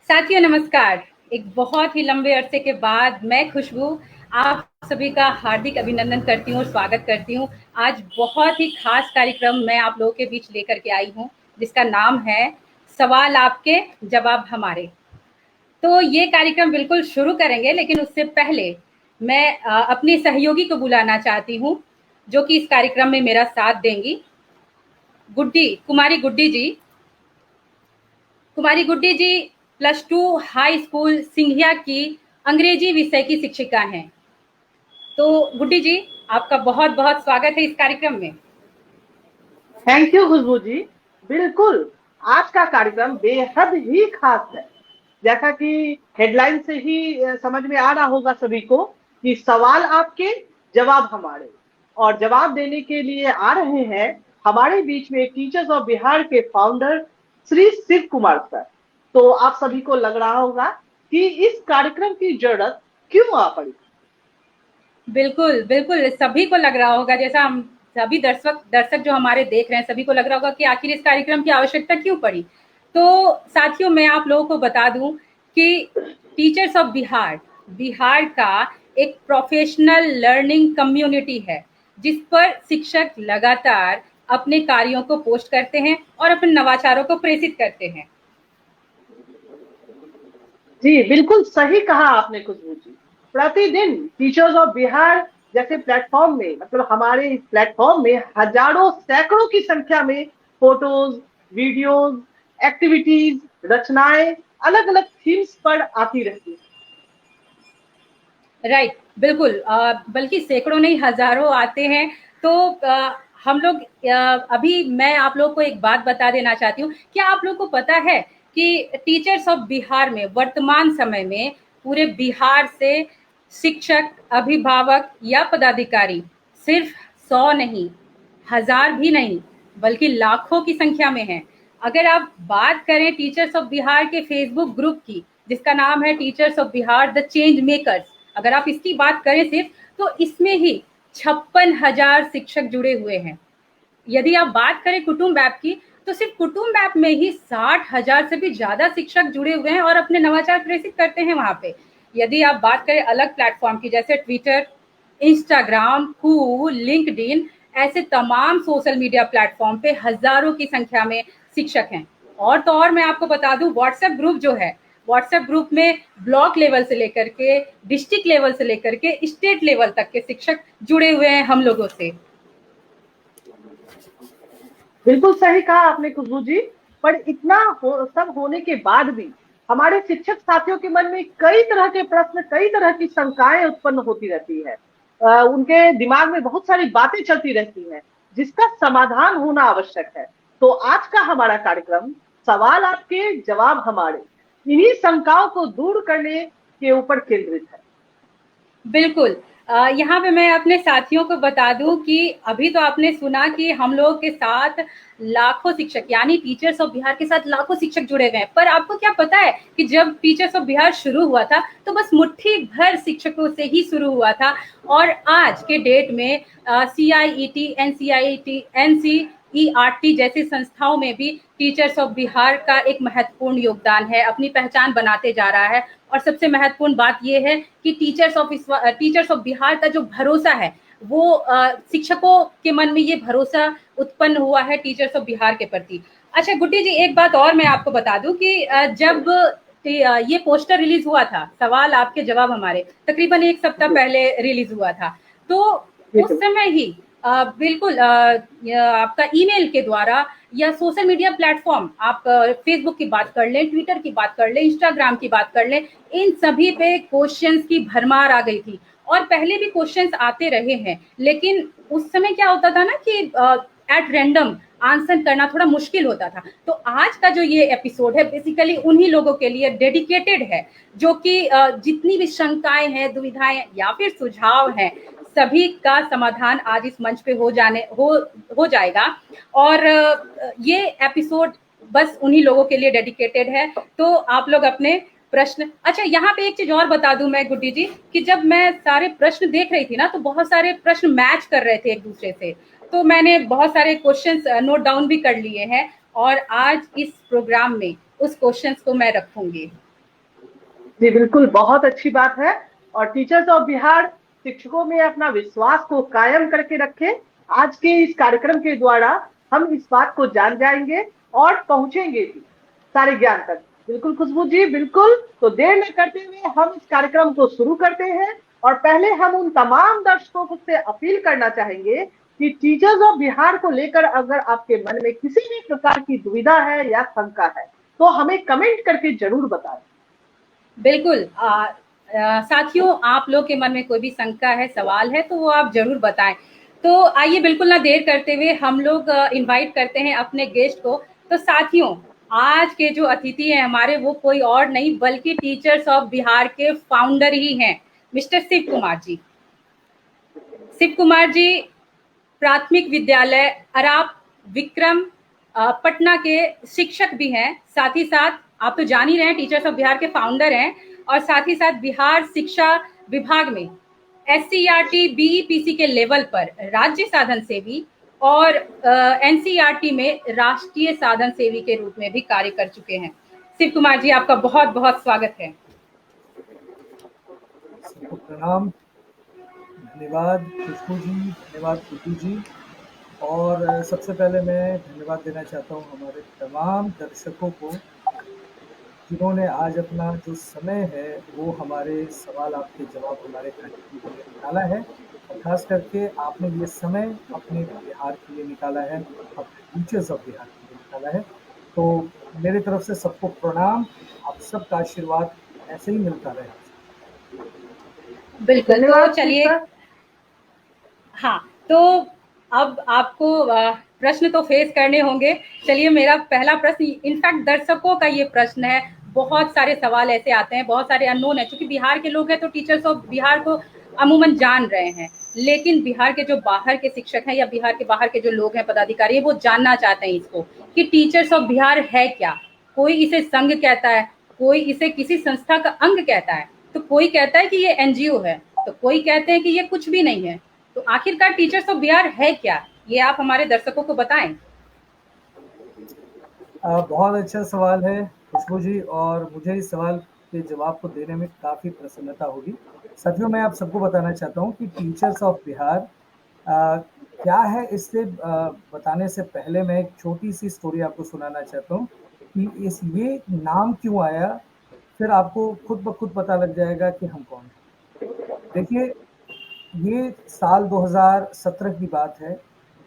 साथियों नमस्कार। एक बहुत ही लंबे अरसे के बाद मैं खुशबू आप सभी का हार्दिक अभिनंदन करती हूँ और स्वागत करती हूँ। आज बहुत ही खास कार्यक्रम मैं आप लोगों के बीच लेकर के आई हूँ, जिसका नाम है सवाल आपके जवाब हमारे। तो ये कार्यक्रम बिल्कुल शुरू करेंगे, लेकिन उससे पहले मैं अपनी सहयोगी को बुलाना चाहती हूँ, जो कि इस कार्यक्रम में मेरा साथ देंगी। कुमारी गुड्डी जी +2 हाई स्कूल सिंघिया की अंग्रेजी विषय की शिक्षिका हैं। तो गुड्डी जी, आपका बहुत बहुत स्वागत है इस कार्यक्रम में। थैंक यू खुशबू जी। बिल्कुल। आज का कार्यक्रम बेहद ही खास है। जैसा कि हेडलाइन से ही समझ में आ रहा होगा सभी को कि सवाल आपके जवाब हमारे, और जवाब देने के लिए आ रहे हैं हमारे बीच में टीचर्स ऑफ बिहार के फाउंडर श्री शिव कुमार सर। तो आप सभी को लग रहा होगा कि इस कार्यक्रम की जरूरत क्यों आ पड़ी। बिल्कुल बिल्कुल, सभी को लग रहा होगा, जैसा हम सभी दर्शक दर्शक जो हमारे देख रहे हैं, सभी को लग रहा होगा कि आखिर इस कार्यक्रम की आवश्यकता क्यों पड़ी। तो साथियों, मैं आप लोगों को बता दूं कि टीचर्स ऑफ बिहार बिहार का एक प्रोफेशनल लर्निंग कम्युनिटी है, जिस पर शिक्षक लगातार अपने कार्यों को पोस्ट करते हैं और अपने नवाचारों को प्रेषित करते हैं। जी बिल्कुल सही कहा आपने खुशबू जी। प्रतिदिन टीचर्स ऑफ बिहार जैसे प्लेटफॉर्म में, मतलब हमारे इस प्लेटफॉर्म में हजारों सैकड़ों की संख्या में फोटोज, वीडियोज, एक्टिविटीज, रचनाएं अलग अलग थीम्स पर आती रहती हैं। राइट, बिल्कुल। बल्कि सैकड़ों नहीं, हजारों आते हैं। तो हम लोग अभी मैं आप लोग को एक बात बता देना चाहती हूँ। क्या आप लोग को पता है कि टीचर्स ऑफ बिहार में वर्तमान समय में पूरे बिहार से शिक्षक, अभिभावक या पदाधिकारी सिर्फ 100 नहीं, हजार भी नहीं, बल्कि लाखों की संख्या में हैं। अगर आप बात करें टीचर्स ऑफ बिहार के फेसबुक ग्रुप की, जिसका नाम है teachers of Bihar the change makers, अगर आप इसकी बात करें सिर्फ, तो इसमें ही 56,000 शिक्षक जुड़े हुए हैं। यदि आप बात करें कुटुंब ऐप की, तो सिर्फ कुटुंब ऐप में ही 60,000 से भी ज्यादा शिक्षक जुड़े हुए हैं और अपने नवाचार प्रेषित करते हैं वहां पे। यदि आप बात करें अलग प्लेटफॉर्म की, जैसे ट्विटर, इंस्टाग्राम, कूल, लिंक्डइन, ऐसे तमाम सोशल मीडिया प्लेटफॉर्म पे हजारों की संख्या में शिक्षक हैं। और तो और मैं आपको बता दूं, व्हाट्सएप ग्रुप जो है, व्हाट्सएप ग्रुप में ब्लॉक लेवल से लेकर के डिस्ट्रिक्ट लेवल से लेकर के स्टेट लेवल तक के शिक्षक जुड़े हुए हैं हम लोगों से। बिल्कुल सही कहा आपने खुशबू जी। पर इतना सब होने के बाद भी हमारे शिक्षक साथियों के मन में कई तरह के प्रश्न, कई तरह की शंकाएं उत्पन्न होती रहती है। उनके दिमाग में बहुत सारी बातें चलती रहती हैं, जिसका समाधान होना आवश्यक है। तो आज का हमारा कार्यक्रम सवाल आपके जवाब हमारे, इन्हीं शंकाओं को दूर करने के ऊपर केंद्रित है। बिल्कुल। यहाँ पे मैं अपने साथियों को बता दूं कि अभी तो आपने सुना कि हम लोगों के साथ लाखों शिक्षक, यानी टीचर्स ऑफ बिहार के साथ लाखों शिक्षक जुड़े हुए हैं। पर आपको क्या पता है कि जब टीचर्स ऑफ बिहार शुरू हुआ था, तो बस मुट्ठी भर शिक्षकों से ही शुरू हुआ था। और आज के डेट में CIET, NCIET, NCERT जैसी संस्थाओं में भी टीचर्स ऑफ बिहार का एक महत्वपूर्ण योगदान है, अपनी पहचान बनाते जा रहा है। और सबसे महत्वपूर्ण बात यह है कि टीचर्स ऑफ बिहार का जो भरोसा है, वो शिक्षकों के मन में ये भरोसा उत्पन्न हुआ है टीचर्स ऑफ बिहार के प्रति। अच्छा गुड्डी जी, एक बात और मैं आपको बता दूं कि जब ये पोस्टर रिलीज हुआ था, सवाल आपके जवाब हमारे, तकरीबन एक सप्ताह जी, पहले रिलीज हुआ था। तो जी, उस समय ही बिल्कुल आपका ईमेल के द्वारा या सोशल मीडिया प्लेटफॉर्म, आप फेसबुक की बात कर लें, ट्विटर की बात कर लें, इंस्टाग्राम की बात कर लें, इन सभी पे क्वेश्चंस की भरमार आ गई थी। और पहले भी क्वेश्चंस आते रहे हैं, लेकिन उस समय क्या होता था ना कि एट रैंडम आंसर करना थोड़ा मुश्किल होता था। तो आज का जो ये एपिसोड है, बेसिकली उन्हीं लोगों के लिए डेडिकेटेड है, जो कि जितनी भी शंकाएं हैं, दुविधाएं या फिर सुझाव हैं, सभी का समाधान आज इस मंच पे हो जाएगा। और ये एपिसोड बस उन्हीं लोगों के लिए डेडिकेटेड है। तो आप लोग अपने प्रश्न, अच्छा यहाँ पे एक चीज और बता दूं मैं गुड्डी जी, कि जब मैं सारे प्रश्न देख रही थी ना, तो बहुत सारे प्रश्न मैच कर रहे थे एक दूसरे से। तो मैंने बहुत सारे क्वेश्चंस नोट डाउन भी कर लिए हैं, और आज इस प्रोग्राम में उस क्वेश्चंस को मैं रखूंगी। जी बिल्कुल, बहुत अच्छी बात है। और टीचर्स ऑफ बिहार शिक्षकों में अपना विश्वास को कायम करके रखे। आज के इस कार्यक्रम के द्वारा हम इस बात को जान जाएंगे और पहुंचेंगे भी सारे ज्ञान तक। बिल्कुल खुशबू जी, बिल्कुल। तो देर न करते हुए हम इस कार्यक्रम को शुरू करते हैं। और पहले हम उन तमाम दर्शकों से अपील करना चाहेंगे कि टीचर्स ऑफ बिहार को लेकर अगर आपके मन में किसी भी प्रकार की दुविधा है या शंका है, तो हमें कमेंट करके जरूर बताएं। बिल्कुल। साथियों, आप लोग के मन में कोई भी शंका है, सवाल है, तो वो आप ज़रूर बताएं। तो आइए बिल्कुल ना देर करते हुए हम लोग इनवाइट करते हैं अपने गेस्ट को। तो साथियों, आज के जो अतिथि हैं हमारे, वो कोई और नहीं बल्कि टीचर्स ऑफ बिहार के फाउंडर ही हैं, मिस्टर शिव कुमार जी। शिव कुमार जी प्राथमिक विद्यालय अराप विक्रम पटना के शिक्षक भी हैं। साथ ही साथ आप तो जान ही रहे हैं, टीचर्स ऑफ बिहार के फाउंडर हैं। और साथ ही साथ बिहार शिक्षा विभाग में SCERT BEPC के लेवल पर राज्य साधन सेवी और NCERT में राष्ट्रीय साधन सेवी के रूप में भी कार्य कर चुके हैं। शिव कुमार जी, आपका बहुत बहुत स्वागत है। सबको प्रणाम, धन्यवाद खुशबू जी, धन्यवाद प्रीति जी। और सबसे पहले मैं धन्यवाद देना चाहता हूँ हमारे तमाम दर्शकों को, जिन्होंने आज अपना जो समय है वो हमारे सवाल आपके जवाब हमारे कार्यक्रम के लिए निकाला है। और खास करके आपने ये समय अपने बिहार के लिए निकाला है, अपने टीचर्स ऑफ बिहार के लिए निकाला है। तो मेरी तरफ से सबको प्रणाम। आप सबका आशीर्वाद ऐसे ही मिलता रहे। बिल्कुल। तो चलिए, हाँ, तो अब आपको प्रश्न तो फेस करने होंगे। चलिए, मेरा पहला प्रश्न, इनफैक्ट दर्शकों का ये प्रश्न है। बहुत सारे सवाल ऐसे आते हैं, बहुत सारे अननोन है, क्योंकि बिहार के लोग हैं तो टीचर्स ऑफ बिहार को अमूमन जान रहे हैं। लेकिन बिहार के जो बाहर के शिक्षक हैं या बिहार के बाहर के जो लोग हैं, पदाधिकारी, वो जानना चाहते हैं इसको कि टीचर्स ऑफ बिहार है क्या। कोई इसे संघ कहता है, कोई इसे किसी संस्था का अंग कहता है, तो कोई कहता है कि ये NGO है, तो कोई कहते हैं कि ये कुछ भी नहीं है। तो आखिरकार टीचर्स ऑफ बिहार है क्या, ये आप हमारे दर्शकों को बताएं। बहुत अच्छा सवाल है खुशबू जी, और मुझे इस सवाल के जवाब को देने में काफ़ी प्रसन्नता होगी। साथियों, मैं आप सबको बताना चाहता हूँ कि टीचर्स ऑफ बिहार क्या है। इससे बताने से पहले मैं एक छोटी सी स्टोरी आपको सुनाना चाहता हूँ कि ये नाम क्यों आया। फिर आपको खुद ब खुद पता लग जाएगा कि हम कौन हैं। देखिए, ये साल 2017 की बात है,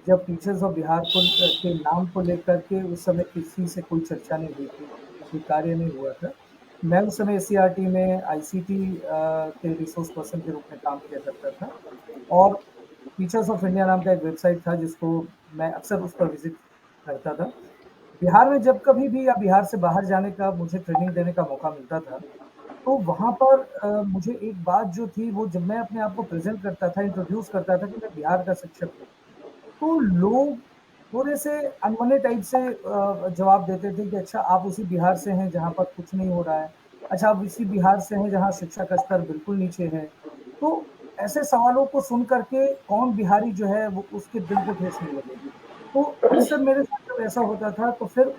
जब टीचर्स ऑफ बिहार के नाम को लेकर के उस समय किसी से कोई चर्चा नहीं हुई थी, कोई कार्य नहीं हुआ था। मैं उस समय SCERT में ICT के रिसोर्स पर्सन के रूप में काम किया करता था। और टीचर्स ऑफ इंडिया नाम का एक वेबसाइट था जिसको मैं अक्सर उस पर विजिट करता था। बिहार में जब कभी भी या बिहार से बाहर जाने का, मुझे ट्रेनिंग देने का मौका मिलता था, तो वहाँ पर मुझे एक बात जो थी, वो जब मैं अपने आप को प्रेजेंट करता था, इंट्रोड्यूस करता था कि मैं बिहार का शिक्षक हूँ, तो लोग थोड़े से अनमने टाइप से जवाब देते थे कि अच्छा, आप उसी बिहार से हैं जहाँ पर कुछ नहीं हो रहा है। अच्छा, आप इसी बिहार से हैं जहाँ शिक्षा का स्तर बिल्कुल नीचे है। तो ऐसे सवालों को सुन करके कौन बिहारी जो है वो उसके दिल को ठेस नहीं लगेगी। तो अक्सर मेरे साथ जब ऐसा होता था, तो फिर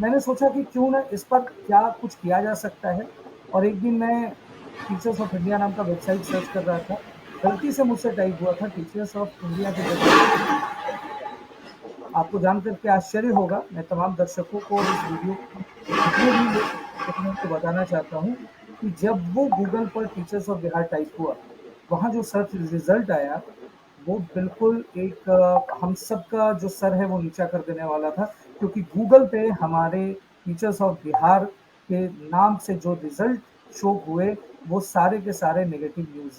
मैंने सोचा कि क्यों ना इस पर क्या कुछ किया जा सकता है। और एक दिन मैं टीचर्स ऑफ इंडिया नाम का वेबसाइट सर्च कर रहा था, गलती से मुझसे टाइप हुआ था टीचर्स ऑफ इंडिया के जगह। आपको जानकर के आश्चर्य होगा, मैं तमाम दर्शकों को और इस वीडियो जितने भी लोग देखने को बताना चाहता हूँ कि जब वो गूगल पर टीचर्स ऑफ बिहार टाइप हुआ, वहाँ जो सर्च रिजल्ट आया वो बिल्कुल एक हम सबका जो सर है वो नीचा कर देने वाला था। क्योंकि गूगल पे हमारे टीचर्स ऑफ बिहार के नाम से जो रिजल्ट शो हुए, वो सारे के सारे नेगेटिव न्यूज़।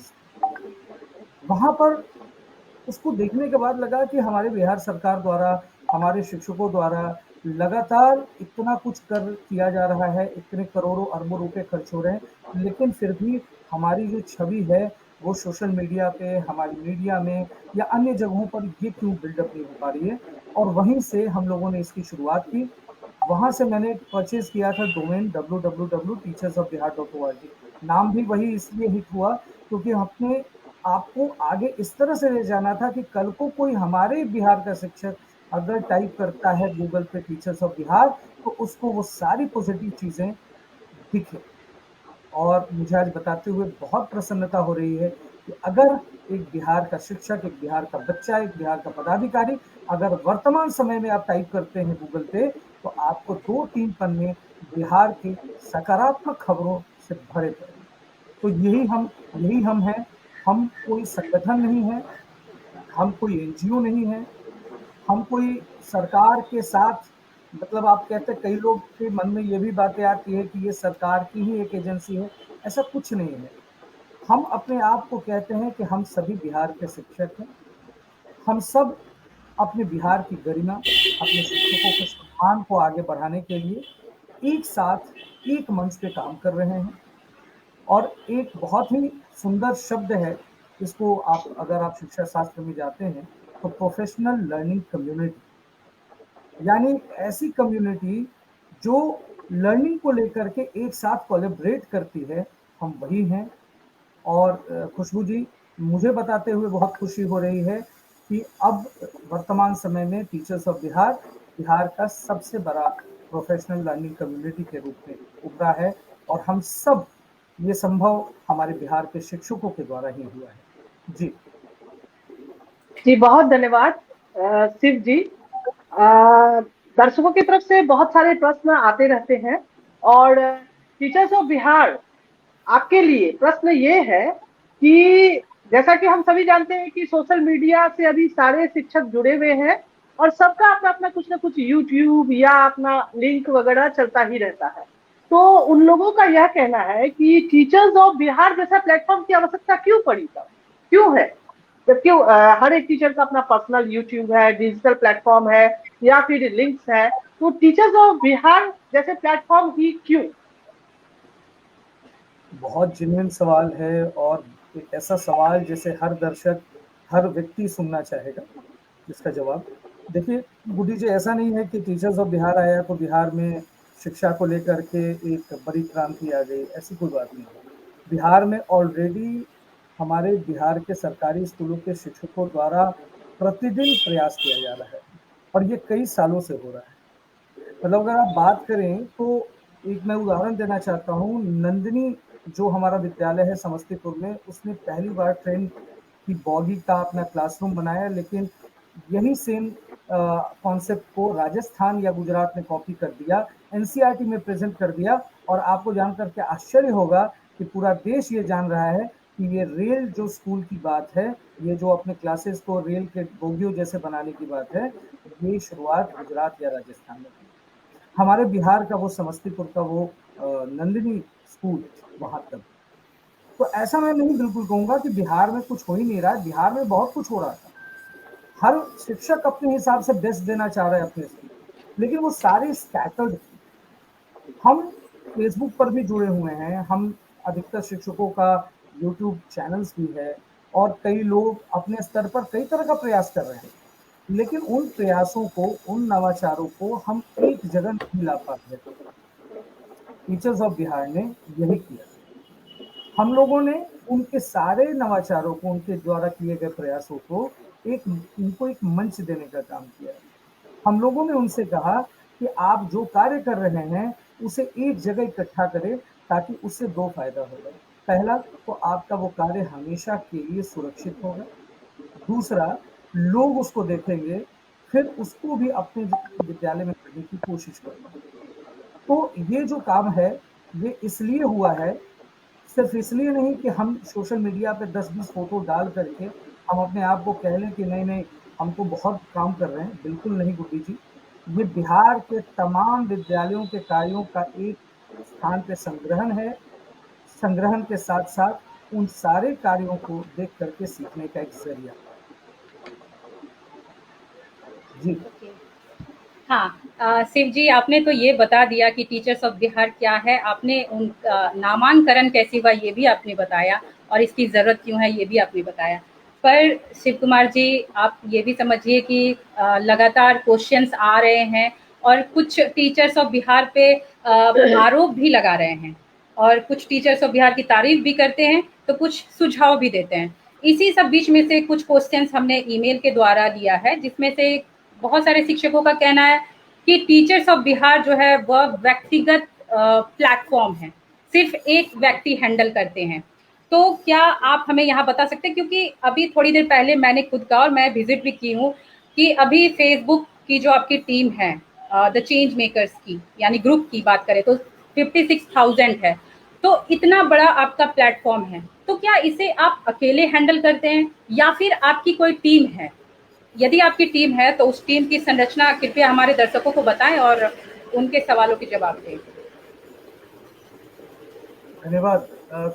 वहाँ पर उसको देखने के बाद लगा कि हमारे बिहार सरकार द्वारा, हमारे शिक्षकों द्वारा लगातार इतना कुछ कर किया जा रहा है, इतने करोड़ों अरबों रुपए खर्च हो रहे हैं, लेकिन फिर भी हमारी जो छवि है वो सोशल मीडिया पे, हमारी मीडिया में या अन्य जगहों पर ये क्यों बिल्डअप नहीं हो पा रही है। और वहीं से हम लोगों ने इसकी शुरुआत की। वहाँ से मैंने परचेज किया था डोमेन www.teachersofbihar.org। नाम भी वही इसलिए हिट हुआ क्योंकि हमने आपको आगे इस तरह से ले जाना था कि कल को कोई हमारे बिहार का शिक्षक अगर टाइप करता है गूगल पे टीचर्स ऑफ बिहार, तो उसको वो सारी पॉजिटिव चीजें दिखे। और मुझे आज बताते हुए बहुत प्रसन्नता हो रही है कि अगर एक बिहार का शिक्षक, एक बिहार का बच्चा, एक बिहार का पदाधिकारी अगर वर्तमान समय में आप टाइप करते हैं गूगल पे, तो आपको 2-3 पन्ने बिहार की सकारात्मक खबरों से भरे पड़े। तो यही हम हैं। हम कोई संगठन नहीं है, हम कोई एनजीओ नहीं है, हम कोई सरकार के साथ, मतलब आप कहते हैं, कई लोग के मन में ये भी बातें आती है कि ये सरकार की ही एक एजेंसी है। ऐसा कुछ नहीं है। हम अपने आप को कहते हैं कि हम सभी बिहार के शिक्षक हैं। हम सब अपने बिहार की गरिमा, अपने शिक्षकों के सम्मान को आगे बढ़ाने के लिए एक साथ एक मंच पे काम कर रहे हैं। और एक बहुत ही सुंदर शब्द है, इसको अगर आप शिक्षा शास्त्र में जाते हैं तो प्रोफेशनल लर्निंग कम्युनिटी, यानी ऐसी कम्युनिटी जो लर्निंग को लेकर के एक साथ कोलैबोरेट करती है, हम वही हैं। और खुशबू जी, मुझे बताते हुए बहुत खुशी हो रही है कि अब वर्तमान समय में टीचर्स ऑफ बिहार बिहार का सबसे बड़ा प्रोफेशनल लर्निंग कम्युनिटी के रूप में उभरा है। और हम सब, ये संभव हमारे बिहार के शिक्षकों के द्वारा ही हुआ है। जी जी, बहुत धन्यवाद शिव जी। दर्शकों की तरफ से बहुत सारे प्रश्न आते रहते हैं और टीचर्स ऑफ बिहार, आपके लिए प्रश्न ये है कि जैसा कि हम सभी जानते हैं कि सोशल मीडिया से अभी सारे शिक्षक जुड़े हुए हैं और सबका अपना अपना कुछ ना कुछ यूट्यूब या अपना लिंक वगैरह चलता ही रहता है। तो उन लोगों का यह कहना है कि टीचर्स ऑफ बिहार जैसा प्लेटफॉर्म की आवश्यकता क्यों पड़ी, तब क्यों है, जबकि हर एक टीचर का अपना पर्सनल यूट्यूब है, डिजिटल प्लेटफॉर्म है या फिर लिंक्स है, तो टीचर्स ऑफ बिहार जैसे प्लेटफॉर्म ही क्यों? बहुत जेन्युइन सवाल है, और एक ऐसा सवाल जैसे हर दर्शक, हर व्यक्ति सुनना चाहेगा इसका जवाब। देखिए गुड्डी जी, ऐसा नहीं है कि टीचर्स ऑफ बिहार आया तो बिहार में शिक्षा को लेकर के एक बड़ी क्रांति आ गई, ऐसी कोई बात नहीं है। बिहार में ऑलरेडी हमारे बिहार के सरकारी स्कूलों के शिक्षकों द्वारा प्रतिदिन प्रयास किया जा रहा है, और ये कई सालों से हो रहा है। मतलब अगर आप बात करें तो एक मैं उदाहरण देना चाहता हूँ। नंदिनी जो हमारा विद्यालय है समस्तीपुर में, उसने पहली बार ट्रेन की बॉगी का अपना क्लासरूम बनाया, लेकिन यही सेम कॉन्सेप्ट को राजस्थान या गुजरात ने कॉपी कर दिया, एनसीईआरटी में प्रेजेंट कर दिया। और आपको जान करके आश्चर्य होगा कि पूरा देश ये जान रहा है कि ये रेल जो स्कूल की बात है, ये जो अपने क्लासेस को रेल के बोगियों जैसे बनाने की बात है, ये शुरुआत गुजरात या राजस्थान में हुई। हमारे बिहार का वो समस्तीपुर का वो नंदिनी स्कूल वहां तक। तो ऐसा मैं नहीं बिल्कुल कहूंगा कि बिहार में कुछ हो ही नहीं रहा है। बिहार में बहुत कुछ हो रहा था। हर शिक्षक अपने हिसाब से बेस्ट देना चाह रहे हैं अपने स्कूल, लेकिन वो सारे स्कैटर्ड। हम फेसबुक पर भी जुड़े हुए हैं, हम अधिकतर शिक्षकों का यूट्यूब चैनल्स भी है, और कई लोग अपने स्तर पर कई तरह का प्रयास कर रहे हैं, लेकिन उन प्रयासों को, उन नवाचारों को हम एक जगह नहीं ला पाते। टीचर्स ऑफ बिहार ने यही किया। हम लोगों ने उनके सारे नवाचारों को, उनके द्वारा किए गए प्रयासों को उनको एक मंच देने का काम किया। हम लोगों ने उनसे कहा कि आप जो कार्य कर रहे हैं उसे एक जगह इकट्ठा करें, ताकि उससे दो फायदा होगा। पहला तो आपका वो कार्य हमेशा के लिए सुरक्षित होगा, दूसरा लोग उसको देखेंगे, फिर उसको भी अपने विद्यालय में करने की कोशिश करेंगे। तो ये जो काम है, ये इसलिए हुआ है, सिर्फ इसलिए नहीं कि हम सोशल मीडिया पे 10-20 फोटो डाल करके हम अपने आप को कह लें कि नहीं नहीं हम तो बहुत काम कर रहे हैं। बिल्कुल नहीं गुड्डी जी, ये बिहार के तमाम विद्यालयों के कार्यों का एक स्थान पे संग्रहण है। संग्रहण के साथ साथ उन सारे कार्यों को देख करके सीखने का एक जरिया। जी ओके। हाँ, शिव जी, आपने तो ये बता दिया कि टीचर्स ऑफ बिहार क्या है, आपने उन नामांकन कैसे हुआ ये भी आपने बताया, और इसकी ज़रूरत क्यों है ये भी आपने बताया। पर शिव कुमार जी, आप ये भी समझिए कि लगातार क्वेश्चंस आ रहे हैं, और कुछ टीचर्स ऑफ बिहार पे आरोप भी लगा रहे हैं, और कुछ टीचर्स ऑफ बिहार की तारीफ भी करते हैं, तो कुछ सुझाव भी देते हैं। इसी सब बीच में से कुछ क्वेश्चंस हमने ईमेल के द्वारा लिया है, जिसमें से बहुत सारे शिक्षकों का कहना है कि टीचर्स ऑफ बिहार जो है वह व्यक्तिगत प्लेटफॉर्म है, सिर्फ एक व्यक्ति हैंडल करते हैं। तो क्या आप हमें यहाँ बता सकते हैं, क्योंकि अभी थोड़ी देर पहले मैंने खुद कहा और मैं विजिट भी की हूँ कि अभी फेसबुक की जो आपकी टीम है, द चेंज मेकर्स की, यानी ग्रुप की बात करें तो 56,000 है। तो इतना बड़ा आपका प्लेटफॉर्म है, तो क्या इसे आप अकेले हैंडल करते हैं या फिर आपकी कोई टीम है? यदि आपकी टीम है तो उस टीम की संरचना कृपया हमारे दर्शकों को बताएं और उनके सवालों के जवाब दें। धन्यवाद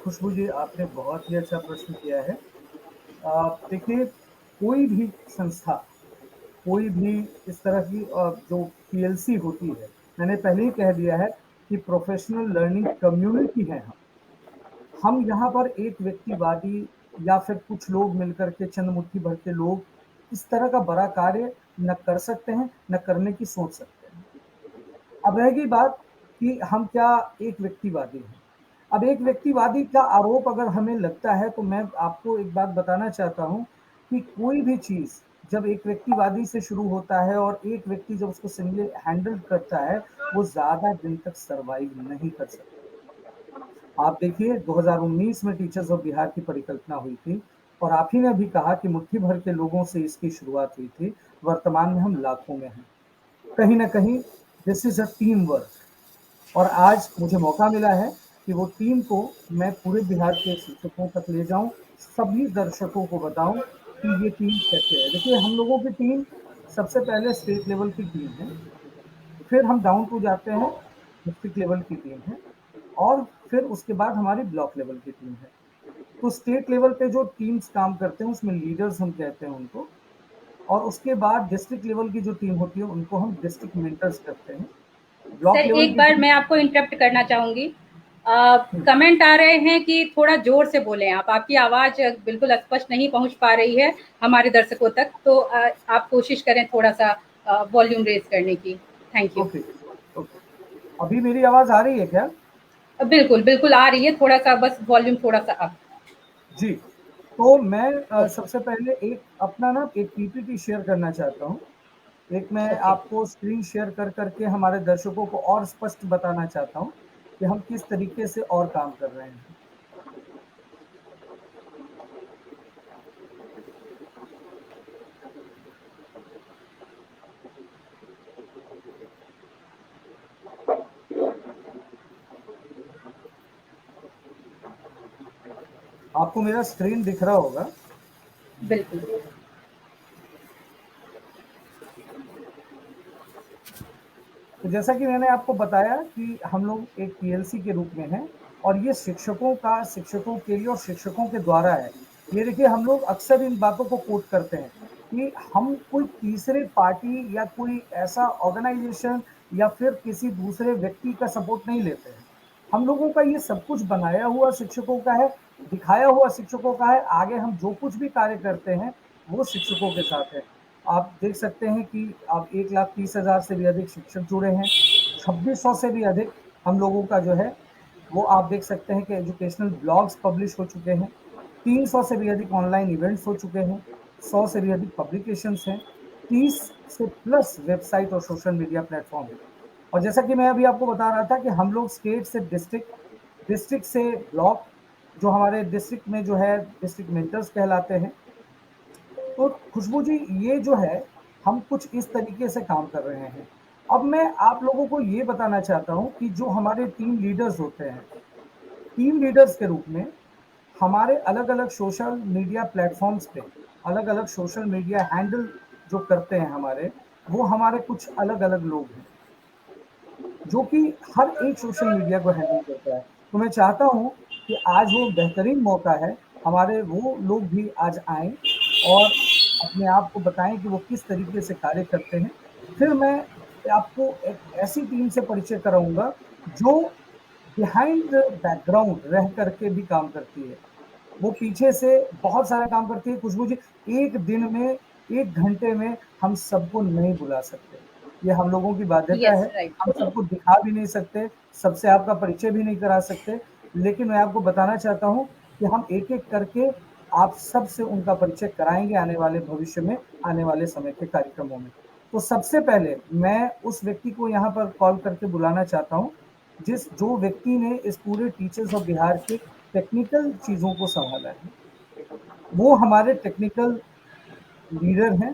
खुशबू जी, आपने बहुत ही अच्छा प्रश्न किया है। देखिए, कोई भी संस्था, कोई भी इस तरह की जो पीएलसी होती है, मैंने पहले ही कह दिया है कि प्रोफेशनल लर्निंग कम्युनिटी है। हम यहाँ पर एक व्यक्तिवादी या फिर कुछ लोग मिलकर के, चंद मुट्ठी भर के लोग इस तरह का बड़ा कार्य न कर सकते हैं, न करने की सोच सकते हैं। अब रहेगी बात कि हम क्या एक व्यक्तिवादी हैं। अब एक व्यक्तिवादी का आरोप अगर हमें लगता है तो मैं आपको एक बात बताना चाहता हूँ कि कोई भी चीज जब एक व्यक्तिवादी से शुरू होता है और एक व्यक्ति जब उसको सिंगल हैंडल करता है, वो ज्यादा दिन तक सरवाइव नहीं कर सकता। आप देखिए, 2019 में टीचर्स ऑफ बिहार की परिकल्पना हुई थी और आप ही ने भी कहा कि मुट्ठी भर के लोगों से इसकी शुरुआत हुई थी। वर्तमान में हम लाखों में हैं। कहीं ना कहीं this is a team work, और आज मुझे मौका मिला है कि वो टीम को मैं पूरे बिहार के शिक्षकों तक ले जाऊं, सभी दर्शकों को बताऊं कि ये टीम कैसे है। देखिए, हम लोगों की टीम सबसे पहले स्टेट लेवल की टीम है, फिर हम डाउन टू जाते हैं, डिस्ट्रिक्ट लेवल की टीम है, और फिर उसके बाद हमारी ब्लॉक लेवल की टीम है। तो स्टेट लेवल पे जो टीम्स काम करते हैं उसमें लीडर्स हम कहते हैं उनको, और उसके बाद डिस्ट्रिक्ट लेवल की जो टीम होती है उनको हम डिस्ट्रिक्ट मेंटर्स कहते हैं। सर ब्लॉक लेवल एक की बार टीम। मैं आपको इंटरप्ट करना चाहूंगी। कमेंट आ रहे हैं कि थोड़ा जोर से बोलें आप, आपकी आवाज बिल्कुल स्पष्ट नहीं पहुंच पा रही है हमारे दर्शकों तक, तो आप कोशिश करें थोड़ा सा वॉल्यूम रेज करने की। Thank you. Okay, okay. अभी मेरी आवाज आ रही है क्या? बिल्कुल बिल्कुल आ रही है, थोड़ा सा बस वॉल्यूम थोड़ा सा अप। जी। तो मैं ओके सबसे पहले एक अपना ना एक पीपीटी शेयर करना चाहता हूँ। एक मैं ओके। आपको स्क्रीन शेयर कर करके हमारे दर्शकों को और स्पष्ट बताना चाहता हूँ कि हम किस तरीके से और काम कर रहे हैं। आपको मेरा स्क्रीन दिख रहा होगा। बिल्कुल। तो जैसा कि मैंने आपको बताया कि हम लोग एक पीएलसी के रूप में हैं, और ये शिक्षकों के लिए और शिक्षकों के द्वारा है। ये देखिए, हम लोग अक्सर इन बातों को कोट करते हैं कि हम कोई तीसरे पार्टी या कोई ऐसा ऑर्गेनाइजेशन या फिर किसी दूसरे व्यक्ति का सपोर्ट नहीं लेते हैं। हम लोगों का ये सब कुछ बनाया हुआ शिक्षकों का है, दिखाया हुआ शिक्षकों का है। आगे हम जो कुछ भी कार्य करते हैं वो शिक्षकों के साथ है। आप देख सकते हैं कि अब 1,30,000 से भी अधिक शिक्षक जुड़े हैं। 2600 से भी अधिक हम लोगों का जो है वो आप देख सकते हैं कि एजुकेशनल ब्लॉग्स पब्लिश हो चुके हैं। 300 से भी अधिक ऑनलाइन इवेंट्स हो चुके हैं। 100 से भी अधिक पब्लिकेशंस हैं। 30 से प्लस वेबसाइट और सोशल मीडिया प्लेटफॉर्म है। और जैसा कि मैं अभी आपको बता रहा था कि हम लोग स्टेट से डिस्ट्रिक्ट, डिस्ट्रिक्ट से ब्लॉक, जो हमारे डिस्ट्रिक्ट में जो है डिस्ट्रिक्ट मेंटर्स कहलाते हैं। तो खुशबू जी, ये जो है हम कुछ इस तरीके से काम कर रहे हैं। अब मैं आप लोगों को ये बताना चाहता हूँ कि जो हमारे टीम लीडर्स होते हैं, टीम लीडर्स के रूप में हमारे अलग अलग सोशल मीडिया प्लेटफॉर्म्स पे अलग अलग सोशल मीडिया हैंडल जो करते हैं हमारे, वो हमारे कुछ अलग अलग लोग हैं जो कि हर एक सोशल मीडिया को हैंडल करता है। तो मैं चाहता हूँ कि आज वो बेहतरीन मौका है, हमारे वो लोग भी आज आएं और अपने आप को बताएं कि वो किस तरीके से कार्य करते हैं। फिर मैं आपको एक ऐसी टीम से परिचय कराऊंगा जो बिहाइंड द बैकग्राउंड रह करके भी काम करती है। वो पीछे से बहुत सारा काम करती है खुशबू जी। एक दिन में, एक घंटे में हम सबको नहीं बुला सकते, ये हम लोगों की बाध्यता यस है। राइट। हम सबको दिखा भी नहीं सकते, सबसे आपका परिचय भी नहीं करा सकते। लेकिन मैं आपको बताना चाहता हूँ कि हम एक एक करके आप सबसे उनका परिचय कराएंगे आने वाले भविष्य में, आने वाले समय के कार्यक्रमों में। तो सबसे पहले मैं उस व्यक्ति को यहाँ पर कॉल करके बुलाना चाहता हूँ जो व्यक्ति ने इस पूरे टीचर्स ऑफ बिहार के टेक्निकल चीज़ों को संभाला है, वो हमारे टेक्निकल लीडर हैं।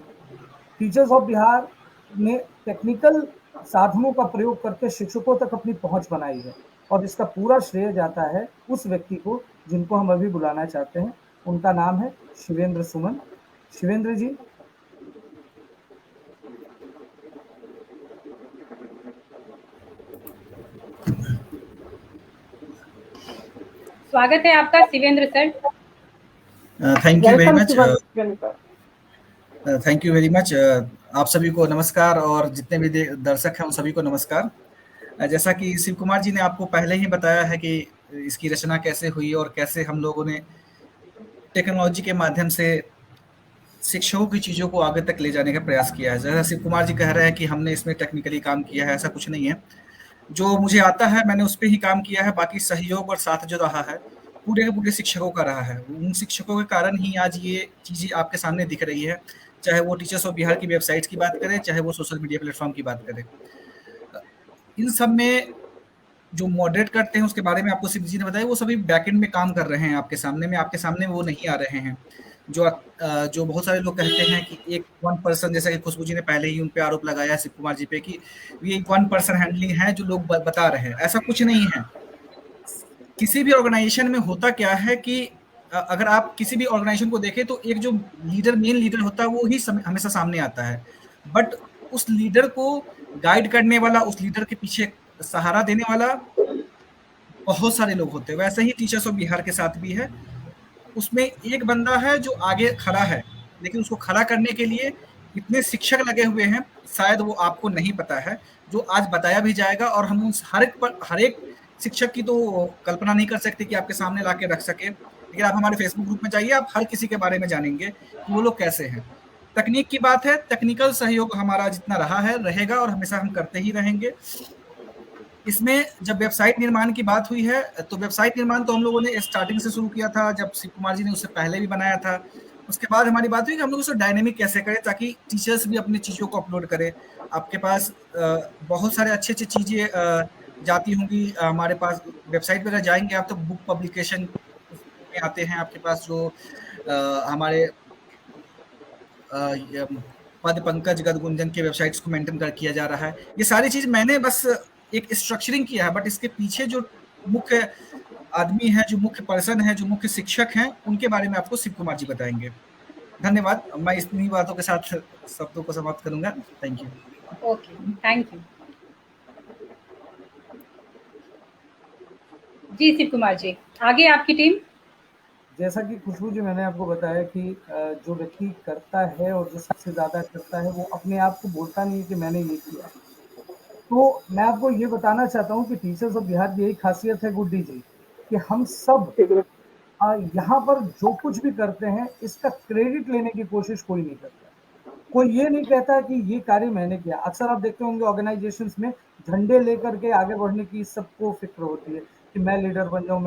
टीचर्स ऑफ बिहार ने टेक्निकल साधनों का प्रयोग करके शिक्षकों तक अपनी पहुंच बनाई है, और इसका पूरा श्रेय जाता है उस व्यक्ति को जिनको हम अभी बुलाना चाहते हैं। उनका नाम है शिवेंद्र सुमन। शिवेंद्र जी। स्वागत है आपका Shivendra sir. Thank you very much. Thank you very much. आप सभी को नमस्कार, और जितने भी दर्शक हैं उन सभी को नमस्कार। जैसा कि शिव कुमार जी ने आपको पहले ही बताया है कि इसकी रचना कैसे हुई और कैसे हम लोगों ने टेक्नोलॉजी के माध्यम से शिक्षकों की चीज़ों को आगे तक ले जाने का प्रयास किया है। जैसा शिव कुमार जी कह रहे हैं कि हमने इसमें टेक्निकली काम किया है, ऐसा कुछ नहीं है। जो मुझे आता है मैंने उस पर ही काम किया है। बाकी सहयोग और साथ जो रहा है पूरे के पूरे शिक्षकों का रहा है। उन शिक्षकों के कारण ही आज ये चीज़ें आपके सामने दिख रही है, चाहे वो टीचर्स ऑफ बिहार की वेबसाइट्स की बात करें, चाहे वो सोशल मीडिया प्लेटफॉर्म की बात करें। इन सब में जो मॉडरेट करते हैं उसके बारे में आपको शिव जी ने बताया, वो सभी बैकएंड में काम कर रहे हैं आपके सामने वो नहीं आ रहे हैं। जो बहुत सारे लोग कहते हैं कि एक 1%, जैसा कि खुशबू जी ने पहले ही उन पे आरोप लगाया शिव कुमार जी पे कि ये 1% हैंडलिंग है जो लोग बता रहे हैं, ऐसा कुछ नहीं है। किसी भी ऑर्गेनाइजेशन में होता क्या है कि अगर आप किसी भी ऑर्गेनाइजेशन को देखें तो एक जो मेन लीडर होता है वो ही हमेशा सामने आता है, बट उस लीडर को गाइड करने वाला, उस लीडर के पीछे सहारा देने वाला बहुत सारे लोग होते हैं। वैसे ही टीचर्स ऑफ बिहार के साथ भी है। उसमें एक बंदा है जो आगे खड़ा है, लेकिन उसको खड़ा करने के लिए इतने शिक्षक लगे हुए हैं, शायद वो आपको नहीं पता है, जो आज बताया भी जाएगा। और हम उन हर एक शिक्षक की तो कल्पना नहीं कर सकते कि आपके सामने ला के रख सके, लेकिन आप हमारे फेसबुक ग्रुप में जाइए, आप हर किसी के बारे में जानेंगे कि वो लोग कैसे हैं। तकनीक की बात है, टेक्निकल सहयोग हमारा जितना रहा है रहेगा, और हमेशा हम करते ही रहेंगे। इसमें जब वेबसाइट निर्माण की बात हुई है तो वेबसाइट निर्माण तो हम लोगों ने स्टार्टिंग से शुरू किया था, जब शिव कुमार जी ने उससे पहले भी बनाया था। उसके बाद हमारी बात हुई कि हम लोग उसको डायनेमिक कैसे करें ताकि टीचर्स भी अपनी चीज़ों को अपलोड करें। आपके पास बहुत सारे अच्छी चीज़ें जाती होंगी। हमारे पास वेबसाइट पर जाएंगे आप तो बुक पब्लिकेशन में आते हैं आपके पास, जो हमारे पद पंकज गदगुंजन के वेबसाइट्स को मेंटेन किया जा रहा है। ये सारी चीज़ मैंने बस एक स्ट्रक्चरिंग किया है, बट इसके पीछे जो मुख्य आदमी है, जो मुख्य पर्सन है, जो मुख्य शिक्षक हैं, उनके बारे में आपको शिव कुमार जी बताएंगे। धन्यवाद। मैं इतनी बातों के साथ शब्दों को समाप्त करूंगा। Thank you. Okay, thank you ji. Shiv Kumar ji, आगे आपकी टीम। जैसा कि खुशबू जी मैंने आपको बताया कि जो व्यक्ति करता है और जो सबसे ज़्यादा करता है वो अपने आप को बोलता नहीं है कि मैंने ये किया। तो मैं आपको ये बताना चाहता हूँ कि टीचर्स ऑफ बिहार की यही खासियत है गुड्डी जी, कि हम सब यहाँ पर जो कुछ भी करते हैं इसका क्रेडिट लेने की कोशिश कोई नहीं करता। कोई ये नहीं कहता कि ये कार्य मैंने किया। अक्सर आप देखते होंगे ऑर्गेनाइजेशंस में झंडे लेकर के आगे बढ़ने की सबको फिक्र होती है कि मैं लीडर बन जाऊँ,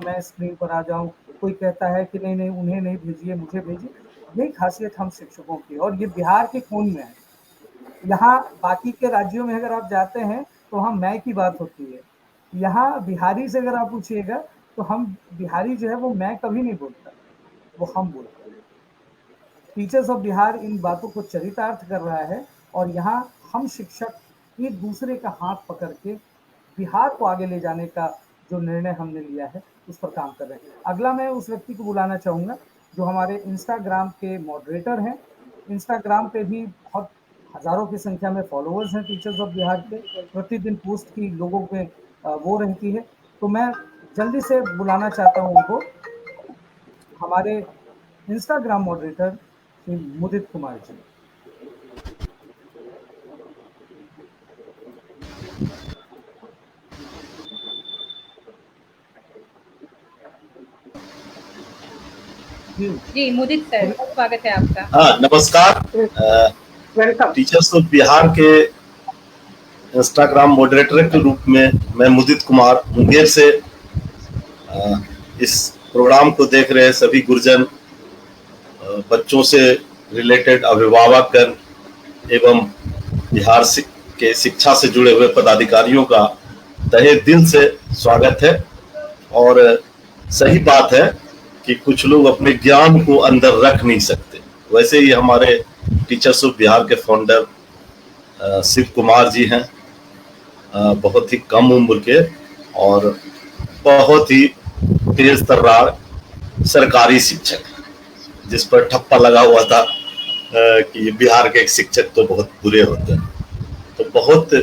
मैं स्क्रीन पर आ जाऊँ। कोई कहता है कि नहीं उन्हें नहीं भेजिए, मुझे भेजिए। यही खासियत हम शिक्षकों की, और ये बिहार के खून में है। यहाँ बाकी के राज्यों में अगर आप जाते हैं तो वहाँ मैं की बात होती है। यहाँ बिहारी से अगर आप पूछिएगा तो हम बिहारी जो है वो मैं कभी नहीं बोलता, वो हम बोलते हैं। टीचर्स ऑफ बिहार इन बातों को चरितार्थ कर रहा है, और यहाँ हम शिक्षक एक दूसरे का हाथ पकड़ के बिहार को आगे ले जाने का जो निर्णय हमने लिया है उस पर काम कर रहे हैं। अगला मैं उस व्यक्ति को बुलाना चाहूँगा जो हमारे इंस्टाग्राम के मॉडरेटर हैं। इंस्टाग्राम पे भी बहुत हज़ारों की संख्या में फॉलोअर्स हैं टीचर्स ऑफ बिहार के। प्रतिदिन पोस्ट की लोगों में वो रहती है। तो मैं जल्दी से बुलाना चाहता हूँ उनको, हमारे इंस्टाग्राम मॉडरेटर श्री मुदित कुमार जी। जी मुदित सर, स्वागत है आपका। हाँ, नमस्कार। टीचर्स ऑफ बिहार के इंस्टाग्राम मॉडरेटर के रूप में मैं मुदित कुमार मुंगेर से इस प्रोग्राम को देख रहे सभी गुरुजन, बच्चों से रिलेटेड अभिभावक एवं बिहार के शिक्षा से जुड़े हुए पदाधिकारियों का तहे दिल से स्वागत है। और सही बात है कि कुछ लोग अपने ज्ञान को अंदर रख नहीं सकते। वैसे ही हमारे टीचर्स ऑफ बिहार के फाउंडर शिव कुमार जी हैं, बहुत ही कम उम्र के और बहुत ही तेज तर्रार सरकारी शिक्षक, जिस पर ठप्पा लगा हुआ था कि बिहार के शिक्षक तो बहुत बुरे होते हैं। तो बहुत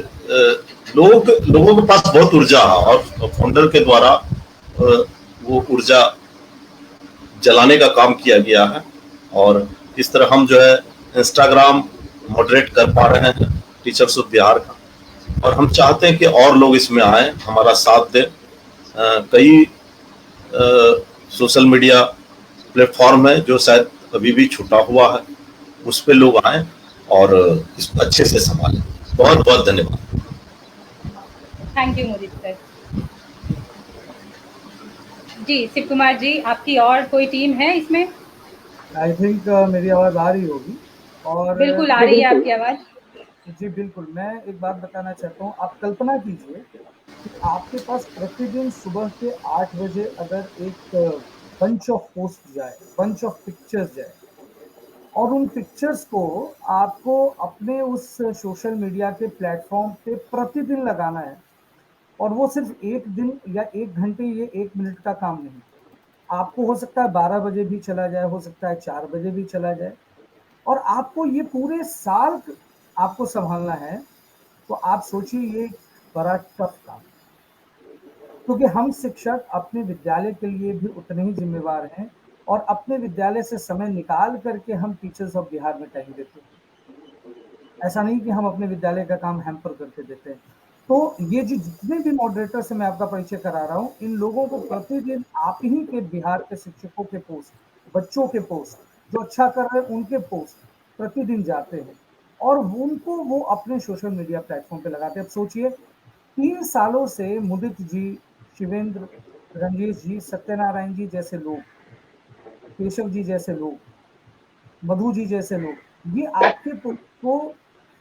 लोगों के पास बहुत ऊर्जा है और फाउंडर के द्वारा वो ऊर्जा जलाने का काम किया गया है। और इस तरह हम जो है इंस्टाग्राम मॉडरेट कर पा रहे हैं टीचर्स ऑफ बिहार का, और हम चाहते हैं कि और लोग इसमें आए, हमारा साथ दें। कई सोशल मीडिया प्लेटफॉर्म है जो शायद अभी भी छूटा हुआ है, उस पे लोग आए और इसको अच्छे से संभालें। बहुत बहुत धन्यवाद। Thank you Mudit sir. जी शिव कुमार जी, आपकी और कोई टीम है इसमें? आई थिंक मेरी आवाज़ आ रही होगी। और बिल्कुल आ रही है आपकी आवाज़। जी बिल्कुल, मैं एक बात बताना चाहता हूँ। आप कल्पना कीजिए कि आपके पास प्रतिदिन सुबह के 8 बजे अगर एक बंच ऑफ पोस्ट जाए, बंच ऑफ पिक्चर्स जाए, और उन पिक्चर्स को आपको अपने उस सोशल मीडिया के प्लेटफॉर्म पे प्रतिदिन लगाना है, और वो सिर्फ एक दिन या 1 घंटे या 1 मिनट का काम नहीं। आपको हो सकता है 12 बजे भी चला जाए, हो सकता है 4 बजे भी चला जाए, और आपको ये पूरे साल आपको संभालना है। तो आप सोचिए ये बड़ा टफ काम, क्योंकि हम शिक्षक अपने विद्यालय के लिए भी उतने ही जिम्मेवार हैं, और अपने विद्यालय से समय निकाल करके हम टीचर्स ऑफ बिहार में टाइम देते हैं। ऐसा नहीं कि हम अपने विद्यालय का काम हैम्पर करके देते हैं। तो ये जो जितने भी मॉडरेटर से मैं आपका परिचय करा रहा हूँ, इन लोगों को प्रतिदिन आप ही के बिहार के शिक्षकों के पोस्ट, बच्चों के पोस्ट, जो अच्छा कर रहे हैं उनके पोस्ट प्रतिदिन जाते हैं, और उनको वो अपने सोशल मीडिया प्लेटफॉर्म पे लगाते हैं। अब सोचिए 3 सालों से मुदित जी, शिवेंद्र, रंजीश जी, सत्यनारायण जी जैसे लोग, केशव जी जैसे लोग, मधु जी जैसे लोग, ये आपके पोस्ट को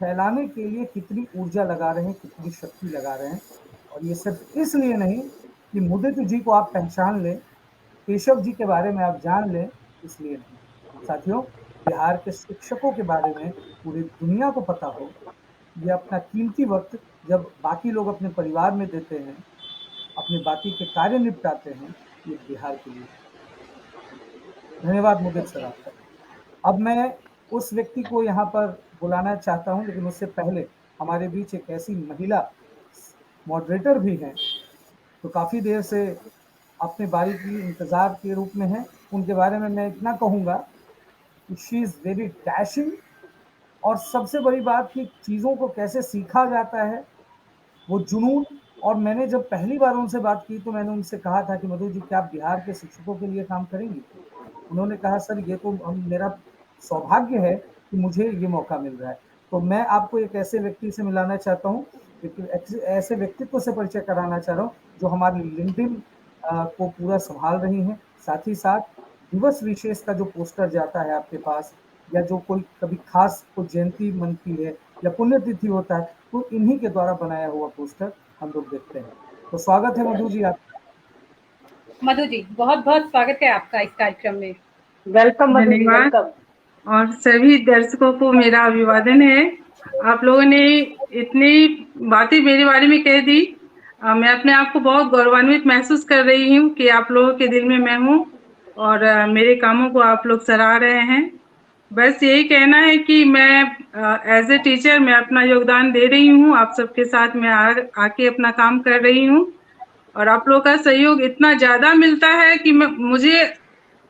फैलाने के लिए कितनी ऊर्जा लगा रहे हैं, कितनी शक्ति लगा रहे हैं। और ये सिर्फ इसलिए नहीं कि मुदित जी को आप पहचान लें, केशव जी के बारे में आप जान लें, इसलिए नहीं। साथियों, बिहार के शिक्षकों के बारे में पूरी दुनिया को पता हो। ये अपना कीमती वक्त जब बाकी लोग अपने परिवार में देते हैं, अपने बाकी के कार्य निपटाते हैं, ये बिहार के लिए। धन्यवाद मुदित सर आपका। अब मैं उस व्यक्ति को यहाँ पर बुलाना चाहता हूँ, लेकिन उससे पहले हमारे बीच एक ऐसी महिला मॉडरेटर भी हैं तो काफ़ी देर से अपने बारी की इंतज़ार के रूप में है। उनके बारे में मैं इतना कहूँगा कि शी इज़ वेरी डैशिंग, और सबसे बड़ी बात कि चीज़ों को कैसे सीखा जाता है, वो जुनून। और मैंने जब पहली बार उनसे बात की तो मैंने उनसे कहा था कि मधु जी, क्या आप बिहार के शिक्षकों के लिए काम करेंगी? उन्होंने कहा, सर ये तो मेरा सौभाग्य है कि मुझे ये मौका मिल रहा है। तो मैं आपको एक ऐसे व्यक्ति से मिलाना चाहता हूँ, ऐसे व्यक्तित्व से परिचय कराना चाह रहा हूँ जो हमारे लिंक्डइन को पूरा संभाल रही हैं। साथ ही साथ दिवस विशेष का जो पोस्टर जाता है आपके पास, या जो कोई कभी खास कोई जयंती मनती है या पुण्यतिथि होता है, तो इन्हीं के द्वारा बनाया हुआ पोस्टर हम लोग देखते हैं। तो स्वागत है मधु जी आपका। मधु जी, बहुत बहुत स्वागत है आपका इस कार्यक्रम में। Welcome Madhu ji, welcome. और सभी दर्शकों को मेरा अभिवादन है। आप लोगों ने इतनी बातें मेरे बारे में कह दी, मैं अपने आप को बहुत गौरवान्वित महसूस कर रही हूँ कि आप लोगों के दिल में मैं हूँ, और मेरे कामों को आप लोग सराह रहे हैं। बस यही कहना है कि मैं एज ए टीचर मैं अपना योगदान दे रही हूँ, आप सबके साथ मैं आके अपना काम कर रही हूँ, और आप लोगों का सहयोग इतना ज़्यादा मिलता है कि मुझे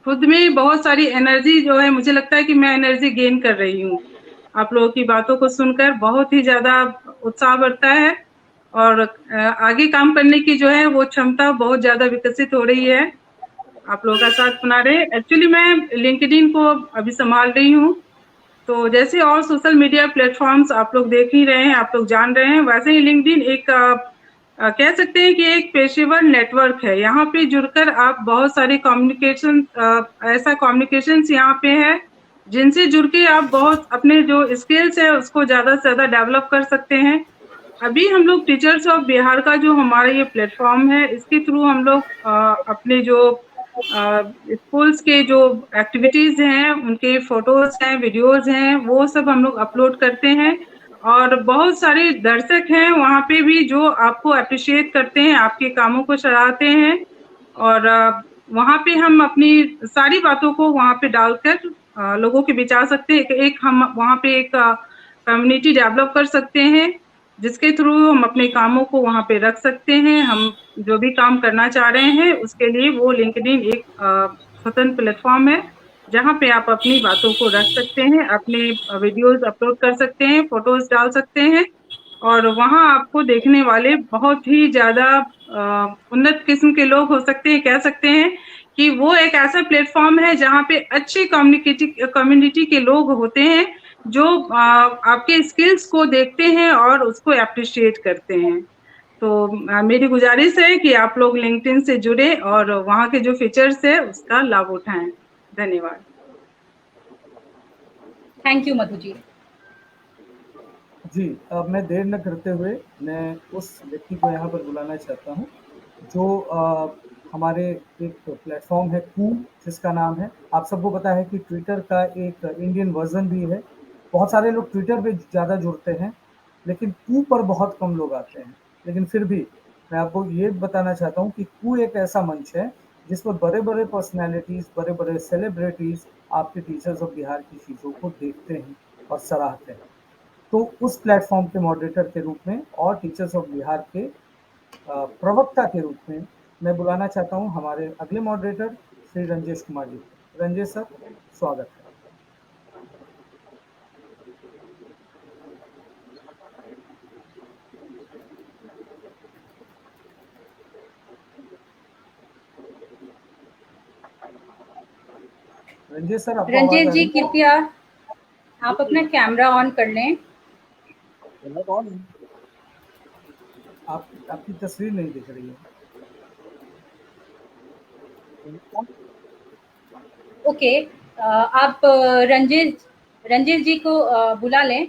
खुद में बहुत सारी एनर्जी जो है, मुझे लगता है कि मैं एनर्जी गेन कर रही हूँ। आप लोगों की बातों को सुनकर बहुत ही ज़्यादा उत्साह बढ़ता है, और आगे काम करने की जो है वो क्षमता बहुत ज़्यादा विकसित हो रही है। आप लोगों का साथ बना रहे। एक्चुअली मैं लिंक्डइन को अभी संभाल रही हूँ, तो जैसे और सोशल मीडिया प्लेटफॉर्म्स आप लोग देख ही रहे हैं, आप लोग जान रहे हैं, वैसे ही लिंक्डइन एक कह सकते हैं कि एक पेशेवर नेटवर्क है। यहाँ पे जुड़कर आप बहुत सारे ऐसा कम्युनिकेशंस यहाँ पे है जिनसे जुड़ के आप बहुत अपने जो स्किल्स है उसको ज़्यादा से ज़्यादा डेवलप कर सकते हैं। अभी हम लोग टीचर्स ऑफ बिहार का जो हमारा ये प्लेटफॉर्म है, इसके थ्रू हम लोग अपने जो स्कूल्स के जो एक्टिविटीज हैं, उनके फोटोज हैं, वीडियोज हैं, वो सब हम लोग अपलोड करते हैं। और बहुत सारे दर्शक हैं वहाँ पे भी जो आपको अप्रिशिएट करते हैं, आपके कामों को सराहते हैं। और वहाँ पे हम अपनी सारी बातों को वहाँ पे डालकर लोगों के बीच आ सकते हैं। एक हम वहाँ पे एक कम्युनिटी डेवलप कर सकते हैं, जिसके थ्रू हम अपने कामों को वहाँ पे रख सकते हैं। हम जो भी काम करना चाह रहे हैं उसके लिए वो लिंक्डइन एक स्वतंत्र प्लेटफॉर्म है, जहाँ पे आप अपनी बातों को रख सकते हैं, अपने वीडियोस अपलोड कर सकते हैं, फोटोज डाल सकते हैं। और वहाँ आपको देखने वाले बहुत ही ज्यादा उन्नत किस्म के लोग हो सकते हैं। कह सकते हैं कि वो एक ऐसा प्लेटफॉर्म है जहाँ पे अच्छी कम्युनिटी के लोग होते हैं, जो आपके स्किल्स को देखते हैं और उसको अप्रिशिएट करते हैं। तो मेरी गुजारिश है कि आप लोग लिंक्डइन से जुड़े और वहाँ के जो फीचर्स है उसका लाभ उठाएं। धन्यवाद। Thank you Madhu ji. जी, अब मैं देर न करते हुए मैं उस व्यक्ति को यहाँ पर बुलाना चाहता हूँ जो हमारे एक प्लेटफॉर्म है कू, जिसका नाम है, आप सबको पता है कि ट्विटर का एक इंडियन वर्जन भी है। बहुत सारे लोग ट्विटर पे ज़्यादा जुड़ते हैं, लेकिन कू पर बहुत कम लोग आते हैं। लेकिन फिर भी मैं आपको ये बताना चाहता हूँ कि कू एक ऐसा मंच है जिस पर बड़े बड़े पर्सनैलिटीज़, बड़े बड़े सेलिब्रिटीज़ आपके टीचर्स ऑफ बिहार की चीज़ों को देखते हैं और सराहते हैं। तो उस प्लेटफॉर्म के मॉडरेटर के रूप में और टीचर्स ऑफ बिहार के प्रवक्ता के रूप में मैं बुलाना चाहता हूं हमारे अगले मॉडरेटर श्री रंजेश कुमार जी। रंजेश सर, स्वागत है। रंजेश सर, आपको आवाज रंजेश आ जी रही है? कृपया आप अपना कैमरा ऑन कर लें। आपकी तस्वीर नहीं दिख रही है। ओके, आप रंजेश जी को बुला लें।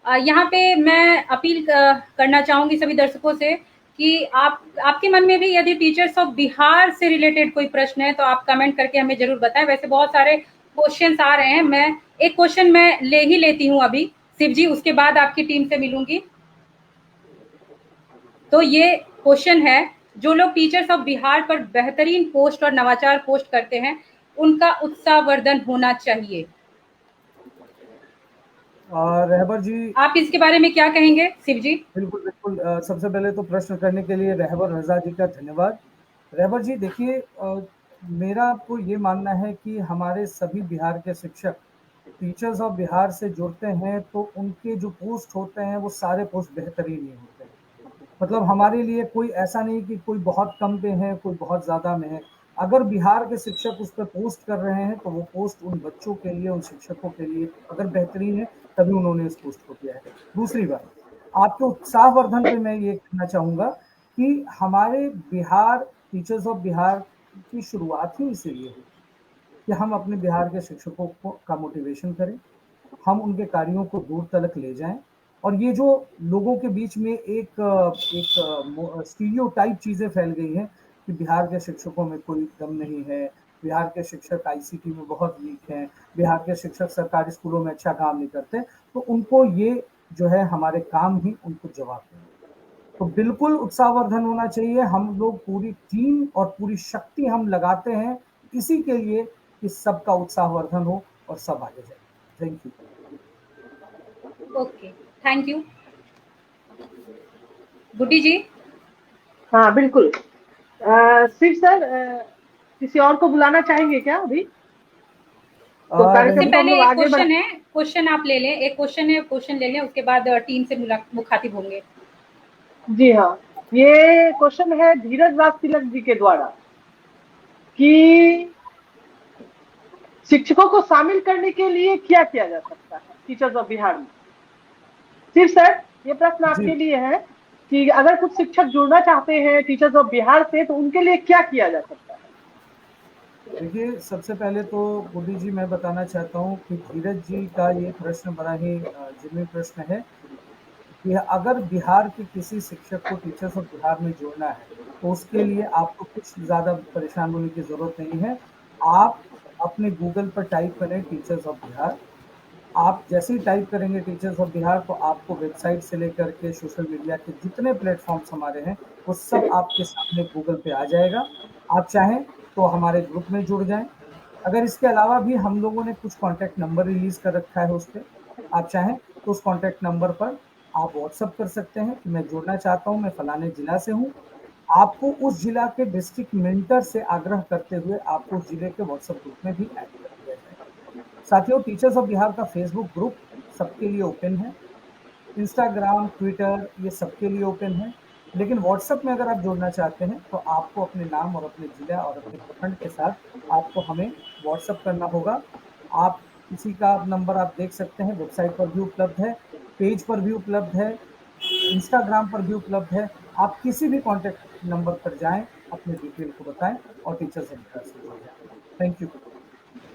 यहाँ पे मैं अपील करना चाहूंगी सभी दर्शकों से कि आपके मन में भी यदि टीचर्स ऑफ बिहार से रिलेटेड कोई प्रश्न है तो आप कमेंट करके हमें जरूर बताएं। वैसे बहुत सारे क्वेश्चंस आ रहे हैं, मैं एक क्वेश्चन मैं लेती हूँ अभी शिव जी, उसके बाद आपकी टीम से मिलूंगी। तो ये क्वेश्चन है, जो लोग टीचर्स ऑफ बिहार पर बेहतरीन पोस्ट और नवाचार पोस्ट करते हैं उनका उत्साहवर्धन होना चाहिए। रहबर जी, आप इसके बारे में क्या कहेंगे शिव जी? बिल्कुल बिल्कुल। सबसे पहले तो प्रश्न करने के लिए रहबर रजा जी का धन्यवाद। रहबर जी, देखिए, मेरा आपको ये मानना है कि हमारे सभी बिहार के शिक्षक टीचर्स ऑफ बिहार से जुड़ते हैं तो उनके जो पोस्ट होते हैं वो सारे पोस्ट बेहतरीन ही होते हैं। मतलब हमारे लिए कोई ऐसा नहीं कि कोई बहुत कम पे है, कोई बहुत ज़्यादा में है। अगर बिहार के शिक्षक उस पर पोस्ट कर रहे हैं तो वो पोस्ट उन बच्चों के लिए, उन शिक्षकों के लिए अगर बेहतरीन है तभी उन्होंने इस पोस्ट को किया है। दूसरी बात, आपके उत्साहवर्धन पे मैं ये कहना चाहूँगा कि हमारे बिहार, टीचर्स ऑफ बिहार की शुरुआत ही इसीलिए हुई कि हम अपने बिहार के शिक्षकों को का मोटिवेशन करें, हम उनके कार्यों को दूर तक ले जाएं। और ये जो लोगों के बीच में एक स्टीरियोटाइप चीज़ें फैल गई हैं कि बिहार के शिक्षकों में कोई दम नहीं है, बिहार के शिक्षक आईसीटी में बहुत वीक हैं, बिहार के शिक्षक सरकारी स्कूलों में अच्छा काम नहीं करते, तो उनको ये जो है हमारे काम ही उनको जवाब दें। तो बिल्कुल उत्साहवर्धन होना चाहिए। हम लोग पूरी टीम और पूरी शक्ति हम लगाते हैं इसी के लिए कि सबका उत्साहवर्धन हो और सब आगे जाए। Thank you. Okay, thank you. Guddi ji. हाँ बिल्कुल। शिव सर, किसी और को बुलाना चाहेंगे क्या अभी? तो इससे कार्यक्रम को हम पहले लोग एक आगे क्वेश्चन है, क्वेश्चन आप ले लें, एक क्वेश्चन है, क्वेश्चन ले लें, उसके बाद टीम से मुखातिब होंगे। जी हाँ, ये क्वेश्चन है धीरज राज तिलक जी के द्वारा कि शिक्षकों को शामिल करने के लिए क्या किया जा सकता है टीचर्स ऑफ बिहार में। शिव सर, ये प्रश्न आपके लिए है कि अगर कुछ शिक्षक जुड़ना चाहते हैं टीचर्स ऑफ बिहार से तो उनके लिए क्या किया जा सकता है। देखिए, सबसे पहले तो गुड्डी जी मैं बताना चाहता हूँ कि धीरज जी का ये प्रश्न बड़ा ही जिम्मेदार प्रश्न है। कि अगर बिहार के किसी शिक्षक को टीचर्स ऑफ बिहार में जोड़ना है तो उसके लिए आपको कुछ ज़्यादा परेशान होने की ज़रूरत नहीं है। आप अपने गूगल पर टाइप करें टीचर्स ऑफ बिहार। आप जैसे ही टाइप करेंगे टीचर्स ऑफ बिहार तो आपको वेबसाइट से लेकर के सोशल मीडिया के जितने प्लेटफॉर्म्स हमारे हैं वो सब आपके सामने गूगल पे आ जाएगा। आप चाहें तो हमारे ग्रुप में जुड़ जाएं। अगर इसके अलावा भी हम लोगों ने कुछ कॉन्टैक्ट नंबर रिलीज कर रखा है उस पर, आप चाहें तो उस कॉन्टैक्ट नंबर पर आप व्हाट्सअप कर सकते हैं कि मैं जुड़ना चाहता हूं, मैं फलाने जिला से हूं। आपको उस जिला के डिस्ट्रिक्ट मेंटर से आग्रह करते हुए आपको उस जिले के व्हाट्सएप ग्रुप में भी ऐड कर दिया जाएगा। साथियों, टीचर्स ऑफ बिहार का फेसबुक ग्रुप सबके लिए ओपन है, इंस्टाग्राम, ट्विटर ये सबके लिए ओपन है, लेकिन व्हाट्सएप में अगर आप जुड़ना चाहते हैं तो आपको अपने नाम और अपने जिला और अपने प्रखंड के साथ आपको हमें व्हाट्सएप करना होगा। आप किसी का नंबर आप देख सकते हैं, वेबसाइट पर भी उपलब्ध है, पेज पर भी उपलब्ध है, इंस्टाग्राम पर भी उपलब्ध है। आप किसी भी कॉन्टैक्ट नंबर पर जाएं, अपने डिटेल को बताएं और टीचर्स ऑफ बिहार से जुड़ जाएं। Thank you.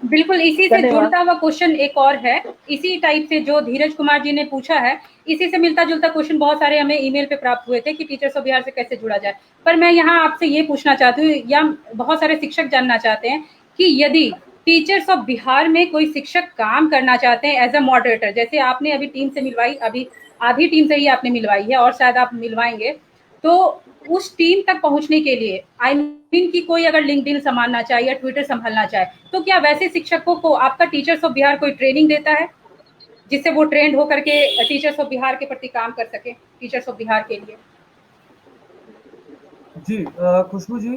बिल्कुल, इसी से धन्यवाद। जुड़ता हुआ क्वेश्चन एक और है, इसी टाइप से जो धीरज कुमार जी ने पूछा है, इसी से मिलता जुलता क्वेश्चन बहुत सारे हमें ईमेल पे प्राप्त हुए थे कि टीचर्स ऑफ बिहार से कैसे जुड़ा जाए। पर मैं यहाँ आपसे ये पूछना चाहती हूँ, या बहुत सारे शिक्षक जानना चाहते हैं कि यदि टीचर्स ऑफ बिहार में कोई शिक्षक काम करना चाहते हैं एज अ मॉडरेटर, जैसे आपने अभी टीम से मिलवाई, अभी आधी टीम से ही आपने मिलवाई है और शायद आप मिलवाएंगे, तो उस टीम तक पहुंचने के लिए आई मीन कि कोई अगर लिंक्डइन संभालना चाहे या ट्विटर संभालना चाहे, तो क्या वैसे शिक्षकों को आपका टीचर्स ऑफ बिहार कोई ट्रेनिंग देता है जिससे वो ट्रेंड होकर के टीचर्स ऑफ बिहार के प्रति काम कर सके, टीचर्स ऑफ बिहार के लिए? जी खुशबू जी,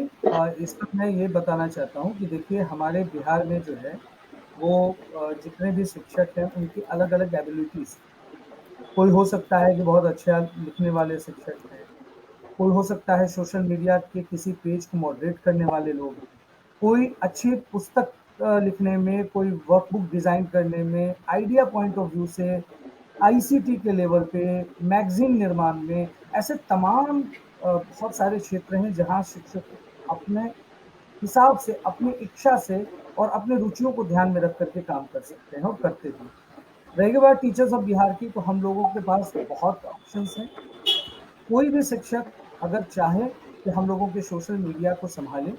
इस पर मैं ये बताना चाहता हूँ कि देखिए हमारे बिहार में जो है वो जितने भी शिक्षक हैं उनकी अलग अलग एबिलिटीज। कोई हो सकता है कि बहुत अच्छा लिखने वाले शिक्षक हैं, कोई हो सकता है सोशल मीडिया के किसी पेज को मॉडरेट करने वाले लोग, कोई अच्छी पुस्तक लिखने में, कोई वर्कबुक डिज़ाइन करने में, आइडिया पॉइंट ऑफ व्यू से आईसीटी के लेवल पे, मैगजीन निर्माण में, ऐसे तमाम बहुत सारे क्षेत्र हैं जहां शिक्षक अपने हिसाब से, अपनी इच्छा से और अपने रुचियों को ध्यान में रख करके काम कर सकते हैं और करते भी। रही बात टीचर्स ऑफ बिहार की, तो हम लोगों के पास बहुत ऑप्शंस हैं। कोई भी शिक्षक अगर चाहे कि हम लोगों के सोशल मीडिया को संभालें,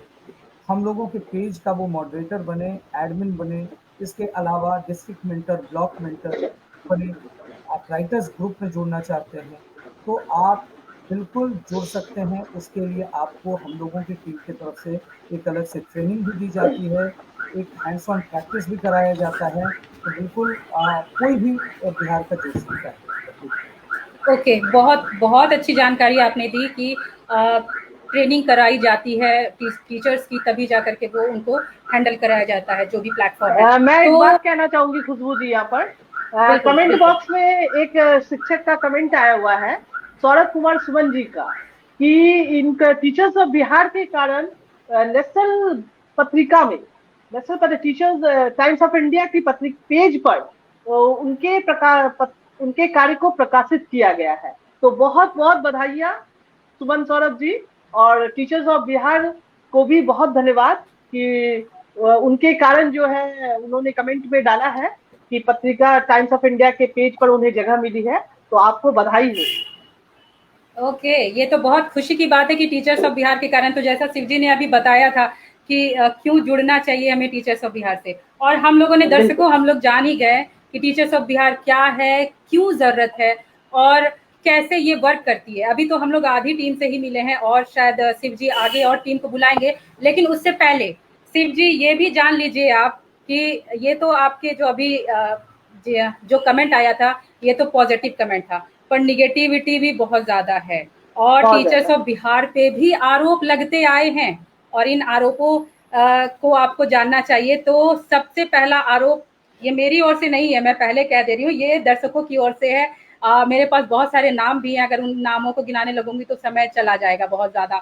हम लोगों के पेज का वो मॉडरेटर बने, एडमिन बने, इसके अलावा डिस्ट्रिक्ट मेंटर, ब्लॉक मेंटर बने, आप राइटर्स ग्रुप में जुड़ना चाहते हैं तो आप बिल्कुल जुड़ सकते हैं। उसके लिए आपको हम लोगों की टीम की तरफ से एक अलग से ट्रेनिंग भी दी जाती है, एक हैंड्स ऑन प्रैक्टिस भी कराया जाता है। तो बिल्कुल कोई भी बिहार का जुड़ सकता है। ओके, बहुत बहुत अच्छी जानकारी आपने दी कि ट्रेनिंग कराई जाती है टीचर्स की, तभी जा करके वो उनको हैंडल कराया जाता है जो भी प्लेटफॉर्म है। मैं एक तो बात कहना चाहूंगी खुशबू जी यहाँ पर। बिल्कुल, कमेंट बिल्कुल। बॉक्स में एक शिक्षक का कमेंट आया हुआ है, सौरभ कुमार सुमन जी का, कि इनका टीचर्स ऑफ बिहार के कारण नेशनल पत्रिका में, national teachers times of India की पेज पर उनके कार्य को प्रकाशित किया गया है। तो बहुत बहुत बधाइयाँ सुमन सौरभ जी, और टीचर्स ऑफ बिहार को भी बहुत धन्यवाद कि उनके कारण जो है उन्होंने कमेंट में डाला है कि पत्रिका टाइम्स ऑफ इंडिया के पेज पर उन्हें जगह मिली है। तो आपको बधाई हो। ओके, ये तो बहुत खुशी की बात है कि टीचर्स ऑफ बिहार के कारण, तो जैसा शिव जी ने अभी बताया था कि क्यों जुड़ना चाहिए हमें टीचर्स ऑफ बिहार से, और हम लोगों ने, दर्शकों, हम लोग जान ही गए कि टीचर्स ऑफ बिहार क्या है, क्यों जरूरत है और कैसे ये वर्क करती है। अभी तो हम लोग आधी टीम से ही मिले हैं और शायद शिव जी आगे और टीम को बुलाएंगे, लेकिन उससे पहले शिव जी ये भी जान लीजिए आप कि ये तो आपके जो अभी जो कमेंट आया था ये तो पॉजिटिव कमेंट था, पर निगेटिविटी भी बहुत ज्यादा है और टीचर्स ऑफ बिहार पे भी आरोप लगते आए हैं और इन आरोपों को आपको जानना चाहिए। तो सबसे पहला आरोप ये मेरी ओर से नहीं है, मैं पहले कह दे रही हूँ, ये दर्शकों की ओर से है। मेरे पास बहुत सारे नाम भी हैं, अगर उन नामों को गिनाने लगूंगी तो समय चला जाएगा बहुत ज्यादा।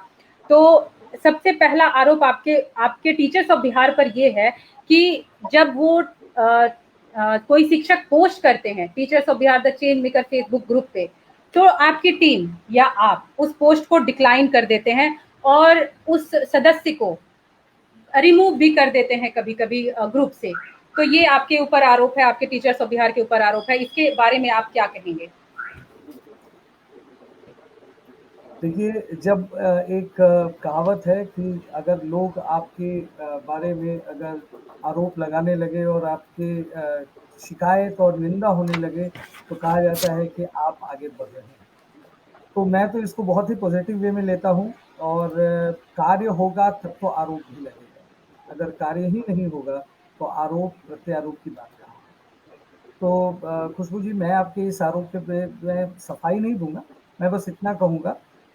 तो सबसे पहला आरोप आपके टीचर्स ऑफ बिहार पर ये है कि जब वो कोई शिक्षक पोस्ट करते हैं teachers of Bihar the change maker Facebook group पे, तो आपकी टीम या आप उस पोस्ट को डिक्लाइन कर देते हैं और उस सदस्य को रिमूव भी कर देते हैं कभी कभी ग्रुप से। तो ये आपके ऊपर आरोप है, आपके टीचर्स ऑफ बिहार के ऊपर आरोप है, इसके बारे में आप क्या कहेंगे? देखिए, जब एक कहावत है कि अगर लोग आपके बारे में अगर आरोप लगाने लगे और आपके शिकायत और निंदा होने लगे, तो कहा जाता है कि आप आगे बढ़ रहे हैं। तो मैं तो इसको बहुत ही पॉजिटिव वे में लेता हूँ और कार्य होगा तब तो आरोप भी लगेगा। अगर कार्य ही नहीं होगा, तो आरोप प्रत्यारोप की बात कहाँ है। तो खुशबू जी, मैं आपके इस आरोप पे मैं सफाई नहीं दूँगा। मैं बस इतना कहूँगा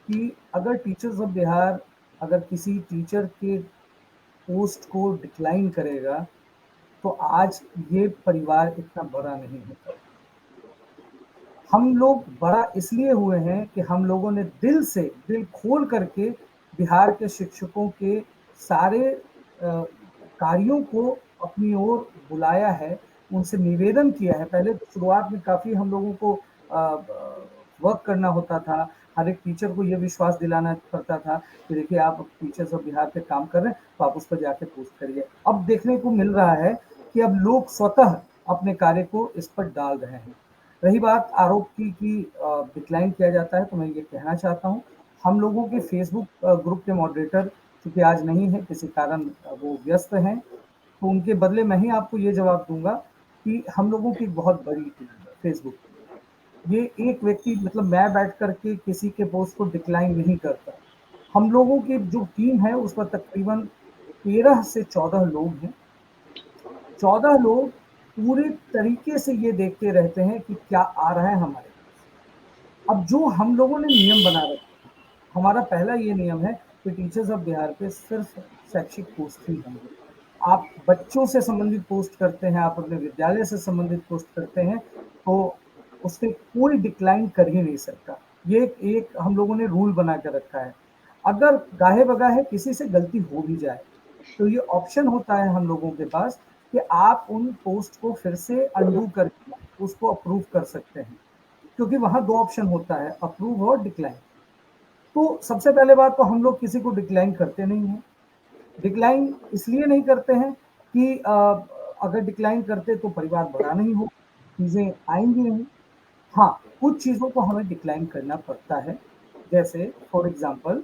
कि अगर टीचर्स ऑफ बिहार अगर किसी टीचर के पोस्ट को डिक्लाइन करेगा, तो आज ये परिवार इतना बड़ा नहीं होता। हम लोग बड़ा इसलिए हुए हैं कि हम लोगों ने दिल खोल करके बिहार के शिक्षकों के सारे कार्यों को अपनी ओर बुलाया है, उनसे निवेदन किया है। पहले तो शुरुआत में काफ़ी हम लोगों को वर्क करना होता था, हर एक टीचर को ये विश्वास दिलाना पड़ता था कि देखिए आप टीचर्स ऑफ बिहार पे काम कर रहे हैं, तो आप उस पर जाके पोस्ट करिए। अब देखने को मिल रहा है कि अब लोग स्वतः अपने कार्य को इस पर डाल रहे हैं। रही बात आरोप की कि डिक्लाइन किया जाता है, तो मैं ये कहना चाहता हूँ, हम लोगों के फेसबुक ग्रुप के मॉडरेटर चूँकि आज नहीं है, किसी कारण वो व्यस्त हैं, तो उनके बदले मैं ही आपको ये जवाब दूँगा कि हम लोगों की एक बहुत बड़ी टीम है फेसबुक पे। ये एक व्यक्ति मतलब मैं बैठ कर के किसी के पोस्ट को डिक्लाइन नहीं करता। हम लोगों की जो टीम है उस पर तकरीबन 13 से 14 लोग हैं। 14 लोग पूरे तरीके से ये देखते रहते हैं कि क्या आ रहा है हमारे पास। अब जो हम लोगों ने नियम बना रखे, हमारा पहला ये नियम है कि टीचर्स ऑफ बिहार पे सिर्फ शैक्षिक पोस्ट ही होंगे। आप बच्चों से संबंधित पोस्ट करते हैं, आप अपने विद्यालय से संबंधित पोस्ट करते हैं, तो उसपे कोई डिक्लाइन कर ही नहीं सकता। ये एक हम लोगों ने रूल बना के रखा है। अगर गाहे बगाहे किसी से गलती हो भी जाए, तो ये ऑप्शन होता है हम लोगों के पास कि आप उन पोस्ट को फिर से अनडू करके उसको अप्रूव कर सकते हैं, क्योंकि वहाँ 2 ऑप्शन होता है, अप्रूव और डिक्लाइन। तो सबसे पहले बात तो हम लोग किसी को डिक्लाइन करते नहीं हैं। डिक्लाइन इसलिए नहीं करते हैं कि अगर डिक्लाइन करते तो परिवार बड़ा नहीं हो, चीज़ें आएँगी नहीं। हाँ, कुछ चीज़ों को हमें डिक्लाइन करना पड़ता है। जैसे फॉर एग्ज़ाम्पल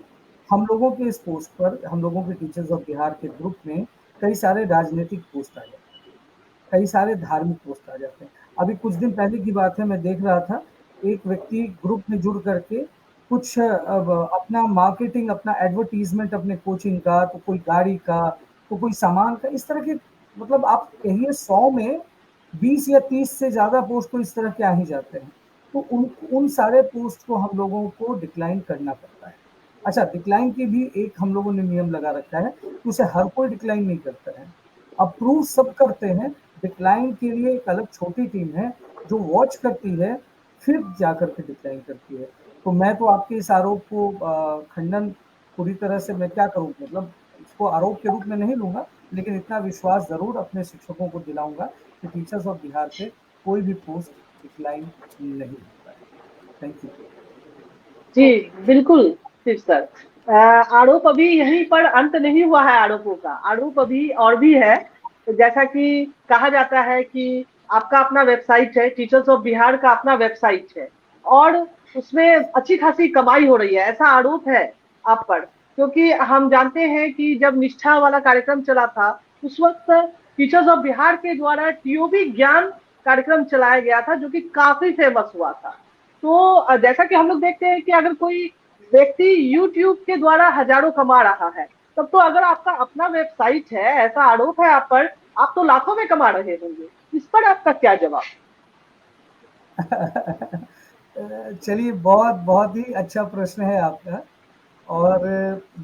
हम लोगों के इस पोस्ट पर, हम लोगों के टीचर्स ऑफ बिहार के ग्रुप में कई सारे राजनीतिक पोस्ट आ जाते हैं, कई सारे धार्मिक पोस्ट आ जाते हैं। अभी कुछ दिन पहले की बात है, मैं देख रहा था, एक व्यक्ति ग्रुप में जुड़ करके कुछ अपना मार्केटिंग, अपना एडवर्टाइज़मेंट अपने कोचिंग का, तो कोई गाड़ी का, तो कोई सामान का, इस तरह के मतलब आप कहिए 100 में 20 या 30 से ज़्यादा पोस्ट तो इस तरह के आ ही जाते हैं। तो उन सारे पोस्ट को हम लोगों को डिक्लाइन करना पड़ता है। अच्छा, डिक्लाइन की भी एक हम लोगों ने नियम लगा रखा है कि उसे हर कोई डिक्लाइन नहीं करता है। अप्रूव सब करते हैं, डिक्लाइन के लिए एक अलग छोटी टीम है जो वॉच करती है, फिर जाकर के डिक्लाइन करती है। तो मैं तो आपके इस आरोप को खंडन पूरी तरह से मैं क्या करूँ, मतलब इसको आरोप के रूप में नहीं लूँगा, लेकिन इतना विश्वास ज़रूर अपने शिक्षकों को दिलाऊँगा कि टीचर्स ऑफ बिहार पे कोई भी पोस्ट डिक्लाइन नहीं होता है। Thank you. जी बिल्कुल शिव सर। आरोप अभी यहीं पर अंत नहीं हुआ है, आरोपों का आरोप अभी और भी है। तो जैसा कि कहा जाता है कि आपका अपना वेबसाइट है, टीचर्स ऑफ बिहार का अपना वेबसाइट है और उसमें अच्छी खासी कमाई हो रही है, ऐसा आरोप है आप पर। क्योंकि हम जानते हैं कि जब निष्ठा वाला कार्यक्रम चला था, उस वक्त टीचर्स ऑफ बिहार के द्वारा टीओबी ज्ञान कार्यक्रम चलाया गया था, जो कि काफी फेमस हुआ था। तो जैसा कि हम लोग देखते हैं कि अगर कोई व्यक्ति यूट्यूब के द्वारा हजारों कमा रहा है, तब तो अगर आपका अपना वेबसाइट है, ऐसा आरोप है आप पर, आप तो लाखों में कमा रहे होंगे। इस पर आपका क्या जवाब? चलिए, बहुत ही अच्छा प्रश्न है आपका। और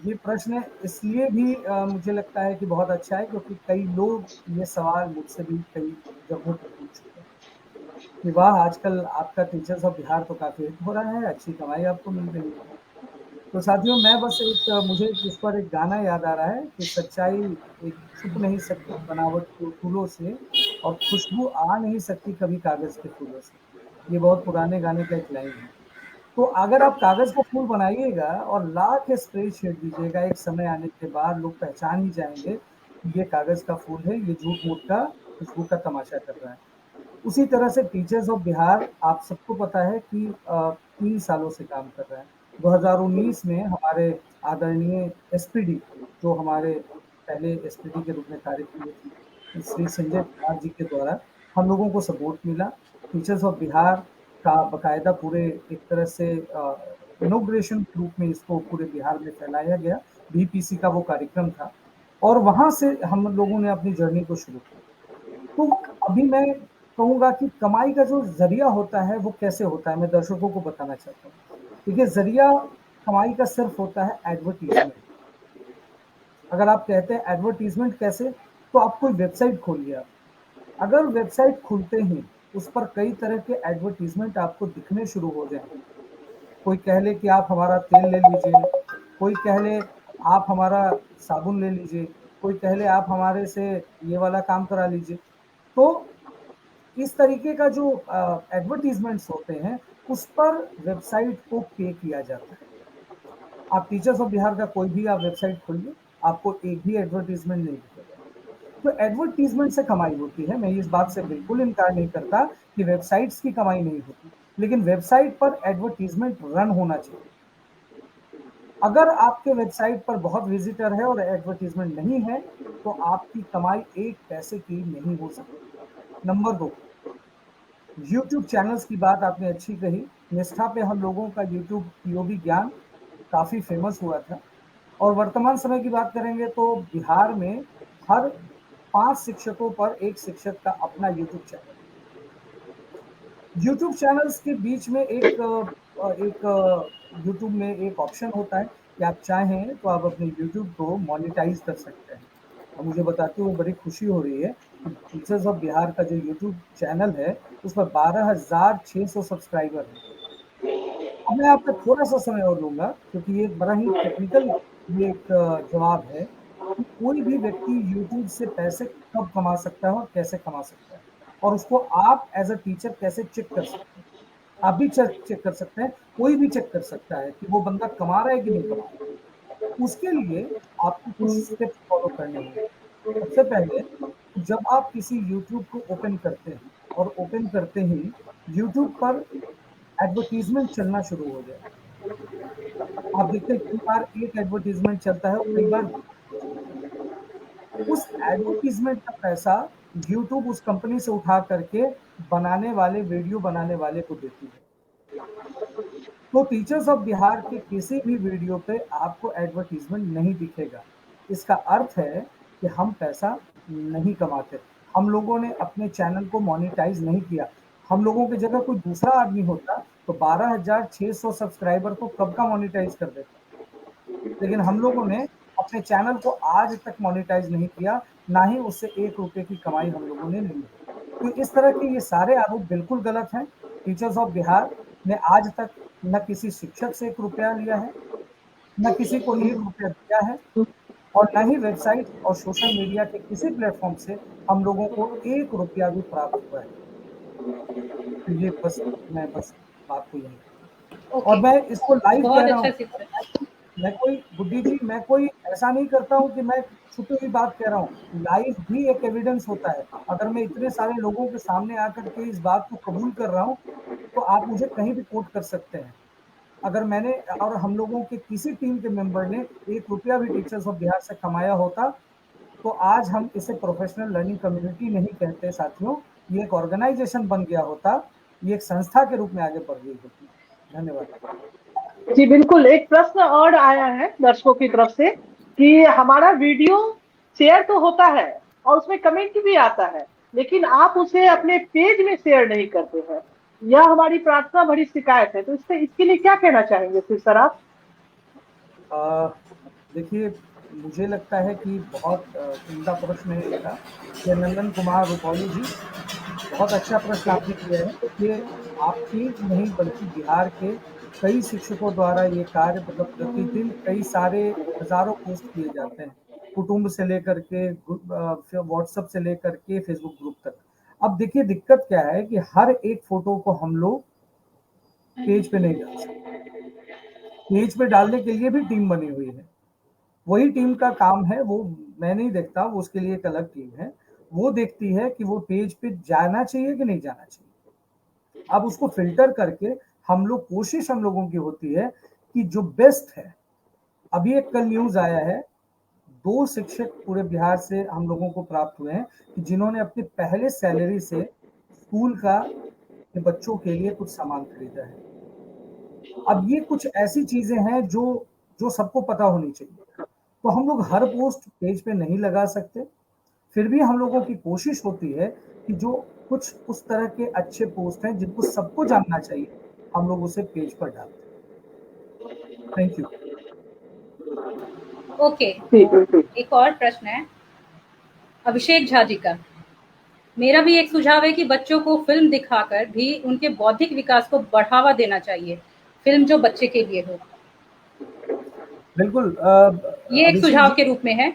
ये प्रश्न इसलिए भी मुझे लगता है कि बहुत अच्छा है, क्योंकि कई लोग ये सवाल मुझसे भी कई जगहों पर पूछ चुके हैं कि वाह, आजकल आपका टीचर्स ऑफ बिहार तो काफ़ी हिट हो रहा है, अच्छी कमाई आपको मिल रही है। तो साथियों, मैं बस मुझे इस पर एक गाना याद आ रहा है कि सच्चाई एक छुप नहीं सकती बनावट के फूलों से, और खुशबू आ नहीं सकती कभी कागज़ के फूलों से। ये बहुत पुराने गाने का एक लाइन है। तो अगर आप कागज़ का फूल बनाइएगा और लाख स्प्रे छेड़ दीजिएगा, एक समय आने के बाद लोग पहचान ही जाएँगे कि ये कागज़ का फूल है, ये झूठ-मूठ का खुशबू का तमाशा कर रहा है। उसी तरह से टीचर्स ऑफ बिहार, आप सबको पता है कि 3 सालों से काम कर रहा है। 2019 में हमारे आदरणीय एसपीडी, जो हमारे पहले एसपीडी के रूप में कार्य किए थे, श्री संजय कुमार जी के द्वारा हम लोगों को सपोर्ट मिला। टीचर्स ऑफ बिहार का बकायदा पूरे एक तरह से इनॉग्रेशन के रूप में इसको पूरे बिहार में फैलाया गया। बीपीसी का वो कार्यक्रम था और वहां से हम लोगों ने अपनी जर्नी को शुरू किया। तो अभी मैं कहूँगा कि कमाई का जो जरिया होता है वो कैसे होता है, मैं दर्शकों को बताना चाहता हूँ। देखिए, जरिया कमाई का सिर्फ होता है एडवर्टीजमेंट। अगर आप कहते हैं एडवर्टीजमेंट कैसे, तो आप कोई वेबसाइट खोलिए। अगर वेबसाइट खुलते ही उस पर कई तरह के एडवर्टीजमेंट आपको दिखने शुरू हो जाए, कोई कह ले कि आप हमारा तेल ले लीजिए, कोई कह ले आप हमारा साबुन ले लीजिए, कोई कह ले आप हमारे से ये वाला काम करा लीजिए, तो इस तरीके का जो एडवर्टीजमेंट्स होते हैं उस पर वेबसाइट को पे किया जाता है। आप टीचर्स ऑफ बिहार का कोई भी आप वेबसाइट खोलिए, आपको एक भी एडवर्टीजमेंट नहीं दिखेगा। तो एडवर्टीजमेंट से कमाई होती है, मैं इस बात से बिल्कुल इनकार नहीं करता कि वेबसाइट्स की कमाई नहीं होती, लेकिन वेबसाइट पर एडवर्टीजमेंट रन होना चाहिए। अगर आपके वेबसाइट पर बहुत विजिटर है और एडवर्टीजमेंट नहीं है तो आपकी कमाई एक पैसे की नहीं हो सकती। नंबर 2, यूट्यूब चैनल्स की बात आपने अच्छी कही। निष्ठा पे हम लोगों का यूट्यूब पीओबी ज्ञान काफी फेमस हुआ था और वर्तमान समय की बात करेंगे तो बिहार में हर 5 शिक्षकों पर एक शिक्षक का अपना यूट्यूब चैनल। यूट्यूब चैनल्स के बीच में एक यूट्यूब में एक ऑप्शन होता है कि आप चाहें तो आप अपने यूट्यूब को मोनेटाइज कर सकते हैं। और मुझे बताते हुए बड़ी खुशी हो रही है कि टीचर्स ऑफ बिहार का जो यूट्यूब चैनल है उस पर 12,600 सब्सक्राइबर है। अब मैं आपका थोड़ा सा समय और लूंगा क्योंकि ये बड़ा ही टेक्निकल ये एक जवाब है कि कोई भी व्यक्ति यूट्यूब से पैसे कब कमा सकता है और कैसे कमा सकता है, और उसको आप एज अ टीचर कैसे चेक कर सकते हैं। आप भी चेक कर सकते हैं, कोई भी चेक कर सकता है कि वो बंदा कमा रहा है कि नहीं कमा रहा है। उसके लिए आपको कुछ स्टेप्स फॉलो करने होंगे। सबसे पहले, जब आप किसी यूट्यूब को ओपन करते हैं और ओपन करते ही यूट्यूब पर एडवर्टीजमेंट चलना शुरू हो जाए, आप देखते हैं कई बार एक एडवर्टीजमेंट चलता है और कई बार उस एडवर्टीजमेंट का पैसा यूट्यूब उस कंपनी से उठा करके बनाने वाले वीडियो बनाने वाले को देती है। तो टीचर्स ऑफ बिहार के किसी भी वीडियो पे आपको एडवर्टीजमेंट नहीं दिखेगा। इसका अर्थ है कि हम पैसा नहीं कमाते, हम लोगों ने अपने चैनल को मोनेटाइज नहीं किया। हम लोगों की जगह कोई दूसरा आदमी होता तो 12,600 सब्सक्राइबर को कब का मोनेटाइज कर देता, लेकिन हम लोगों ने अपने चैनल को आज तक मोनेटाइज नहीं किया, ना ही उससे 1 रुपए की कमाई हम लोगों ने ली। तो इस तरह के ये सारे आरोप बिल्कुल गलत हैं। टीचर्स ऑफ बिहार ने आज तक न किसी शिक्षक से 1 रुपया लिया है, न किसी को 1 रुपया दिया है, और न ही वेबसाइट और सोशल मीडिया के किसी प्लेटफॉर्म से हम लोगों को 1 रुपया भी प्राप्त हुआ है। तो ये बस बात को यही और मैं इसको लाइव कह रहा हूँ। मैं कोई बुद्धि जी, मैं कोई ऐसा नहीं करता हूँ कि मैं छुपी हुई बात कह रहा हूँ। लाइव भी एक एविडेंस होता है। अगर मैं इतने सारे लोगों के सामने आकर के इस बात को कबूल कर रहा हूँ तो आप मुझे कहीं भी कोट कर सकते हैं। अगर मैंने और हम लोगों के किसी टीम के मेंबर ने 1 रुपया भी टीचर्स ऑफ बिहार से कमाया होता तो आज हम इसे प्रोफेशनल लर्निंग कम्युनिटी नहीं कहते साथियों, ये एक ऑर्गेनाइजेशन बन गया होता, ये एक संस्था के रूप में आगे बढ़ गई होती। धन्यवाद जी बिल्कुल। एक प्रश्न और आया है दर्शकों की तरफ से कि हमारा वीडियो शेयर तो होता है और उसमें कमेंट भी आता है, लेकिन आप उसे अपने पेज में शेयर नहीं करते हैं, यह हमारी प्रार्थना भरी शिकायत है। तो इसके लिए क्या कहना चाहेंगे फिर सर आप? देखिए, मुझे लगता है कि बहुत उम्दा प्रश्न है इसका। ये नंदन कुमार रुपौली जी, बहुत अच्छा प्रश्न आपने किया है। ये आपकी नहीं बल्कि बिहार के कई शिक्षकों द्वारा ये कार्य मतलब प्रतिदिन कई सारे हजारों पोस्ट किए जाते हैं, कुटुंब से लेकर के व्हाट्सएप से लेकर के फेसबुक ग्रुप तक। अब देखिए, दिक्कत क्या है कि हर एक फोटो को हम लोग पेज पे नहीं डाल सकते। पेज पे डालने के लिए भी टीम बनी हुई है, वही टीम का काम है, वो मैं नहीं देखता, वो उसके लिए एक अलग टीम है। वो देखती है कि वो पेज पे जाना चाहिए कि नहीं जाना चाहिए। अब उसको फिल्टर करके हम लोग, कोशिश हम लोगों की होती है कि जो बेस्ट है, अभी एक कल न्यूज आया है, 2 शिक्षक पूरे बिहार से हम लोगों को प्राप्त हुए हैं कि जिन्होंने अपनी पहले सैलरी से स्कूल का के बच्चों के लिए कुछ सामान खरीदा है। अब ये कुछ ऐसी चीजें हैं जो सबको पता होनी चाहिए। तो हम लोग हर पोस्ट पेज पे नहीं लगा सकते, फिर भी हम लोगों की कोशिश होती है कि जो कुछ उस तरह के अच्छे पोस्ट हैं जिनको सबको जानना चाहिए, हम लोग उसे पेज पर डालते हैं। Thank you. ओके, जी बिल्कुल। एक और प्रश्न है अभिषेक झा जी का। मेरा भी एक सुझाव है कि बच्चों को फिल्म दिखाकर भी उनके बौद्धिक विकास को बढ़ावा देना चाहिए, फिल्म जो बच्चे के लिए हो। बिल्कुल ये एक अभिषेक सुझाव जी, के रूप में है।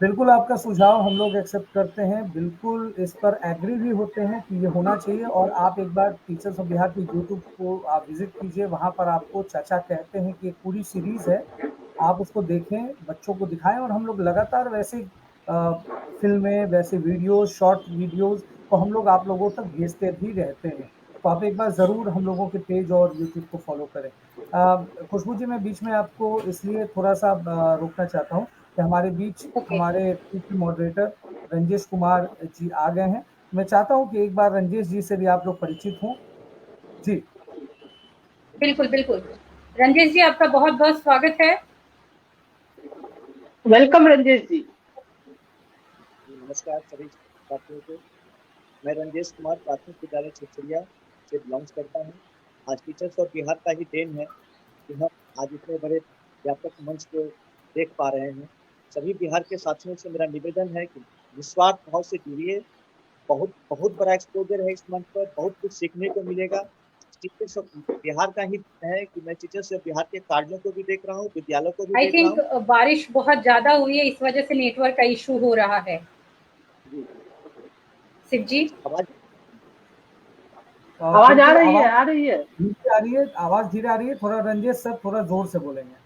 बिल्कुल आपका सुझाव हम लोग एक्सेप्ट करते हैं, बिल्कुल इस पर एग्री भी होते हैं कि ये होना चाहिए। और आप एक बार टीचर्स ऑफ बिहार के यूट्यूब को आप विजिट कीजिए, वहाँ पर आपको चाचा कहते हैं कि एक पूरी सीरीज है, आप उसको देखें, बच्चों को दिखाएं, और हम लोग लगातार वैसे फिल्में, वैसे वीडियोस, शॉर्ट वीडियोस को हम लोग आप लोगों तक भेजते भी रहते हैं। तो आप एक बार ज़रूर हम लोगों के पेज और यूट्यूब को फॉलो करें। खुशबू जी, मैं बीच में आपको इसलिए थोड़ा-सा रोकना चाहता हूँ कि हमारे बीच ओके, हमारे टीवी मॉडरेटर रंजेश कुमार जी आ गए हैं। मैं चाहता हूँ कि एक बार रंजेश जी से भी आप लोग परिचित हों। जी। बिल्कुल, बिल्कुल। रंजेश जी, आपका बहुत-बहुत स्वागत है। वेलकम रंजेश जी। नमस्कार सभी साथियों को। मैं रंजेश कुमार प्राथमिक विद्यालय छिछरिया से बिलोंग्स करता हूँ। आज टीचर्स ऑफ बिहार का ही देन है कि हम आज इतने बड़े व्यापक मंच को देख पा रहे हैं। सभी बिहार के साथियों से मेरा निवेदन है कि निस्वार्थ भाव से जुड़िए। बहुत बहुत बड़ा एक्सपोजर है इस मंच पर, बहुत कुछ सीखने को मिलेगा। टीचर्स ऑफ बिहार का ही है कि मैं टीचर्स ऑफ बिहार के कार्यों को भी देख रहा हूँ, विद्यालयों को भी आई देख रहा थिंक हूँ। बारिश बहुत ज़्यादा हुई है, इस वजह से नेटवर्क का इश्यू हो रहा है। जी, शिव जी? आवाज आवाज आ बिल्कुल रही है, आवाज़ आ रही है। धीरे आ रही है, आवाज़ धीरे आ रही है। थोड़ा रंजेश सर थोड़ा ज़ोर से बोलेंगे।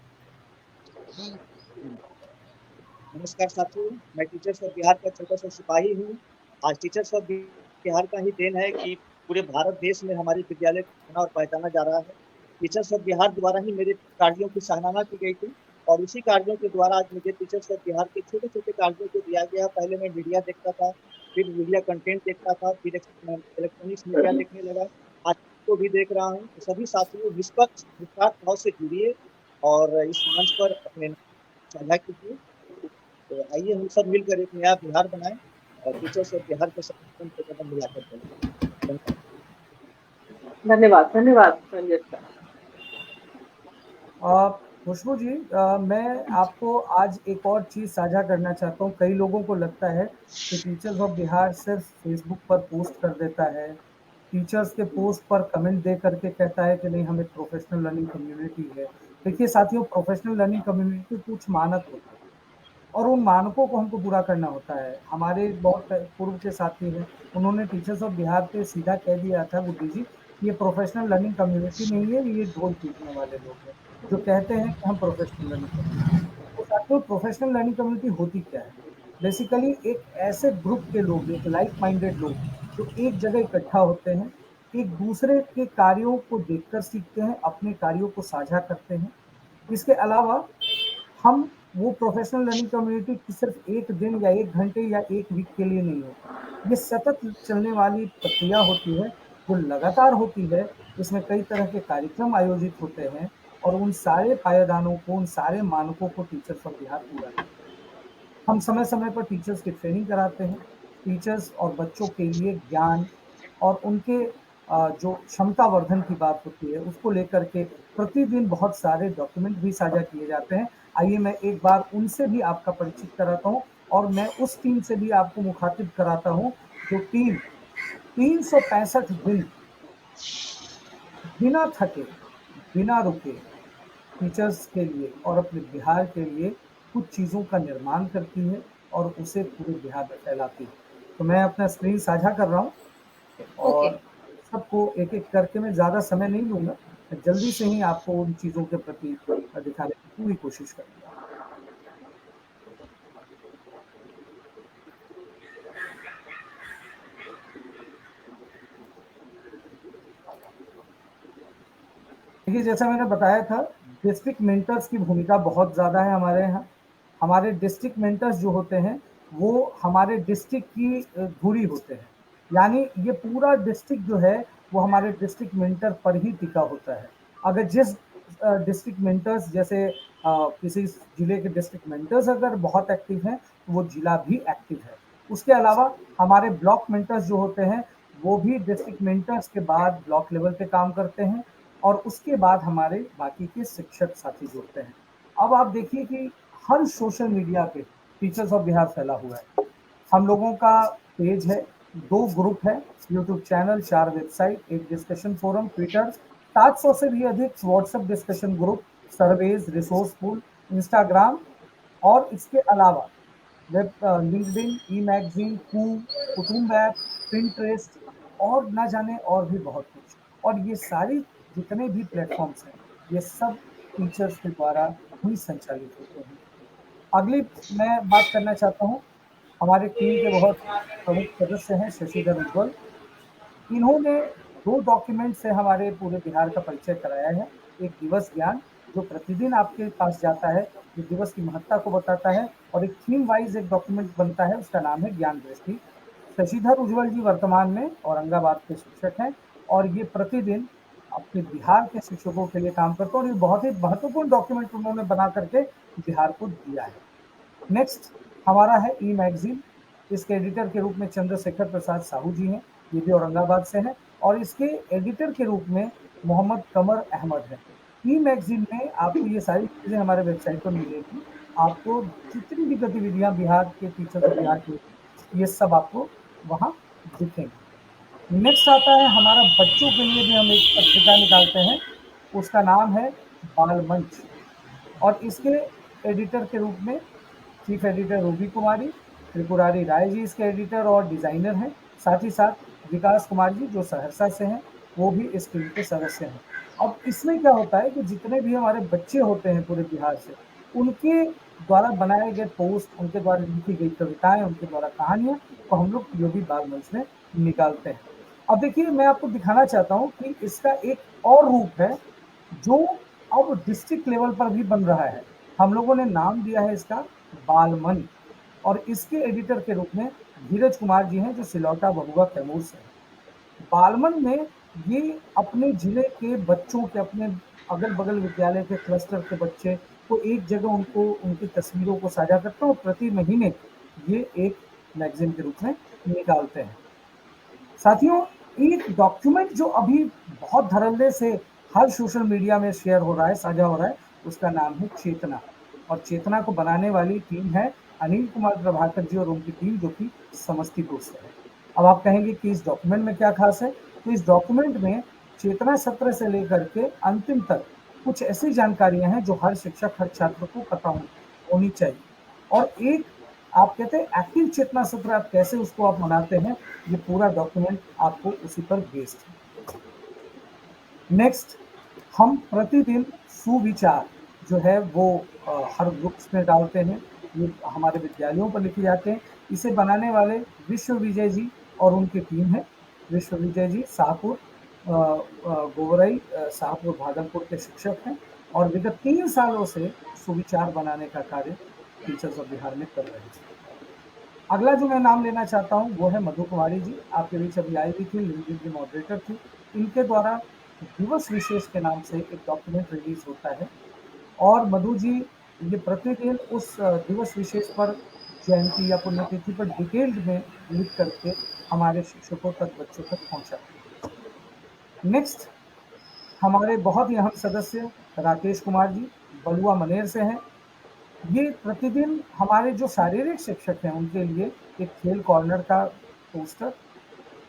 नमस्कार साथियों, मैं टीचर्स ऑफ बिहार का छोटा सा सिपाही हूँ। आज टीचर्स ऑफ बिहार का ही देन है कि पूरे भारत देश में हमारे विद्यालय को जाना और पहचाना जा रहा है। टीचर्स ऑफ बिहार द्वारा ही मेरे कार्यों की सराहना की गई थी, और उसी कार्यों के द्वारा आज मुझे टीचर्स ऑफ बिहार के छोटे छोटे कार्यों को दिया गया। पहले मैं मीडिया देखता था, फिर मीडिया कंटेंट देखता था, फिर इलेक्ट्रॉनिक्स मीडिया देखने लगा, आज को भी देख रहा हूँ। तो सभी साथियों निष्पक्ष निस्वार्थ भाव से जुड़िए और इस मंच पर अपने साझा कीजिए। तो आइए हम सब मिलकर एक नया बिहार बनाएं और टीचर्स और बिहार के संगठन को कदम मिलाकर चलें। धन्यवाद, धन्यवाद रंजेश सर। खुशबू जी, मैं आपको आज एक और चीज़ साझा करना चाहता हूँ। कई लोगों को लगता है कि टीचर्स ऑफ बिहार सिर्फ फेसबुक पर पोस्ट कर देता है, टीचर्स के पोस्ट पर कमेंट दे करके कहता है कि नहीं, हम एक प्रोफेशनल लर्निंग कम्युनिटी है। देखिए साथियों, प्रोफेशनल लर्निंग कम्युनिटी कुछ मानक होते हैं और उन मानकों को हमको पूरा करना होता है। हमारे बहुत पूर्व के साथी हैं, उन्होंने टीचर्स ऑफ बिहार पे सीधा कह दिया था, गुड्डी जी, ये प्रोफेशनल लर्निंग कम्युनिटी नहीं है, ये ढोल पीटने वाले लोग हैं जो कहते हैं कि हम प्रोफेशनल लर्निंग कम्युनिटी। तो साथियों, प्रोफेशनल लर्निंग कम्युनिटी होती क्या है? बेसिकली एक ऐसे ग्रुप के लोग, एक लाइक माइंडेड लोग जो एक जगह इकट्ठा होते हैं, एक दूसरे के कार्यों को देखकर सीखते हैं, अपने कार्यों को साझा करते हैं। इसके अलावा हम वो प्रोफेशनल लर्निंग कम्युनिटी की सिर्फ 1 दिन या 1 घंटे या 1 वीक के लिए नहीं होती। ये सतत चलने वाली प्रक्रिया होती है, जो लगातार होती है। इसमें कई तरह के कार्यक्रम आयोजित होते हैं और उन सारे पायदानों को, उन सारे मानकों को टीचर्स ऑफ बिहार पूरा करते हैं। हम समय-समय पर टीचर्स की ट्रेनिंग कराते हैं। टीचर्स और बच्चों के लिए ज्ञान और उनके जो क्षमता वर्धन की बात होती है, उसको लेकर के प्रतिदिन बहुत सारे डॉक्यूमेंट भी साझा किए जाते हैं। आइए मैं एक बार उनसे भी आपका परिचित कराता हूँ और मैं उस टीम से भी आपको मुखातिब कराता हूँ, जो टीम 365 दिन बिना थके, बिना रुके टीचर्स के लिए और अपने बिहार के लिए कुछ चीज़ों का निर्माण करती है और उसे पूरे बिहार में फैलाती है। तो मैं अपना स्क्रीन साझा कर रहा हूँ ओके, और सबको एक-एक करके, मैं ज़्यादा समय नहीं लूँगा। मैं जल्दी से ही आपको उन चीज़ों के प्रति दिखाने की पूरी कोशिश करूँगा। देखिए, जैसा मैंने बताया था, डिस्ट्रिक्ट मेंटर्स की भूमिका बहुत ज़्यादा है हमारे यहाँ। हमारे डिस्ट्रिक्ट मेंटर्स जो होते हैं वो हमारे डिस्ट्रिक्ट की धुरी होते हैं, यानी ये पूरा डिस्ट्रिक्ट जो है वो हमारे डिस्ट्रिक्ट मेंटर पर ही टिका होता है। अगर जिस डिस्ट्रिक्ट मेंटर्स जैसे किसी जिले के डिस्ट्रिक्ट मेंटर्स अगर बहुत एक्टिव हैं तो वो जिला भी एक्टिव है। उसके अलावा हमारे ब्लॉक मेंटर्स जो होते हैं वो भी डिस्ट्रिक्ट मेंटर्स के बाद ब्लॉक लेवल पे काम करते हैं और उसके बाद हमारे बाकी के शिक्षक साथी जुड़ते हैं। अब आप देखिए कि हर सोशल मीडिया पे टीचर्स ऑफ बिहार फैला हुआ है। हम लोगों का पेज है, 2 ग्रुप है, YouTube channel, 4 website, 1 discussion forum, Twitter, 700 से भी अधिक WhatsApp discussion group, surveys, resource pool, Instagram और इसके अलावा वेब लिंक्डइन, ई मैगजीन, कुटुंब ऐप, पिंटरेस्ट और ना जाने और भी बहुत कुछ। और ये सारी जितने भी प्लेटफॉर्म्स हैं ये सब टीचर्स के द्वारा ही संचालित होते हैं। अगली मैं बात करना चाहता हूँ, हमारे टीम के बहुत प्रमुख सदस्य हैं शशिधर उज्ज्वल। इन्होंने 2 डॉक्यूमेंट से हमारे पूरे बिहार का परिचय कराया है। एक दिवस ज्ञान जो प्रतिदिन आपके पास जाता है, जो दिवस की महत्ता को बताता है, और एक थीम वाइज एक डॉक्यूमेंट बनता है, उसका नाम है ज्ञान दृष्टि। शशिधर उज्ज्वल जी वर्तमान में औरंगाबाद के शिक्षक हैं और ये प्रतिदिन अपने बिहार के शिक्षकों के लिए काम करते हैं और ये बहुत ही महत्वपूर्ण डॉक्यूमेंट उन्होंने बना करके बिहार को दिया है। नेक्स्ट हमारा है ई मैगजीन। इसके एडिटर के रूप में चंद्रशेखर प्रसाद साहू जी हैं, ये भी औरंगाबाद से हैं, और इसके एडिटर के रूप में मोहम्मद कमर अहमद है। ई मैगजीन में आपको ये सारी चीज़ें हमारे वेबसाइट पर मिलेगी। आपको जितनी भी गतिविधियां बिहार के टीचर्स और बिहार की, ये सब आपको वहाँ दिखेंगे। नेक्स्ट आता है हमारा बच्चों के लिए भी हम एक पत्रिका निकालते हैं, उसका नाम है बाल मंच, और इसके एडिटर के रूप में चीफ एडिटर रूबी कुमारी, त्रिपुरारी राय जी इसके एडिटर और डिजाइनर हैं। साथ ही साथ विकास कुमार जी जो सहरसा से हैं वो भी इस टीम के सदस्य हैं। अब इसमें क्या होता है कि जितने भी हमारे बच्चे होते हैं पूरे बिहार से, उनके द्वारा बनाए गए पोस्ट, उनके द्वारा लिखी गई कविताएं, उनके द्वारा कहानियां को हम लोग योगी बाल मंच में निकालते हैं। अब देखिए मैं आपको दिखाना चाहता हूँ कि इसका एक और रूप है जो अब डिस्ट्रिक्ट लेवल पर भी बन रहा है। हम लोगों ने नाम दिया है इसका बालमन, और इसके एडिटर के रूप में धीरज कुमार जी हैं जो सिलौटा बबुआ कैमूर से हैं। बालमन में ये अपने जिले के बच्चों के, अपने अगल बगल विद्यालय के क्लस्टर के बच्चे को एक जगह उनको उनकी तस्वीरों को साझा करते हैं और प्रति महीने ये एक मैगजीन के रूप में निकालते हैं। साथियों, एक डॉक्यूमेंट जो अभी बहुत धड़ल्ले से हर सोशल मीडिया में शेयर हो रहा है, साझा हो रहा है, उसका नाम है चेतना, और चेतना को बनाने वाली टीम है अनिल कुमार प्रभाकर जी और उनकी टीम जो कि समस्तीपुर से है। अब आप कहेंगे कि इस डॉक्यूमेंट में क्या खास है, तो इस डॉक्यूमेंट में चेतना सत्र से लेकर के अंतिम तक कुछ ऐसी जानकारियां हैं जो हर शिक्षक, हर छात्र को पता होनी चाहिए। और एक आप कहते हैं एक्टिव चेतना सत्र आप कैसे उसको आप मनाते हैं, ये पूरा डॉक्यूमेंट आपको उसी पर बेस्ड है। नेक्स्ट, हम प्रतिदिन सुविचार जो है वो हर ग्रुप्स में डालते हैं, ये हमारे विद्यालयों पर लिखे जाते हैं। इसे बनाने वाले विश्व विजय जी और उनकी टीम है। विश्व विजय जी शाहपुर गोवरई शाहपुर भागलपुर के शिक्षक हैं और विगत 3 सालों से सुविचार बनाने का कार्य टीचर्स ऑफ बिहार में कर रहे हैं। अगला जो मैं नाम लेना चाहता हूँ वो है मधु कुमारी जी, आपके बीच अभी आई हुई थी, लिंक्डइन की मॉडरेटर थी। इनके द्वारा दिवस विशेष के नाम से एक डॉक्यूमेंट रिलीज होता है और मधु जी ये प्रतिदिन उस दिवस विशेष पर, जयंती या पुण्यतिथि पर डिटेल्ड में लिख करके हमारे शिक्षकों तक, बच्चों तक पहुंचाते हैं। नेक्स्ट, हमारे बहुत ही अहम सदस्य राकेश कुमार जी बलुआ मनेर से हैं। ये प्रतिदिन हमारे जो शारीरिक शिक्षक हैं उनके लिए एक खेल कॉर्नर का पोस्टर,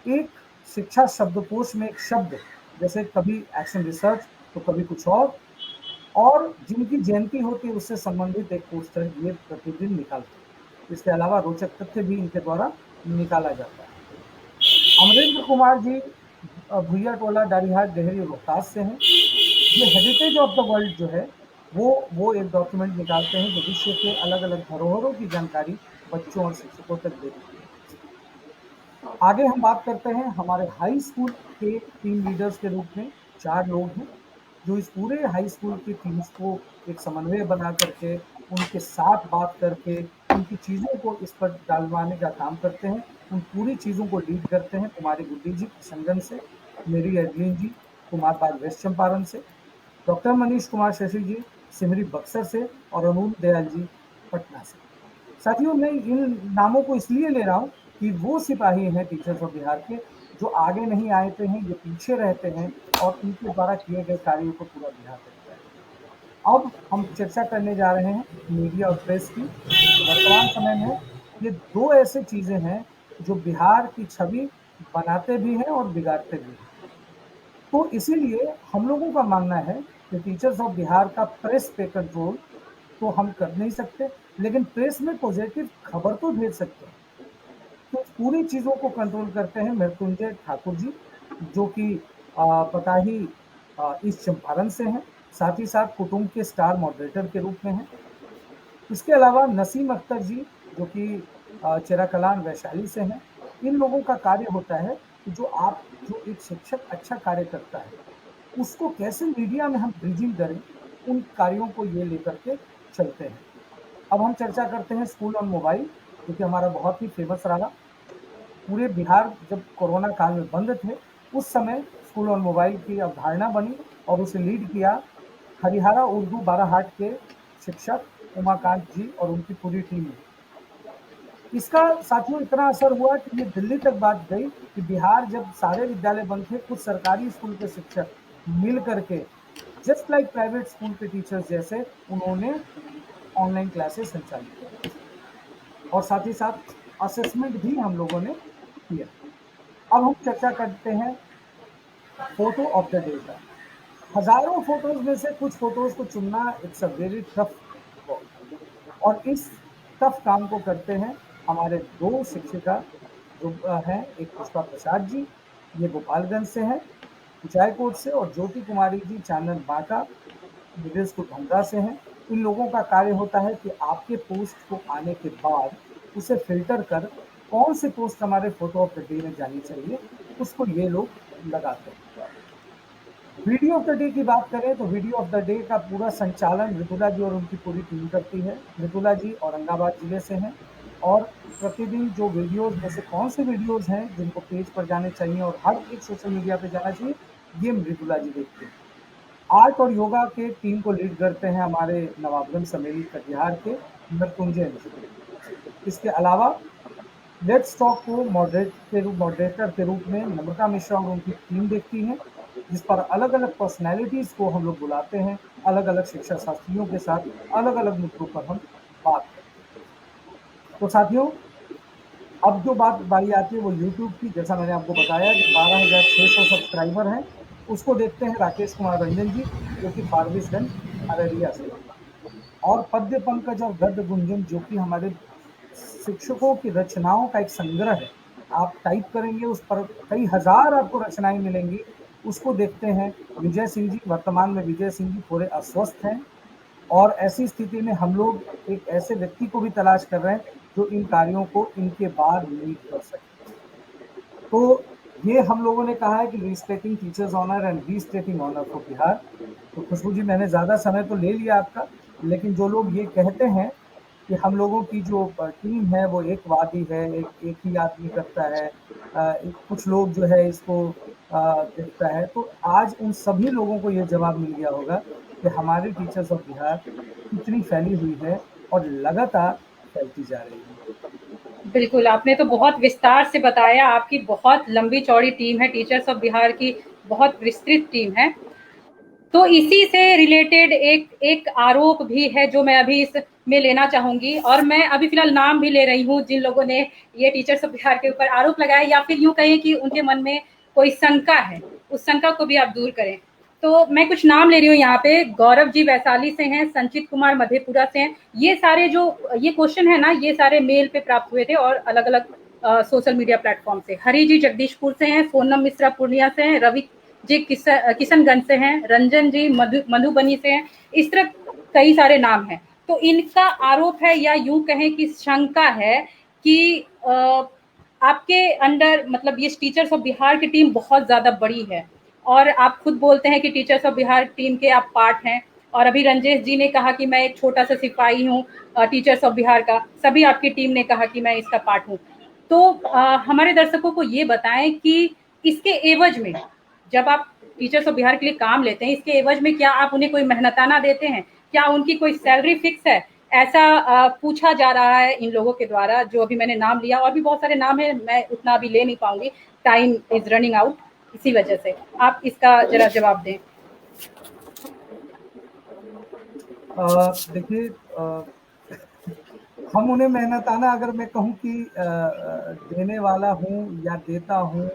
एक शिक्षा शब्दकोश में एक शब्द, जैसे कभी एक्शन रिसर्च तो कभी कुछ और जिनकी जयंती होती है उससे संबंधित एक पोस्टर ये प्रतिदिन निकालते हैं। इसके अलावा रोचक तथ्य भी इनके द्वारा निकाला जाता है। अमरेंद्र कुमार जी भुइया टोला डारीहाट डेहरी रोहतास से हैं। ये हेरिटेज ऑफ द वर्ल्ड जो है वो एक डॉक्यूमेंट निकालते हैं जो विश्व के अलग अलग धरोहरों की जानकारी बच्चों और शिक्षकों तक देती है। आगे हम बात करते हैं हमारे हाई स्कूल के टीम लीडर्स के रूप में 4 लोग हैं। जो इस पूरे हाई स्कूल की टीम्स को एक समन्वय बना करके, उनके साथ बात करके, उनकी चीज़ों को इस पर डालवाने का काम करते हैं। उन पूरी चीज़ों को लीड करते हैं कुमारी गुड्डी जी किशनगंज से, मेरी एडलिन जी कुमार बाग वेस्ट चंपारण से, डॉक्टर मनीष कुमार शशि जी सिमरी बक्सर से और अनूप दयाल जी पटना से। साथियों, मैं इन नामों को इसलिए ले रहा हूँ कि वो सिपाही हैं टीचर्स ऑफ बिहार के जो आगे नहीं आते हैं, जो पीछे रहते हैं और इनके द्वारा किए गए कार्यों को पूरा बिहार करता है। अब हम चर्चा करने जा रहे हैं मीडिया और प्रेस की। वर्तमान समय में ये दो ऐसे चीजें हैं जो बिहार की छवि बनाते भी हैं और बिगाड़ते भी हैं। तो इसीलिए हम लोगों का मानना है कि टीचर्स ऑफ बिहार का प्रेस पे कंट्रोल तो हम कर नहीं सकते, लेकिन प्रेस में पॉजिटिव खबर तो भेज सकते हैं। तो पूरी चीज़ों को कंट्रोल करते हैं मृत्युंजय ठाकुर जी, जो कि पता ही ईस्ट चंपारण से हैं, साथ ही साथ कुटुंब के स्टार मॉडरेटर के रूप में हैं। इसके अलावा नसीम अख्तर जी, जो कि चिराकलान वैशाली से हैं। इन लोगों का कार्य होता है कि जो एक शिक्षक अच्छा कार्य करता है उसको कैसे मीडिया में हम ब्रिजिंग करें, उन कार्यों को ये लेकर के चलते हैं। अब हम चर्चा करते हैं स्कूल ऑन मोबाइल, जो कि हमारा बहुत ही फेमस रहा। पूरे बिहार जब कोरोना काल में बंद थे, उस समय स्कूल ऑन मोबाइल की अवधारणा बनी और उसे लीड किया हरिहरा उर्दू बाराहाट के शिक्षक उमाकांत जी और उनकी पूरी टीम ने। इसका साथियों इतना असर हुआ कि ये दिल्ली तक बात गई कि बिहार जब सारे विद्यालय बंद थे, कुछ सरकारी स्कूल के शिक्षक मिल करके जस्ट लाइक प्राइवेट स्कूल के टीचर्स जैसे उन्होंने ऑनलाइन क्लासेस संचालित की और साथ ही साथ असेसमेंट भी हम लोगों ने किया। अब हम चर्चा करते हैं फोटो ऑफ द डे का। हजारों फोटोज में से कुछ फोटोज को चुनना इट्स अ वेरी टफ, और इस टफ काम को करते हैं हमारे दो शिक्षिका जो हैं, एक पुष्पा प्रसाद जी, ये गोपालगंज से हैं कुचायकोट से, और ज्योति कुमारी जी चांदन बांका मिडिल स्कूल भंगा से हैं। इन लोगों का कार्य होता है कि आपके पोस्ट को आने के बाद उसे फिल्टर कर कौन से पोस्ट हमारे फोटो ऑफ द डे में जानी चाहिए, उसको ये लोग लगाते हैं। वीडियो ऑफ द डे की बात करें तो वीडियो ऑफ द डे का पूरा संचालन मृदुला जी और उनकी पूरी टीम करती है। मृदुला जी औरंगाबाद जिले से हैं और प्रतिदिन जो वीडियोस में से कौन से वीडियोस हैं जिनको पेज पर जाने चाहिए और हर एक सोशल मीडिया पे जाना चाहिए, ये मृदुला जी देखते हैं। आर्ट और योगा के टीम को लीड करते हैं हमारे नवाबगंज समेली कटिहार के मृत्युंजय जी। इसके अलावा लेट्स टॉक को मॉडरेटर के रूप में नम्रता मिश्रा और उनकी टीम देखती है, जिस पर अलग अलग पर्सनैलिटीज को हम लोग बुलाते हैं, अलग अलग शिक्षा शास्त्रियों के साथ अलग अलग मुद्दों पर हम बात करते हैं। तो साथियों, अब जो बारी आती है वो यूट्यूब की। जैसा मैंने आपको बताया कि 12,600 सब्सक्राइबर हैं, उसको देखते हैं राकेश कुमार रंजन जी, जो कि फारबिसगंज अररिया से, और पद्य पंकज और गद्य गुंजन, जो कि हमारे शिक्षकों की रचनाओं का एक संग्रह है। आप टाइप करेंगे उस पर कई हजार आपको रचनाएं मिलेंगी, उसको देखते हैं विजय सिंह जी। वर्तमान में विजय सिंह जी थोड़े अस्वस्थ हैं और ऐसी स्थिति में हम लोग एक ऐसे व्यक्ति को भी तलाश कर रहे हैं जो इन कार्यों को इनके बाद लीड कर सके। तो ये हम लोगों ने कहा है कि restating teachers honour and restating honour for Bihar. तो खुशबू जी, मैंने ज़्यादा समय तो ले लिया आपका, लेकिन जो लोग ये कहते हैं कि हम लोगों की जो टीम है वो एक वादी है, एक ही आदमी करता है, कुछ लोग जो है इसको देखता है, तो आज उन सभी लोगों को ये जवाब मिल गया होगा कि हमारी टीचर्स ऑफ बिहार कितनी फैली हुई है और लगातार फैलती जा रही है। बिल्कुल, आपने तो बहुत विस्तार से बताया। आपकी बहुत लंबी चौड़ी टीम है, टीचर्स ऑफ बिहार की बहुत विस्तृत टीम है। तो इसी से रिलेटेड एक आरोप भी है जो मैं अभी इसमें लेना चाहूंगी, और मैं अभी फिलहाल नाम भी ले रही हूँ जिन लोगों ने ये टीचर्स ऑफ बिहार के ऊपर आरोप लगाया, या फिर यूं कहें कि उनके मन में कोई शंका है, उस शंका को भी आप दूर करें। तो मैं कुछ नाम ले रही हूँ यहाँ पे। गौरव जी वैशाली से हैं, संचित कुमार मधेपुरा से हैं। ये सारे जो ये क्वेश्चन है ना, ये सारे मेल पे प्राप्त हुए थे और अलग अलग सोशल मीडिया प्लेटफॉर्म से। हरी जी जगदीशपुर से हैं, सोनम मिश्रा पूर्णिया से हैं, रवि जी किशनगंज से हैं, रंजन जी मधुबनी से हैं। इस तरह कई सारे नाम हैं। तो इनका आरोप है, या यूं कहें कि शंका है कि आपके अंडर, मतलब ये टीचर्स ऑफ बिहार की टीम बहुत ज्यादा बड़ी है और आप खुद बोलते हैं कि टीचर्स ऑफ बिहार टीम के आप पार्ट हैं। और अभी रंजेश जी ने कहा कि मैं एक छोटा सा सिपाही हूँ टीचर्स ऑफ बिहार का, सभी आपकी टीम ने कहा कि मैं इसका पार्ट हूँ। तो हमारे दर्शकों को ये बताएं कि इसके एवज में, जब आप टीचर्स ऑफ बिहार के लिए काम लेते हैं, इसके एवज में क्या आप उन्हें कोई मेहनताना देते हैं? क्या उनकी कोई सैलरी फिक्स है? ऐसा पूछा जा रहा है इन लोगों के द्वारा, जो अभी मैंने नाम लिया, और भी बहुत सारे नाम है, मैं उतना अभी ले नहीं पाऊंगी, टाइम इज रनिंग आउट, इसी वजह से। आप इसका जरा जवाब दें। देखिए, हम उन्हें मेहनताना अगर मैं कहूँ कि देने वाला हूँ या देता हूँ,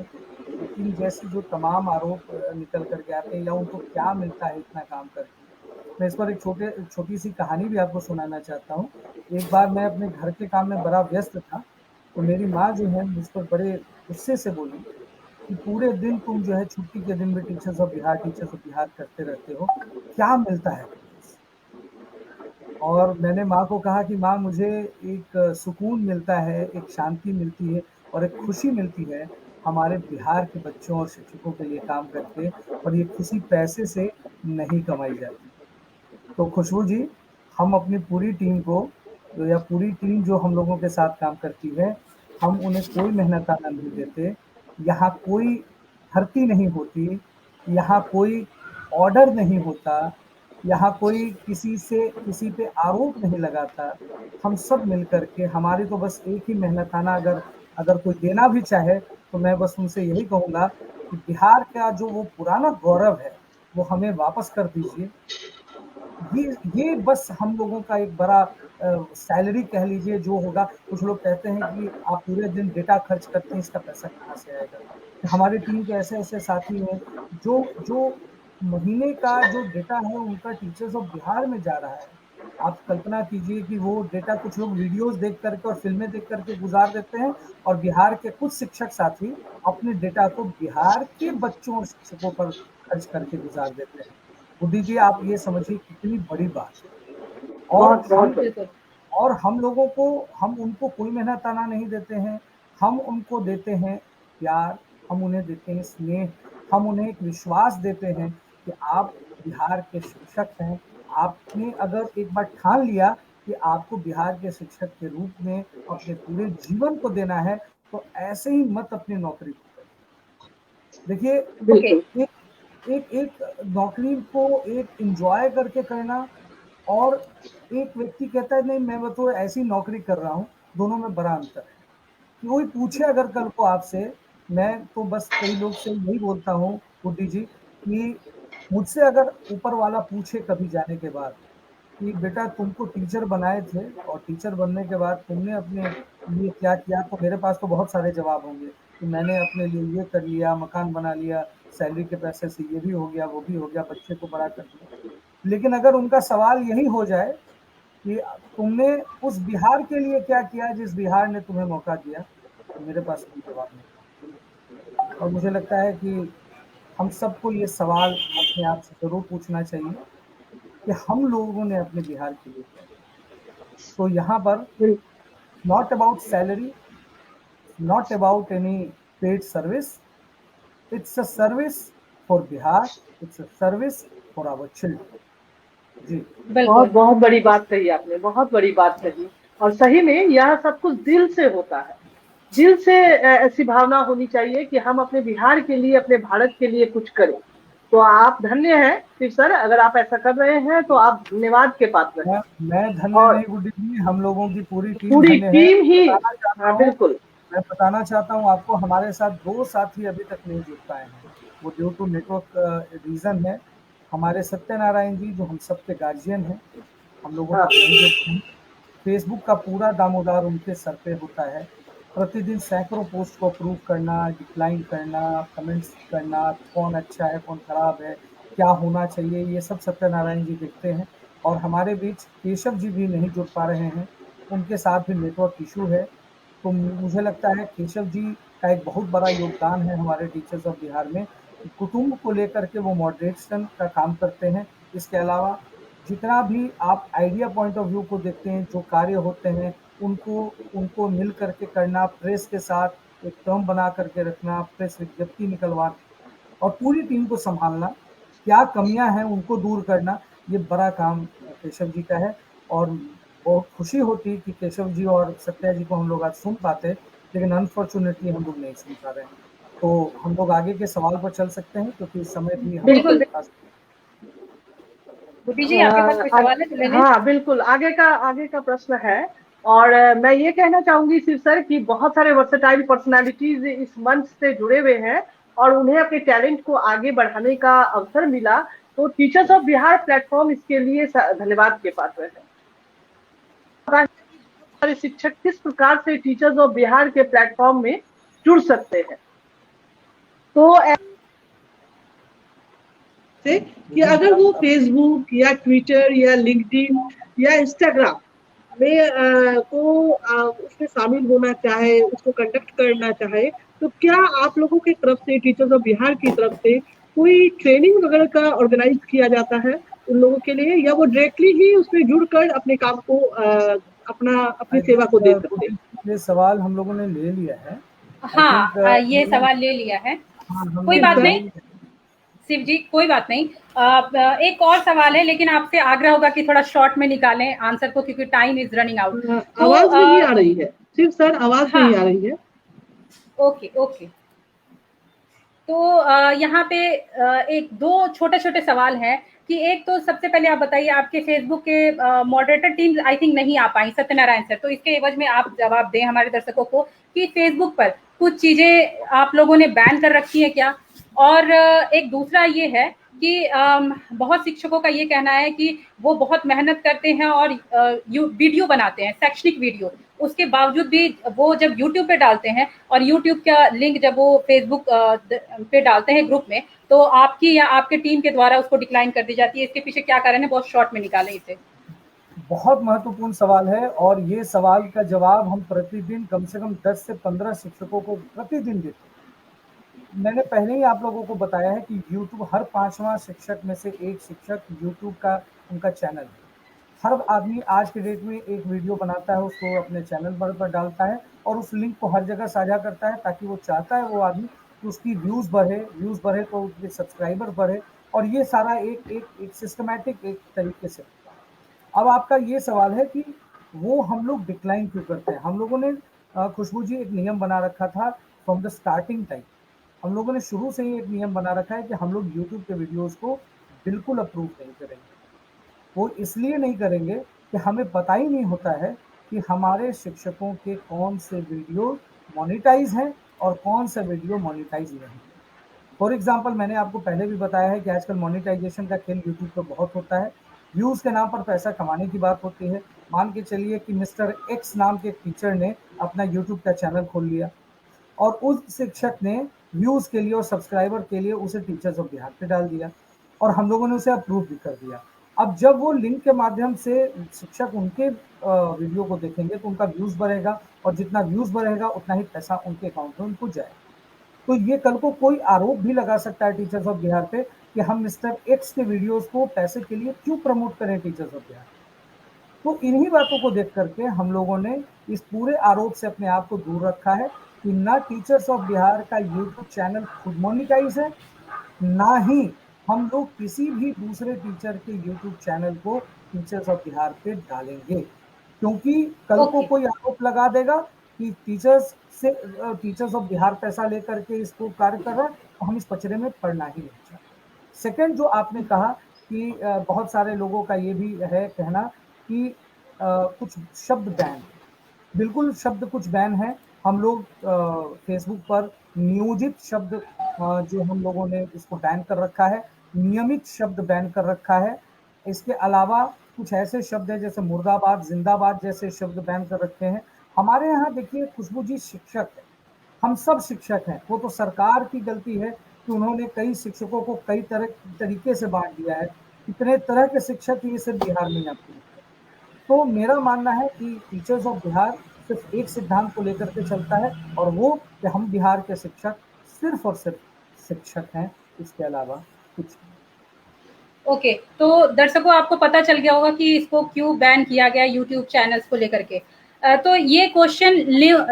इन जैसे जो तमाम आरोप निकल करके आते हैं, या उनको क्या मिलता है इतना काम करके, मैं इस पर एक छोटी सी कहानी भी आपको सुनाना चाहता हूँ। एक बार मैं अपने घर के काम में बड़ा व्यस्त था, तो मेरी माँ जो है मुझ पर बड़े गुस्से से बोली कि पूरे दिन तुम जो है छुट्टी के दिन भी टीचर्स ऑफ बिहार करते रहते हो, क्या मिलता है? और मैंने माँ को कहा कि माँ, मुझे एक सुकून मिलता है, एक शांति मिलती है और एक खुशी मिलती है हमारे बिहार के बच्चों और शिक्षकों के लिए काम करके, और ये खुशी पैसे से नहीं कमाई जाती। तो खुशबू जी, हम अपनी पूरी टीम को, या पूरी टीम जो हम लोगों के साथ काम करती है, हम उन्हें कोई मेहनताना नहीं देते। यहाँ कोई भर्ती नहीं होती, यहाँ कोई ऑर्डर नहीं होता, यहाँ कोई किसी पे आरोप नहीं लगाता। हम सब मिल कर के, हमारी तो बस एक ही मेहनताना, अगर कोई देना भी चाहे तो मैं बस उनसे यही कहूँगा कि बिहार का जो वो पुराना गौरव है वो हमें वापस कर दीजिए। ये बस हम लोगों का एक बड़ा सैलरी कह लीजिए जो होगा। कुछ लोग कहते हैं कि आप पूरे दिन डेटा खर्च करते हैं, इसका पैसा कहाँ से आएगा? हमारी टीम के ऐसे साथी हैं जो महीने का जो डेटा है उनका टीचर्स ऑफ बिहार में जा रहा है। आप कल्पना कीजिए कि वो डेटा कुछ लोग वीडियोस देख करके और फिल्में देख करके गुजार देते हैं, और बिहार के कुछ शिक्षक साथी अपने डेटा को बिहार के बच्चों और शिक्षकों पर खर्च करके गुजार देते हैं। बुद्धि जी, आप ये समझिए कितनी बड़ी बात है। और हम लोगों को, हम उनको कोई मेहनताना नहीं देते हैं, हम उनको देते हैं प्यार, हम उन्हें देते हैं स्नेह, हम उन्हें एक विश्वास देते हैं कि आप बिहार के शिक्षक हैं। आपने अगर एक बार ठान लिया कि आपको बिहार के शिक्षक के रूप में अपने पूरे जीवन को देना है, तो ऐसे ही मत अपनी नौकरी को करें। देखिए, एक नौकरी को एक एंजॉय करके करना, और एक व्यक्ति कहता है नहीं मैं तो ऐसी नौकरी कर रहा हूँ, दोनों में बड़ा अंतर है। कोई पूछे अगर कल को आपसे, मैं तो बस कई लोग से यही बोलता हूँ बुद्धि जी, कि मुझसे अगर ऊपर वाला पूछे कभी जाने के बाद कि बेटा तुमको टीचर बनाए थे और टीचर बनने के बाद तुमने अपने लिए क्या किया, तो मेरे पास तो बहुत सारे जवाब होंगे कि मैंने अपने लिए ये कर लिया, मकान बना लिया, सैलरी के पैसे से ये भी हो गया, वो भी हो गया, बच्चे को बड़ा कर दिया। लेकिन अगर उनका सवाल यही हो जाए कि तुमने उस बिहार के लिए क्या किया जिस बिहार ने तुम्हें मौका दिया, तो मेरे पास कोई जवाब नहीं। और मुझे लगता है कि हम सबको ये सवाल अपने आप से जरूर पूछना चाहिए कि हम लोगों ने अपने बिहार के लिए किया। तो यहाँ पर not about salary, not about any paid service, it's a service for Bihar, it's a service for our children. जी, बहुत बड़ी बात कही आपने, बहुत बड़ी बात कही। और सही में यह सब कुछ दिल से होता है, दिल से ऐसी भावना होनी चाहिए कि हम अपने बिहार के लिए, अपने भारत के लिए कुछ करें। तो आप धन्य हैं शिव सर, अगर आप ऐसा कर रहे हैं तो आप धन्यवाद के पात्र हैं। मैं धन्य नहीं बुद्धि जी, हम लोगों की पूरी टीम ही। हाँ, बिल्कुल। मैं बताना चाहता हूँ आपको, हमारे साथ 2 साथी अभी तक नहीं जुड़ पाए हैं, वो ड्यू टू नेटवर्क रीजन है। हमारे सत्यनारायण जी जो हम सबके गार्जियन हैं, हम लोगों का फेसबुक का पूरा दामोदार उनके सर पे होता है। प्रतिदिन सैकड़ों पोस्ट को अप्रूव करना, डिक्लाइन करना, कमेंट्स करना, कौन अच्छा है कौन खराब है, क्या होना चाहिए, ये सब सत्यनारायण जी देखते हैं। और हमारे बीच केशव जी भी नहीं जुड़ पा रहे हैं, उनके साथ भी नेटवर्क इशू है। तो मुझे लगता है केशव जी का एक बहुत बड़ा योगदान है हमारे टीचर्स ऑफ बिहार में, कुटुंब को लेकर के वो मॉडरेशन का काम करते हैं। इसके अलावा जितना भी आप आइडिया पॉइंट ऑफ व्यू को देखते हैं, जो कार्य होते हैं उनको मिल करके करना, प्रेस के साथ एक टर्म बना करके रखना, प्रेस विज्ञप्ति निकलवा, और पूरी टीम को संभालना, क्या कमियां हैं उनको दूर करना, ये बड़ा काम केशव जी का है। और बहुत खुशी होती कि केशव जी और सत्या जी को हम लोग आज सुन पाते, लेकिन अनफॉर्चुनेटली हम लोग नहीं सुन पा रहे हैं। तो हम लोग आगे के सवाल पर चल सकते हैं, क्योंकि समय भी हमारे बिल्कुल। पास। बुद्धि जी, आपके पास कोई सवाल है तो ले लें। हाँ बिल्कुल, आगे का प्रश्न है। और मैं ये कहना चाहूंगी सिर्फ सर कि बहुत सारे वर्सेटाइल पर्सनालिटीज इस मंच से जुड़े हुए हैं और उन्हें अपने टैलेंट को आगे बढ़ाने का अवसर मिला, तो टीचर्स ऑफ बिहार प्लेटफॉर्म इसके लिए धन्यवाद के पात्र है। हमारे शिक्षक किस प्रकार से टीचर्स ऑफ बिहार के प्लेटफॉर्म में जुड़ सकते हैं, तो से कि अगर वो फेसबुक या ट्विटर या लिंक्डइन या इंस्टाग्राम में उसमें शामिल होना चाहे, उसको कंडक्ट करना चाहे, तो क्या आप लोगों की तरफ से, टीचर्स ऑफ बिहार की तरफ से कोई ट्रेनिंग वगैरह का ऑर्गेनाइज किया जाता है उन लोगों के लिए, या वो डायरेक्टली ही उसमें जुड़कर अपने काम को अपनी सेवा को दे सकते हैं? ये सवाल हम लोगों ने ले लिया है। हाँ, ये सवाल ले लिया है। कोई बात नहीं शिव जी, कोई बात नहीं। एक और सवाल है, लेकिन आपसे आग्रह होगा कि थोड़ा शॉर्ट में निकालें आंसर को, क्योंकि टाइम इज रनिंग आउट। आवाज नहीं आ रही है सिर्फ सर, आवाज नहीं आ रही है। Okay okay. तो यहाँ पे एक दो छोटे छोटे सवाल हैं कि एक तो सबसे पहले आप बताइए, आपके फेसबुक के मॉडरेटर टीम आई थिंक नहीं आ पाई, सत्यनारायण सर, तो इसके एवज में आप जवाब दें हमारे दर्शकों को कि फेसबुक पर कुछ चीजें आप लोगों ने बैन कर रखी है क्या। और एक दूसरा ये है कि बहुत शिक्षकों का ये कहना है कि वो बहुत मेहनत करते हैं और वीडियो बनाते हैं, शैक्षणिक वीडियो, उसके बावजूद भी वो जब यूट्यूब पे डालते हैं और यूट्यूब का लिंक जब वो फेसबुक पे डालते हैं ग्रुप में, तो आपकी या आपके टीम के द्वारा उसको डिक्लाइन कर दी जाती है। इसके पीछे क्या कारण है, बहुत शॉर्ट में निकालें इसे। बहुत महत्वपूर्ण सवाल है, और ये सवाल का जवाब हम प्रतिदिन कम से कम 10 से 15 शिक्षकों को प्रतिदिन देते हैं। मैंने पहले ही आप लोगों को बताया है कि YouTube, हर 5वां शिक्षक में से एक शिक्षक YouTube का उनका चैनल है। हर आदमी आज के डेट में एक वीडियो बनाता है, उसको अपने चैनल पर डालता है और उस लिंक को हर जगह साझा करता है, ताकि वो चाहता है वो आदमी कि उसकी व्यूज़ बढ़े तो उसके सब्सक्राइबर बढ़े, और ये सारा एक सिस्टमैटिक एक तरीके से। अब आपका ये सवाल है कि वो हम लोग डिक्लाइन क्यों करते हैं। हम लोगों ने खुशबू जी एक नियम बना रखा था फ्रॉम द स्टार्टिंग टाइम। हम लोगों ने शुरू से ही एक नियम बना रखा है कि हम लोग यूट्यूब के वीडियोस को बिल्कुल अप्रूव नहीं करेंगे। वो इसलिए नहीं करेंगे कि हमें पता ही नहीं होता है कि हमारे शिक्षकों के कौन से वीडियो मोनेटाइज हैं और कौन सा वीडियो मोनेटाइज नहीं है। फॉर एग्जाम्पल, मैंने आपको पहले भी बताया है कि आजकल मोनेटाइजेशन का खेल यूट्यूब पर बहुत होता है। व्यूज़ के नाम पर पैसा कमाने की बात होती है। मान के चलिए कि मिस्टर एक्स नाम के टीचर ने अपना यूट्यूब का चैनल खोल लिया और उस शिक्षक ने व्यूज़ के लिए और सब्सक्राइबर के लिए उसे टीचर्स ऑफ बिहार पे डाल दिया और हम लोगों ने उसे अप्रूव भी कर दिया। अब जब वो लिंक के माध्यम से शिक्षक उनके वीडियो को देखेंगे तो उनका व्यूज़ बढ़ेगा, और जितना व्यूज़ बढ़ेगा उतना ही पैसा उनके अकाउंट में उनको जाएगा। तो ये कल को कोई आरोप भी लगा सकता है टीचर्स ऑफ बिहार पे कि हम मिस्टर एक्स के वीडियोस को पैसे के लिए क्यों प्रमोट करें टीचर्स ऑफ बिहार। तो इन्हीं बातों को देख करके हम लोगों ने इस पूरे आरोप से अपने आप को दूर रखा है कि ना टीचर्स ऑफ बिहार का यूट्यूब चैनल खुद मोनिटाइज है, ना ही हम लोग किसी भी दूसरे टीचर के यूट्यूब चैनल को टीचर्स ऑफ बिहार पे डालेंगे, क्योंकि कल को कोई आरोप लगा देगा कि टीचर्स ऑफ बिहार पैसा लेकर के इसको कार्य कर रहा है, तो हम इस पचड़े में पड़ना ही नहीं चाहते। सेकंड, जो आपने कहा कि बहुत सारे लोगों का ये भी है कहना कि कुछ शब्द बैन, बिल्कुल शब्द कुछ बैन है। हम लोग फेसबुक पर नियोजित शब्द जो हम लोगों ने इसको बैन कर रखा है, नियमित शब्द बैन कर रखा है। इसके अलावा कुछ ऐसे शब्द हैं जैसे मुर्दाबाद, जिंदाबाद जैसे शब्द बैन कर रखे हैं। हमारे यहाँ देखिए खुशबू जी शिक्षक है, हम सब शिक्षक हैं। वो तो सरकार की गलती है कि उन्होंने कई शिक्षकों को कई तरीके से बांट दिया है। इतने तरह के शिक्षक ये सिर्फ बिहार में आते हैं। तो मेरा मानना है कि टीचर्स ऑफ बिहार सिर्फ एक सिद्धांत को लेकर के चलता है, और वो कि हम बिहार के शिक्षक सिर्फ और सिर्फ शिक्षक हैं, इसके अलावा कुछ नहीं। ओके, तो दर्शकों आपको पता चल गया होगा कि इसको क्यों बैन किया गया यूट्यूब चैनल्स को लेकर के। तो ये क्वेश्चन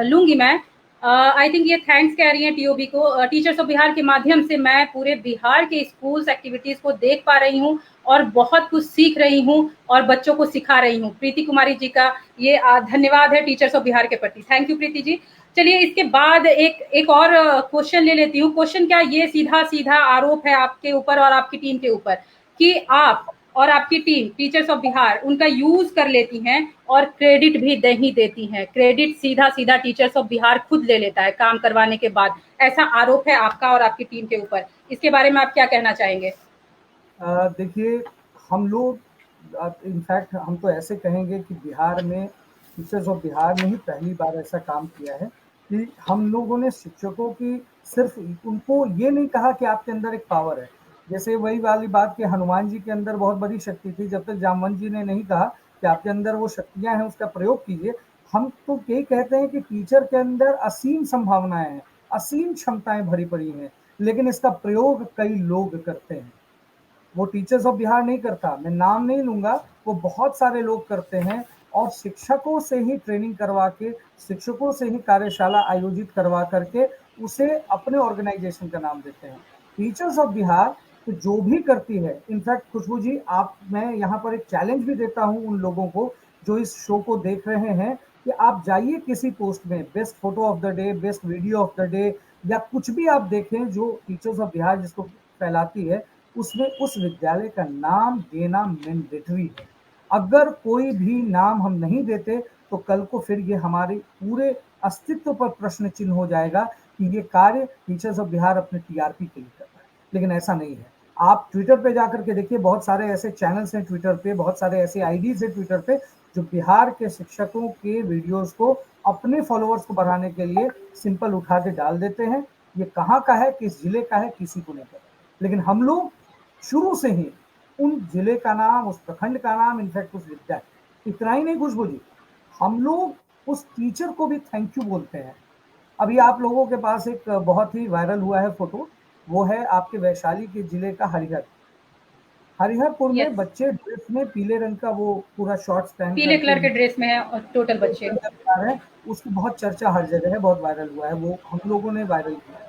लूंगी मैं आई थिंक ये थैंक्स कह रही हैं टीओबी को। टीचर्स ऑफ बिहार के माध्यम से मैं पूरे बिहार के स्कूल्स एक्टिविटीज को देख पा रही हूँ और बहुत कुछ सीख रही हूँ और बच्चों को सिखा रही हूँ। प्रीति कुमारी जी का ये धन्यवाद है टीचर्स ऑफ बिहार के प्रति। Thank you Preeti ji. चलिए इसके बाद एक और क्वेश्चन ले लेती हूँ। क्वेश्चन क्या, ये सीधा सीधा आरोप है आपके ऊपर और आपकी टीम के ऊपर कि आप और आपकी टीम टीचर्स ऑफ बिहार उनका यूज कर लेती हैं और क्रेडिट भी नहीं देती हैं। क्रेडिट सीधा सीधा टीचर्स ऑफ बिहार खुद ले लेता है काम करवाने के बाद। ऐसा आरोप है आपका और आपकी टीम के ऊपर। इसके बारे में आप क्या कहना चाहेंगे? देखिए, हम लोग इनफैक्ट हम तो ऐसे कहेंगे कि बिहार में टीचर्स ऑफ बिहार ने ही पहली बार ऐसा काम किया है कि हम लोगों ने शिक्षकों की सिर्फ उनको ये नहीं कहा कि आपके अंदर एक पावर है। जैसे वही वाली बात कि हनुमान जी के अंदर बहुत बड़ी शक्ति थी, जब तक जामवंत जी ने नहीं कहा कि आपके अंदर वो शक्तियां हैं, उसका प्रयोग कीजिए। हम तो यही कहते हैं कि टीचर के अंदर असीम संभावनाएं हैं, असीम क्षमताएं भरी पड़ी हैं, लेकिन इसका प्रयोग कई लोग करते हैं। वो टीचर्स ऑफ बिहार नहीं करता, मैं नाम नहीं लूंगा, वो बहुत सारे लोग करते हैं और शिक्षकों से ही ट्रेनिंग करवा के, शिक्षकों से ही कार्यशाला आयोजित करवा करके उसे अपने ऑर्गेनाइजेशन का नाम देते हैं। टीचर्स ऑफ बिहार तो जो भी करती है, इनफैक्ट खुशबू जी, मैं यहाँ पर एक चैलेंज भी देता हूँ उन लोगों को जो इस शो को देख रहे हैं कि आप जाइए किसी पोस्ट में, best photo of the day, best video of the day, या कुछ भी आप देखें जो टीचर्स ऑफ बिहार जिसको फैलाती है, उसमें उस विद्यालय का नाम देना मैंडेटरी है। अगर कोई भी नाम हम नहीं देते तो कल को फिर ये हमारे पूरे अस्तित्व पर प्रश्न चिन्ह हो जाएगा कि ये कार्य टीचर्स ऑफ बिहार अपने टीआरपी के लिए कर रहा है, लेकिन ऐसा नहीं है। आप ट्विटर पे जाकर के देखिए, बहुत सारे ऐसे चैनल्स हैं ट्विटर पे, बहुत सारे ऐसे आईडीज हैं ट्विटर पे जो बिहार के शिक्षकों के वीडियोस को अपने फॉलोअर्स को बढ़ाने के लिए सिंपल उठा के डाल देते हैं। ये कहाँ का है, किस जिले का है, किसी को नहीं पता, लेकिन हम लोग शुरू से ही उन जिले का नाम, उस प्रखंड का नाम, इनफैक्ट उस विद्यालय, इतना ही नहीं खुशबू जी, हम लोग उस टीचर को भी थैंक यू बोलते हैं। अभी आप लोगों के पास एक बहुत ही वायरल हुआ है फोटो, वो है आपके वैशाली के जिले का हरिहरपुर में बच्चे ड्रेस में पीले रंग का वो पूरा शॉर्ट्स पहन, पीले कलर के ड्रेस में है और टोटल बच्चे है, उसकी बहुत चर्चा हर जगह है, बहुत वायरल हुआ है, वो हम लोगों ने वायरल किया है।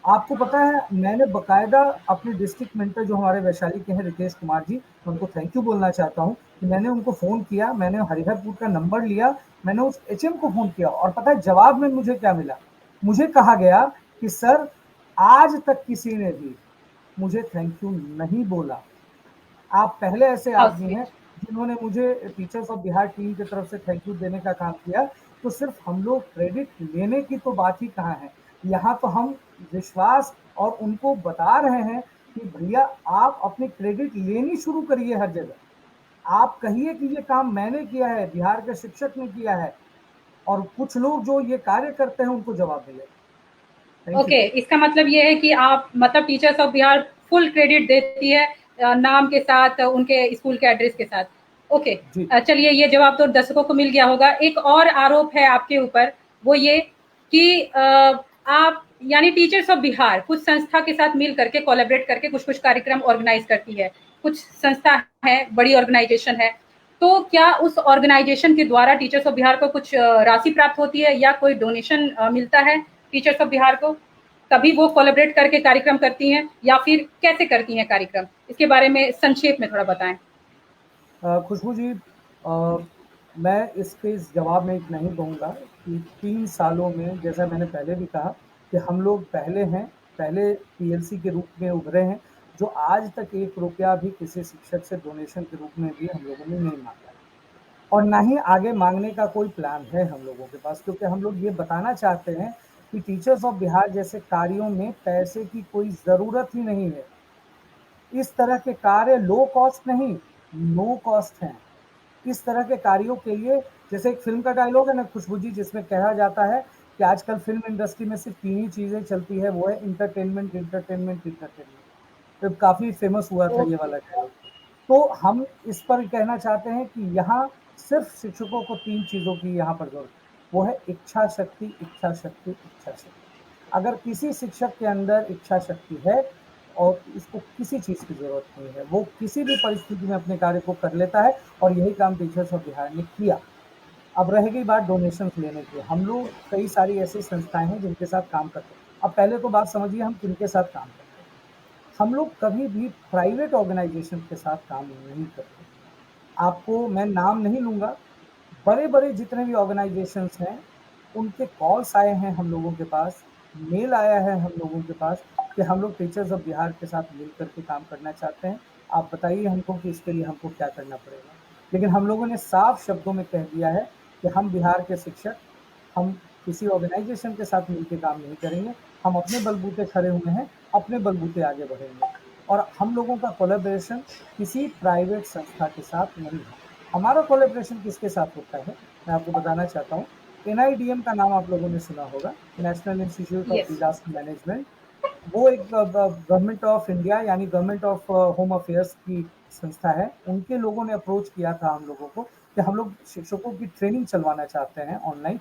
आपको पता है, मैंने बकायदा अपने डिस्ट्रिक्ट मेंटर जो हमारे वैशाली के हैं रितेश कुमार जी, उनको थैंक यू बोलना चाहता हूँ कि मैंने उनको फ़ोन किया, मैंने हरिहरपुर का नंबर लिया, मैंने उस एचएम को फ़ोन किया और पता है जवाब में मुझे क्या मिला? मुझे कहा गया कि सर, आज तक किसी ने भी मुझे थैंक यू नहीं बोला, आप पहले ऐसे आदमी हैं जिन्होंने मुझे टीचर्स ऑफ बिहार टीम की तरफ से थैंक यू देने का काम किया। तो सिर्फ हम लोग क्रेडिट लेने की तो बात ही कहाँ है, यहाँ तो हम विश्वास और उनको बता रहे हैं कि भैया आप अपनी क्रेडिट लेनी शुरू करिए हर जगह। आप कहिए कि ये काम मैंने किया है, बिहार के शिक्षक ने किया है, और कुछ लोग जो ये कार्य करते हैं उनको जवाब मिले। ओके, इसका मतलब ये है कि आप मतलब teachers of Bihar full credit देती है नाम के साथ, उनके स्कूल के एड्रेस के साथ। ओके, चलिए ये जवाब तो दर्शकों को मिल गया होगा। एक और आरोप है आपके ऊपर, वो ये कि आप यानी टीचर्स ऑफ बिहार कुछ संस्था के साथ मिल करके कोलैबोरेट करके कुछ कार्यक्रम ऑर्गेनाइज करती है। कुछ संस्था है, बड़ी ऑर्गेनाइजेशन है, तो क्या उस ऑर्गेनाइजेशन के द्वारा टीचर्स ऑफ बिहार को कुछ राशि प्राप्त होती है या कोई डोनेशन मिलता है टीचर्स ऑफ बिहार को? तभी वो कोलैबोरेट करके कार्यक्रम करती हैं या फिर कैसे करती हैं कार्यक्रम? इसके बारे में संक्षेप में थोड़ा बताएं। खुशबू जी, मैं इसके जवाब में इतना ही दूंगा कि 3 सालों में, जैसा मैंने पहले भी कहा कि हम लोग पहले पीएलसी के रूप में उभरे हैं, जो आज तक 1 रुपया भी किसी शिक्षक से डोनेशन के रूप में भी हम लोगों ने नहीं मांगा, और ना ही आगे मांगने का कोई प्लान है हम लोगों के पास, क्योंकि हम लोग ये बताना चाहते हैं कि टीचर्स ऑफ बिहार जैसे कार्यों में पैसे की कोई ज़रूरत ही नहीं है। इस तरह के कार्य लो कॉस्ट नहीं, नो कॉस्ट हैं। इस तरह के कार्यों के लिए, जैसे एक फिल्म का डायलॉग है ना खुशबू जी, जिसमें कहा जाता है कि आजकल फिल्म इंडस्ट्री में सिर्फ 3 ही चीज़ें चलती है, वो है इंटरटेनमेंट, इंटरटेनमेंट, इंटरटेनमेंट। तो काफ़ी फेमस हुआ था ये वाला डायलॉग। तो हम इस पर कहना चाहते हैं कि यहाँ सिर्फ शिक्षकों को 3 चीज़ों की यहाँ पर जरूरत, वो है इच्छा शक्ति, इच्छा शक्ति, इच्छा शक्ति। अगर किसी शिक्षक के अंदर इच्छा शक्ति है और इसको किसी चीज़ की जरूरत नहीं है, वो किसी भी परिस्थिति में अपने कार्य को कर लेता है, और यही काम टीचर्स ऑफ बिहार ने किया। अब रह गई बात डोनेशंस लेने की, हम लोग कई सारी ऐसी संस्थाएं हैं जिनके साथ काम करते हैं। अब पहले तो बात समझिए हम किनके साथ काम करते हैं। हम लोग कभी भी प्राइवेट ऑर्गेनाइजेशन के साथ काम नहीं करते। आपको मैं नाम नहीं लूंगा, बड़े बड़े जितने भी ऑर्गेनाइजेशंस हैं उनके कॉल्स आए हैं हम लोगों के पास, मेल आया है हम लोगों के पास कि हम लोग टीचर्स ऑफ बिहार के साथ मिल करके काम करना चाहते हैं, आप बताइए हमको कि इसके लिए हमको क्या करना पड़ेगा। लेकिन हम लोगों ने साफ शब्दों में कह दिया है कि हम बिहार के शिक्षक, हम किसी ऑर्गेनाइजेशन के साथ मिलकर काम नहीं करेंगे, हम अपने बलबूते खड़े हुए हैं, अपने बलबूते आगे बढ़ेंगे। और हम लोगों का कोलैबोरेशन किसी प्राइवेट संस्था के साथ नहीं है। हमारा कोलैबोरेशन किसके साथ होता है मैं आपको बताना चाहता हूँ। NIDM का नाम आप लोगों ने सुना होगा, national institute of Yes. Disaster management. वो एक गवर्नमेंट ऑफ इंडिया यानी गवर्नमेंट ऑफ होम अफेयर्स की संस्था है। उनके लोगों ने अप्रोच किया था हम लोगों को कि हम लोग शिक्षकों की ट्रेनिंग चलवाना चाहते हैं ऑनलाइन,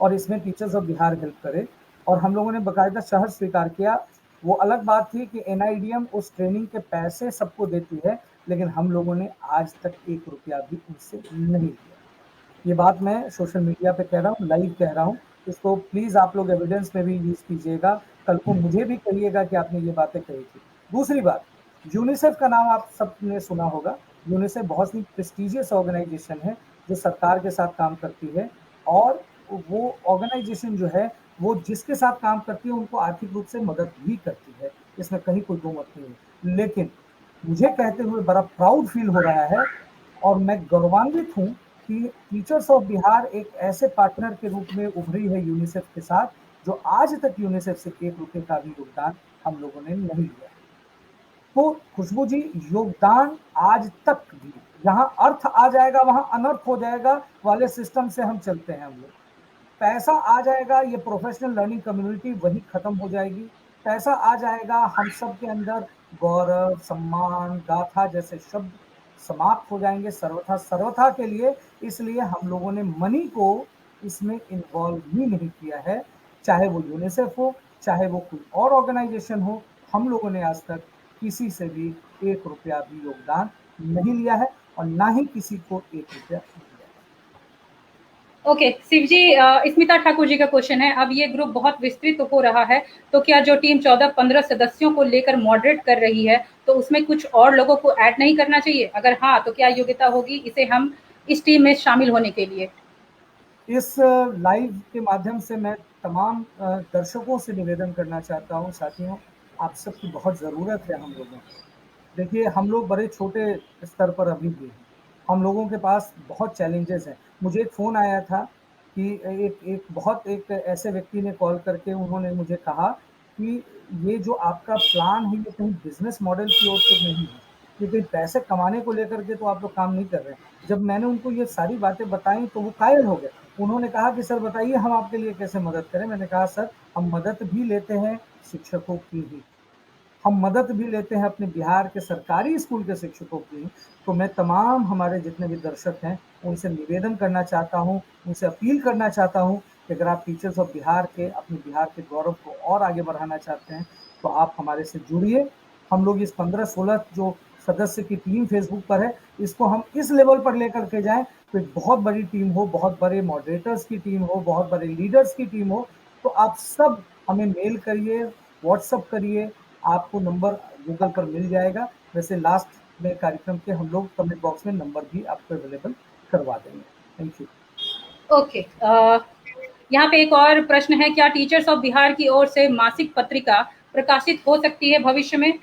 और इसमें टीचर्स ऑफ बिहार हेल्प करे, और हम लोगों ने बकायदा शहर स्वीकार किया। वो अलग बात थी कि NIDM उस ट्रेनिंग के पैसे सबको देती है, लेकिन हम लोगों ने आज तक 1 रुपया भी उनसे नहीं लिया। ये बात मैं सोशल मीडिया पे कह रहा हूँ, लाइव कह रहा हूँ। इसको प्लीज आप लोग एविडेंस में भी यूज कीजिएगा, कल को मुझे भी कहिएगा कि आपने ये बातें कही थी। दूसरी बात, यूनिसेफ का नाम आप सबने सुना होगा। यूनिसेफ बहुत ही प्रेस्टिजियस ऑर्गेनाइजेशन है जो सरकार के साथ काम करती है, और वो ऑर्गेनाइजेशन जो है वो जिसके साथ काम करती है उनको आर्थिक रूप से मदद भी करती है, इसमें कहीं कोई दो मत नहीं है। लेकिन मुझे कहते हुए बड़ा प्राउड फील हो रहा है और मैं गौरवान्वित हूँ कि टीचर्स ऑफ बिहार एक ऐसे पार्टनर के रूप में उभरी है यूनिसेफ के साथ, जो आज तक यूनिसेफ से 1 रुपये का भी योगदान हम लोगों ने नहीं लिया। तो खुशबू जी, योगदान आज तक भी, जहां अर्थ आ जाएगा वहां अनर्थ हो जाएगा वाले सिस्टम से हम चलते हैं। हम लोग पैसा आ जाएगा, ये प्रोफेशनल लर्निंग कम्युनिटी वही खत्म हो जाएगी। पैसा आ जाएगा, हम सब के अंदर गौरव, सम्मान, गाथा जैसे शब्द समाप्त हो जाएंगे सर्वथा सर्वथा के लिए। इसलिए हम लोगों ने मनी को इसमें इन्वॉल्व ही नहीं किया है, चाहे वो यूनिसेफ हो, चाहे वो कोई और ऑर्गेनाइजेशन हो। हम लोगों ने आज तक किसी से भी 1 रुपया भी योगदान नहीं लिया है, और ना ही किसी को 1 रुपया दिया। ओके शिव जी, स्मिता ठाकुर जी का क्वेश्चन है, अब ये ग्रुप बहुत विस्तृत हो रहा है, तो क्या जो टीम 14-15 सदस्यों को लेकर मॉडरेट कर रही है, तो उसमें कुछ और लोगों को ऐड नहीं करना चाहिए? अगर हाँ, तो क्या योग्यता होगी इसे हम इस टीम में शामिल होने के लिए? इस लाइव के माध्यम से मैं तमाम दर्शकों से निवेदन करना चाहता हूँ, साथियों, आप सबकी बहुत ज़रूरत है हम लोगों को। देखिए, हम लोग बड़े छोटे स्तर पर अभी भी हैं, हम लोगों के पास बहुत चैलेंजेस हैं। मुझे एक फ़ोन आया था कि एक ऐसे व्यक्ति ने कॉल करके उन्होंने मुझे कहा कि ये जो आपका प्लान है ये कहीं बिजनेस मॉडल की ओर तो नहीं है, ये कहीं पैसे कमाने को लेकर के तो आप लोग काम नहीं कर रहे हैं। जब मैंने उनको ये सारी बातें बताई तो वो कायल हो गए। उन्होंने कहा कि सर बताइए हम आपके लिए कैसे मदद करें। मैंने कहा सर, हम मदद भी लेते हैं शिक्षकों की ही, हम मदद भी लेते हैं अपने बिहार के सरकारी स्कूल के शिक्षकों की। तो मैं तमाम हमारे जितने भी दर्शक हैं उनसे निवेदन करना चाहता हूं, उनसे अपील करना चाहता हूं कि अगर आप टीचर्स ऑफ बिहार के, अपने बिहार के गौरव को और आगे बढ़ाना चाहते हैं तो आप हमारे से जुड़िए। हम लोग इस 15-16 जो सदस्य की टीम फेसबुक पर है, इसको हम इस लेवल पर लेकर के जाएं तो एक बहुत बड़ी टीम हो, बहुत बड़े मॉडरेटर्स की टीम हो, बहुत बड़े लीडर्स की टीम हो। तो आप सब हमें मेल करिए, व्हाट्सअप करिए, आपको नंबर गूगल पर मिल जाएगा। वैसे लास्ट में कार्यक्रम के हम लोग कमेंट बॉक्स में नंबर भी आपको अवेलेबल करवा देंगे। Thank you. ओके, यहाँ पे एक और प्रश्न है, क्या टीचर्स ऑफ बिहार की ओर से मासिक पत्रिका प्रकाशित हो सकती है भविष्य में?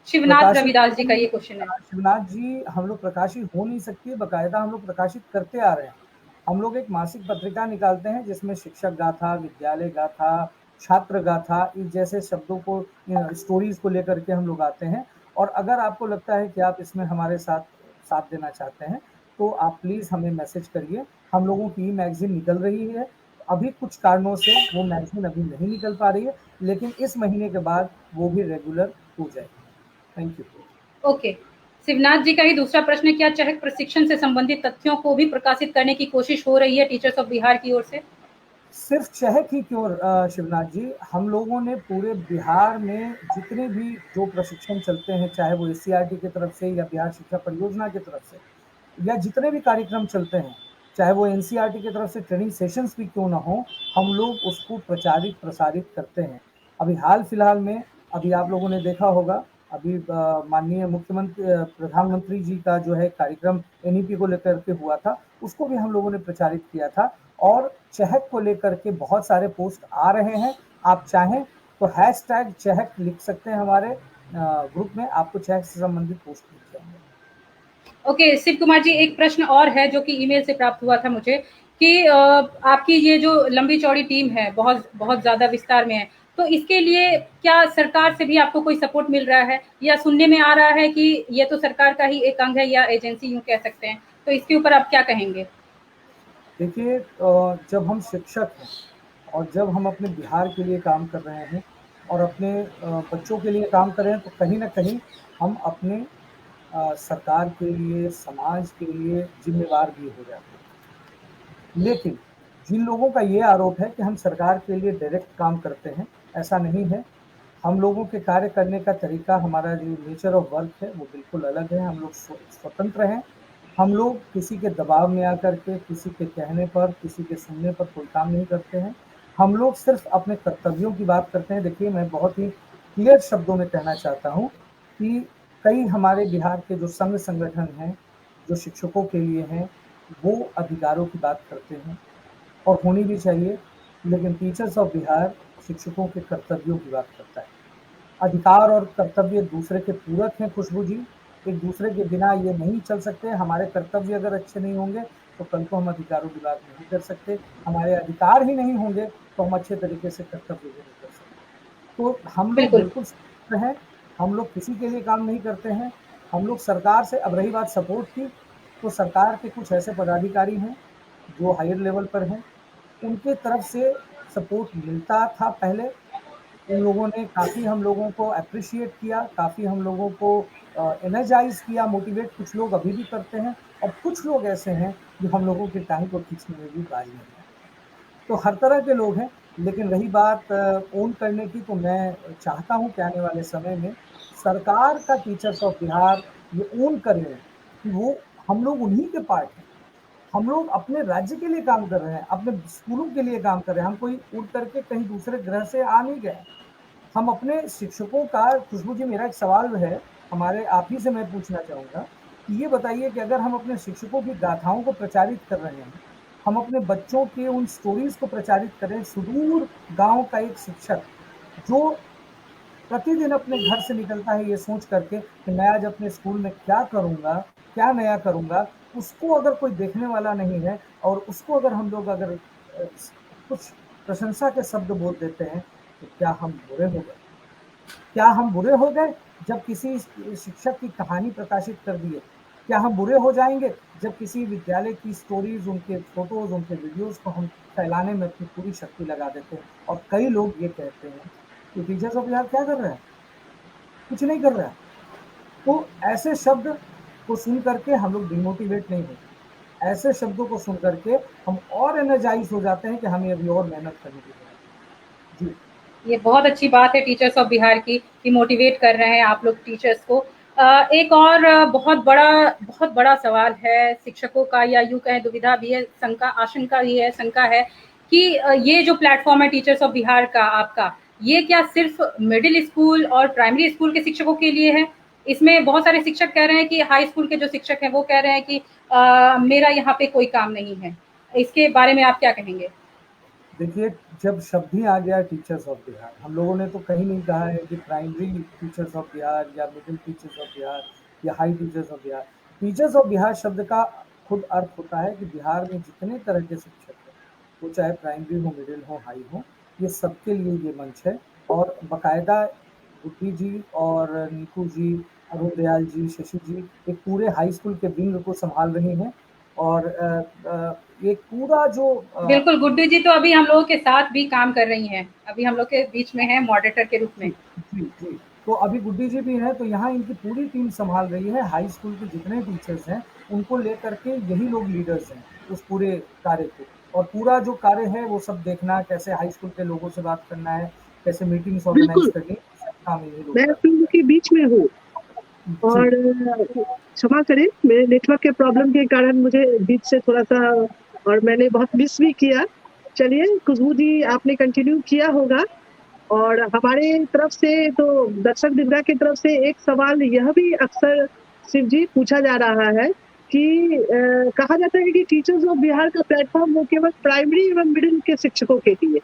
शिवनाथ रविदास जी का ये क्वेश्चन है। शिवनाथ जी, हम लोग प्रकाशित हो नहीं सकती, बकायदा हम लोग प्रकाशित करते आ रहे हैं। हम लोग एक मासिक पत्रिका निकालते हैं जिसमें शिक्षक गाथा, विद्यालय गाथा, छात्र गाथा, इस जैसे शब्दों को, स्टोरीज को लेकर के हम लोग आते हैं। और अगर आपको लगता है कि आप इसमें हमारे साथ देना चाहते हैं तो आप प्लीज़ हमें मैसेज करिए। हम लोगों की मैगजीन निकल रही है, अभी कुछ कारणों से वो मैगजीन अभी नहीं निकल पा रही है, लेकिन इस महीने के बाद वो भी रेगुलर हो जाएगी। Thank you. ओके, शिवनाथ जी का ही दूसरा प्रश्न है, क्या चहक प्रशिक्षण से संबंधित तथ्यों को भी प्रकाशित करने की कोशिश हो रही है टीचर्स ऑफ बिहार की ओर से? सिर्फ चहक ही क्यों शिवनाथ जी, हम लोगों ने पूरे बिहार में जितने भी जो प्रशिक्षण चलते हैं, चाहे वो SCERT की तरफ से या बिहार शिक्षा परियोजना की तरफ से, या जितने भी कार्यक्रम चलते हैं, चाहे वो एनसीईआरटी की तरफ से ट्रेनिंग सेशंस भी क्यों ना हो, हम लोग उसको प्रसारित करते हैं। अभी हाल फिलहाल में अभी आप लोगों ने देखा होगा, अभी माननीय प्रधानमंत्री जी का जो है कार्यक्रम एनईपी को लेकर के हुआ था, उसको भी हम लोगों ने प्रचारित किया था और चहक को लेकर के बहुत सारे पोस्ट आ रहे हैं। आप चाहें तो #चहक लिख सकते हैं हमारे ग्रुप में, आपको चहक से संबंधित पोस्ट मिल जाएंगे। ओके, शिव कुमार जी, एक प्रश्न और है जो कि ईमेल से प्राप्त हुआ था मुझे कि आपकी ये जो लंबी चौड़ी टीम है, बहुत बहुत ज़्यादा विस्तार में है, तो इसके लिए क्या सरकार से भी आपको कोई सपोर्ट मिल रहा है, या सुनने में आ रहा है कि ये तो सरकार का ही एक अंग है या एजेंसी यूँ कह सकते हैं, तो इसके ऊपर आप क्या कहेंगे? देखिए, जब हम शिक्षक हैं और जब हम अपने बिहार के लिए काम कर रहे हैं और अपने बच्चों के लिए काम कर रहे हैं, तो कहीं न कहीं हम अपने सरकार के लिए, समाज के लिए ज़िम्मेवार भी हो जाते हैं। लेकिन जिन लोगों का ये आरोप है कि हम सरकार के लिए डायरेक्ट काम करते हैं, ऐसा नहीं है। हम लोगों के कार्य करने का तरीका, हमारा जो नेचर ऑफ वर्क है, वो बिल्कुल अलग है। हम लोग स्वतंत्र हैं। हम लोग किसी के दबाव में आकर के, किसी के कहने पर, किसी के सुनने पर कोई काम नहीं करते हैं। हम लोग सिर्फ अपने कर्तव्यों की बात करते हैं। देखिए, मैं बहुत ही क्लियर शब्दों में कहना चाहता हूँ कि कई हमारे बिहार के जो संघ संगठन हैं, जो शिक्षकों के लिए हैं, वो अधिकारों की बात करते हैं और होनी भी चाहिए, लेकिन टीचर्स ऑफ बिहार शिक्षकों के कर्तव्यों की बात करता है। अधिकार और कर्तव्य एक दूसरे के पूरक हैं खुशबू जी, एक दूसरे के बिना ये नहीं चल सकते। हमारे कर्तव्य अगर अच्छे नहीं होंगे तो कल को हम अधिकारों की बात नहीं कर सकते। हमारे अधिकार ही नहीं होंगे तो हम अच्छे तरीके से कर्तव्य भी नहीं कर सकते। तो हम लोग बिल्कुल। बिल्कुल स्वतंत्र हैं, हम लोग किसी के लिए काम नहीं करते हैं। हम लोग सरकार से, अब रही बात सपोर्ट की, तो सरकार के कुछ ऐसे पदाधिकारी हैं जो हायर लेवल पर हैं, उनके तरफ से सपोर्ट मिलता था पहले। उन लोगों ने काफ़ी हम लोगों को एप्रिशिएट किया, काफ़ी हम लोगों को एनर्जाइज़ किया, मोटिवेट कुछ लोग अभी भी करते हैं और कुछ लोग ऐसे हैं जो हम लोगों के टांग को खींचने में भी बाजी नहीं है। तो हर तरह के लोग हैं, लेकिन रही बात ओन करने की, तो मैं चाहता हूँ कि आने वाले समय में सरकार का टीचर्स ऑफ बिहार ये ओन कर लें कि वो हम लोग उन्हीं के पार्ट हैं। हम लोग अपने राज्य के लिए काम कर रहे हैं, अपने स्कूलों के लिए काम कर रहे हैं। हम कोई उड़ करके कहीं दूसरे ग्रह से आ नहीं गए। हम अपने शिक्षकों का, खुशबू जी मेरा एक सवाल है हमारे आप ही से मैं पूछना चाहूँगा कि ये बताइए कि अगर हम अपने शिक्षकों की गाथाओं को प्रचारित कर रहे हैं, हम अपने बच्चों के उन स्टोरीज को प्रचारित करें, सुदूर गांव का एक शिक्षक जो प्रतिदिन अपने घर से निकलता है ये सोच करके कि मैं आज अपने स्कूल में क्या करूँगा, क्या नया करूँगा, उसको अगर कोई देखने वाला नहीं है और उसको अगर हम लोग अगर कुछ प्रशंसा के शब्द बोल देते हैं, तो क्या हम बुरे हो गए? क्या हम बुरे हो गए जब किसी शिक्षक की कहानी प्रकाशित कर दिए? क्या हम बुरे हो जाएंगे जब किसी विद्यालय की स्टोरीज, उनके फोटोज, उनके वीडियोस को हम फैलाने में अपनी पूरी शक्ति लगा देते हैं? और कई लोग ये कहते हैं कि टीचर्स ऑफ बिहार क्या कर रहा है? कुछ नहीं कर रहा है। तो ऐसे शब्द को सुन करके हम लोग डिमोटिवेट नहीं होते। ऐसे शब्दों को सुन करके हम और एनर्जाइज हो जाते हैं कि हमें अभी और मेहनत करने की जरूरत है। जी, ये बहुत अच्छी बात है टीचर्स ऑफ बिहार की कि मोटिवेट कर रहे हैं आप लोग टीचर्स को। एक और बहुत बड़ा सवाल है शिक्षकों का, या यूँ कहें दुविधा भी है, आशंका भी है, शंका है कि ये जो प्लेटफॉर्म है टीचर्स ऑफ बिहार का आपका, ये क्या सिर्फ मिडिल स्कूल और प्राइमरी स्कूल के शिक्षकों के लिए है? इसमें बहुत सारे शिक्षक कह रहे हैं कि हाई स्कूल के जो शिक्षक हैं वो कह रहे हैं कि मेरा यहाँ पे कोई काम नहीं है। इसके बारे में आप क्या कहेंगे? देखिए, जब शब्द ही आ गया टीचर्स ऑफ बिहार, हम लोगों ने तो कहीं नहीं कहा है कि प्राइमरी टीचर्स ऑफ बिहार या मिडिल टीचर्स ऑफ बिहार या high teachers of Bihar. Teachers of Bihar शब्द का खुद अर्थ होता है कि बिहार में जितने तरह के शिक्षक हैं, वो चाहे प्राइमरी हो, मिडिल हो, हाई हो, ये सबके लिए ये मंच है। और बाकायदा गुड्डी जी और नीकू जी, अरुण दयाल जी, शशि जी एक पूरे हाई स्कूल के विंग को संभाल रही हैं और एक पूरा जो बिल्कुल, गुड्डू जी तो अभी हम लोगों के साथ भी काम कर रही हैं, अभी हम लोग के बीच में है मॉडरेटर के रूप में। जी, तो अभी गुड्डी जी भी हैं, तो यहाँ इनकी पूरी टीम संभाल रही है। हाई स्कूल के जितने टीचर्स हैं उनको लेकर के यही लोग लीडर्स हैं उस पूरे कार्य को, और पूरा जो कार्य है वो सब देखना, कैसे हाई स्कूल के लोगों से बात करना है, कैसे मीटिंग्स ऑर्गेनाइज करनी, सब काम यही लोग। मैं फिल्म के बीच में हूँ और क्षमा करें, मेरे नेटवर्क के प्रॉब्लम के कारण मुझे बीच से थोड़ा सा और मैंने बहुत मिस भी किया। चलिए खुशबू जी, आपने कंटिन्यू किया होगा। और हमारे तरफ से तो दर्शक दिव्या की तरफ से एक सवाल यह भी अक्सर शिव जी पूछा जा रहा है कि कहा जाता है कि टीचर्स ऑफ बिहार का प्लेटफॉर्म वो केवल प्राइमरी एवं मिडिल के शिक्षकों के लिए।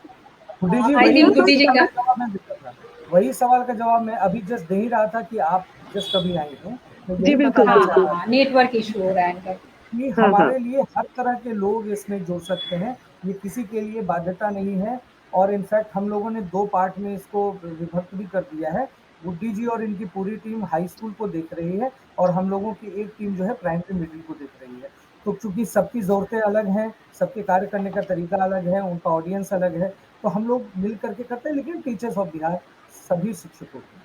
गुड्डी जी, आई वही थिंक गुड्डी जी का जवाब मैं दे रहा था। वही सवाल का जवाब मैं अभी जस्ट दे ही रहा था कि आप जस्ट अभी आई हैं। मैं जी यही बिल्कुल बताना बिल्कुल। चाहता था नेटवर्क इशू हो रहा है इनका। कि हाँ हाँ हमारे लिए हर तरह के लोग इसमें जुड़ सकते हैं, ये किसी के लिए बाध्यता नहीं है। और इनफैक्ट हम लोगों ने 2 पार्ट में इसको विभक्त भी कर दिया है। गुड्डी जी और इनकी पूरी टीम हाई स्कूल को देख रही है और हम लोगों की एक टीम जो है प्राइमरी मिडिल को देख रही है। तो चूंकि सबकी ज़रूरतें अलग हैं, सबके कार्य करने का तरीका अलग है, उनका ऑडियंस अलग है, तो हम लोग मिल करके करते हैं, लेकिन टीचर्स ऑफ बिहार सभी शिक्षकों की।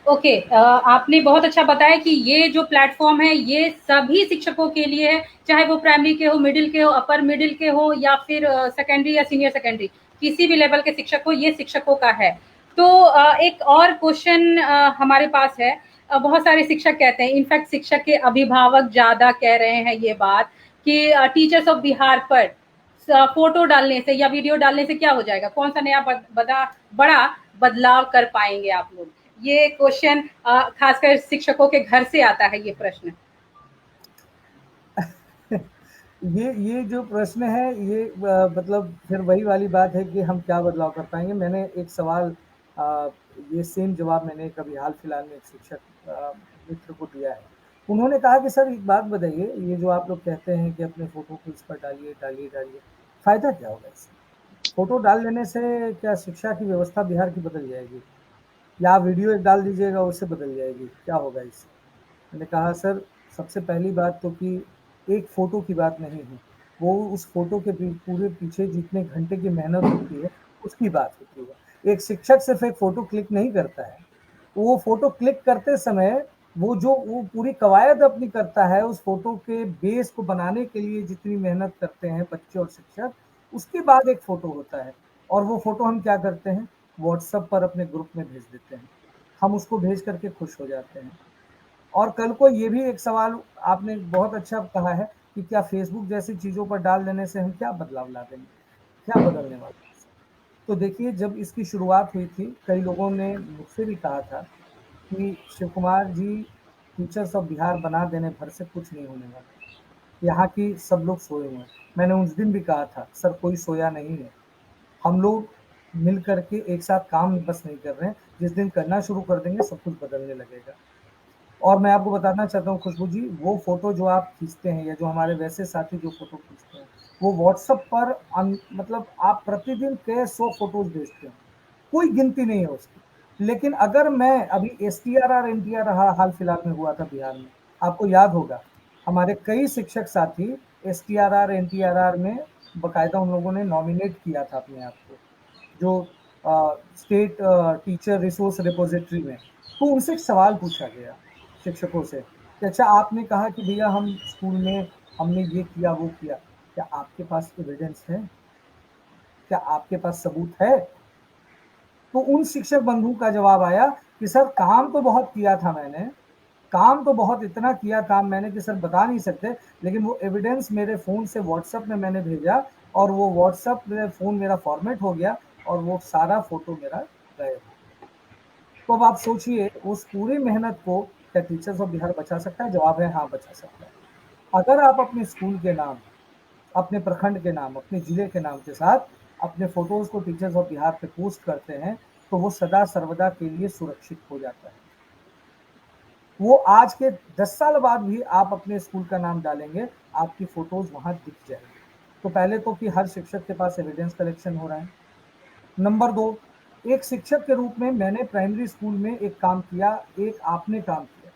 ओके, आपने बहुत अच्छा बताया कि ये जो प्लेटफॉर्म है ये सभी शिक्षकों के लिए है, चाहे वो प्राइमरी के हो, मिडिल के हो, अपर मिडिल के हो या फिर सेकेंडरी या सीनियर सेकेंडरी, किसी भी लेवल के शिक्षक हो, ये शिक्षकों का है। तो एक और क्वेश्चन हमारे पास है। बहुत सारे शिक्षक कहते हैं, इनफैक्ट शिक्षक के अभिभावक ज़्यादा कह रहे हैं ये बात कि टीचर्स ऑफ बिहार पर फोटो डालने से या वीडियो डालने से क्या हो जाएगा, कौन सा नया बड़ा बदलाव कर पाएंगे आप लोग। ये क्वेश्चन खासकर शिक्षकों के घर से आता है ये प्रश्न। ये जो प्रश्न है ये मतलब फिर वही वाली बात है कि हम क्या बदलाव कर पाएंगे। मैंने एक सवाल ये सेम जवाब मैंने कभी हाल फिलहाल में एक शिक्षक मित्र को दिया है। उन्होंने कहा कि सर एक बात बताइए, ये जो आप लोग कहते हैं कि अपने फोटो को इस पर डालिए डालिए डालिए, फायदा क्या होगा इससे? फोटो डाल देने से क्या शिक्षा की व्यवस्था बिहार की बदल जाएगी? या वीडियो एक डाल दीजिएगा उससे बदल जाएगी, क्या होगा इससे? मैंने कहा सर सबसे पहली बात तो कि एक फ़ोटो की बात नहीं है, वो उस फ़ोटो के पूरे पीछे जितने घंटे की मेहनत होती है उसकी बात होती है। एक शिक्षक सिर्फ एक फ़ोटो क्लिक नहीं करता है, वो फ़ोटो क्लिक करते समय वो पूरी कवायद अपनी करता है, उस फ़ोटो के बेस को बनाने के लिए जितनी मेहनत करते हैं बच्चे और शिक्षक, उसके बाद एक फ़ोटो होता है। और वो फ़ोटो हम क्या करते हैं, व्हाट्सएप पर अपने ग्रुप में भेज देते हैं, हम उसको भेज करके खुश हो जाते हैं। और कल को ये भी एक सवाल आपने बहुत अच्छा कहा है कि क्या फेसबुक जैसी चीज़ों पर डाल देने से हम क्या बदलाव ला देंगे, क्या बदलने वाले हैं? तो देखिए, जब इसकी शुरुआत हुई थी कई लोगों ने मुझसे भी कहा था कि शिव कुमार जी, टीचर्स ऑफ बिहार बना देने भर से कुछ नहीं होने वाला, यहाँ की सब लोग सोए हुए हैं। मैंने उस दिन भी कहा था सर कोई सोया नहीं है, हम लोग मिल करके एक साथ काम बस नहीं कर रहे हैं, जिस दिन करना शुरू कर देंगे सब कुछ बदलने लगेगा। और मैं आपको बताना चाहता हूँ खुशबू जी, वो फोटो जो आप खींचते हैं या जो हमारे वैसे साथी जो फोटो खींचते हैं, वो व्हाट्सएप पर मतलब आप प्रतिदिन कई 100 फोटोज भेजते हैं, कोई गिनती नहीं है उसकी। लेकिन अगर मैं अभी STRR NTR हाल फिलहाल में हुआ था बिहार में, आपको याद होगा, हमारे कई शिक्षक साथी STRR NTRR में बकायदा उन लोगों ने नॉमिनेट किया था अपने आप को, जो स्टेट टीचर रिसोर्स रिपोजिटरी में। तो उनसे एक सवाल पूछा गया शिक्षकों से कि अच्छा आपने कहा कि भैया हम स्कूल में हमने ये किया वो किया, क्या आपके पास एविडेंस है, क्या आपके पास सबूत है? तो उन शिक्षक बंधु का जवाब आया कि सर काम तो बहुत किया था मैंने, काम तो बहुत इतना किया काम मैंने कि सर बता नहीं सकते, लेकिन वो एविडेंस मेरे फ़ोन से व्हाट्सएप में मैंने भेजा और वो व्हाट्सएप में फ़ोन मेरा फॉर्मेट हो गया और वो सारा फ़ोटो मेरा गायब हो गया। तो अब आप सोचिए उस पूरी मेहनत को क्या टीचर्स ऑफ बिहार बचा सकता है? जवाब है हाँ, बचा सकता है। अगर आप अपने स्कूल के नाम, अपने प्रखंड के नाम, अपने जिले के नाम के साथ अपने फोटोज को टीचर्स ऑफ बिहार पे पोस्ट करते हैं तो वो सदा सर्वदा के लिए सुरक्षित हो जाता है। वो आज के 10 साल बाद भी आप अपने स्कूल का नाम डालेंगे, आपकी फोटोज वहां दिख जाएंगी। तो पहले तो कि हर शिक्षक के पास एविडेंस कलेक्शन हो रहा है। नंबर 2, एक शिक्षक के रूप में मैंने प्राइमरी स्कूल में एक काम किया, एक आपने काम किया।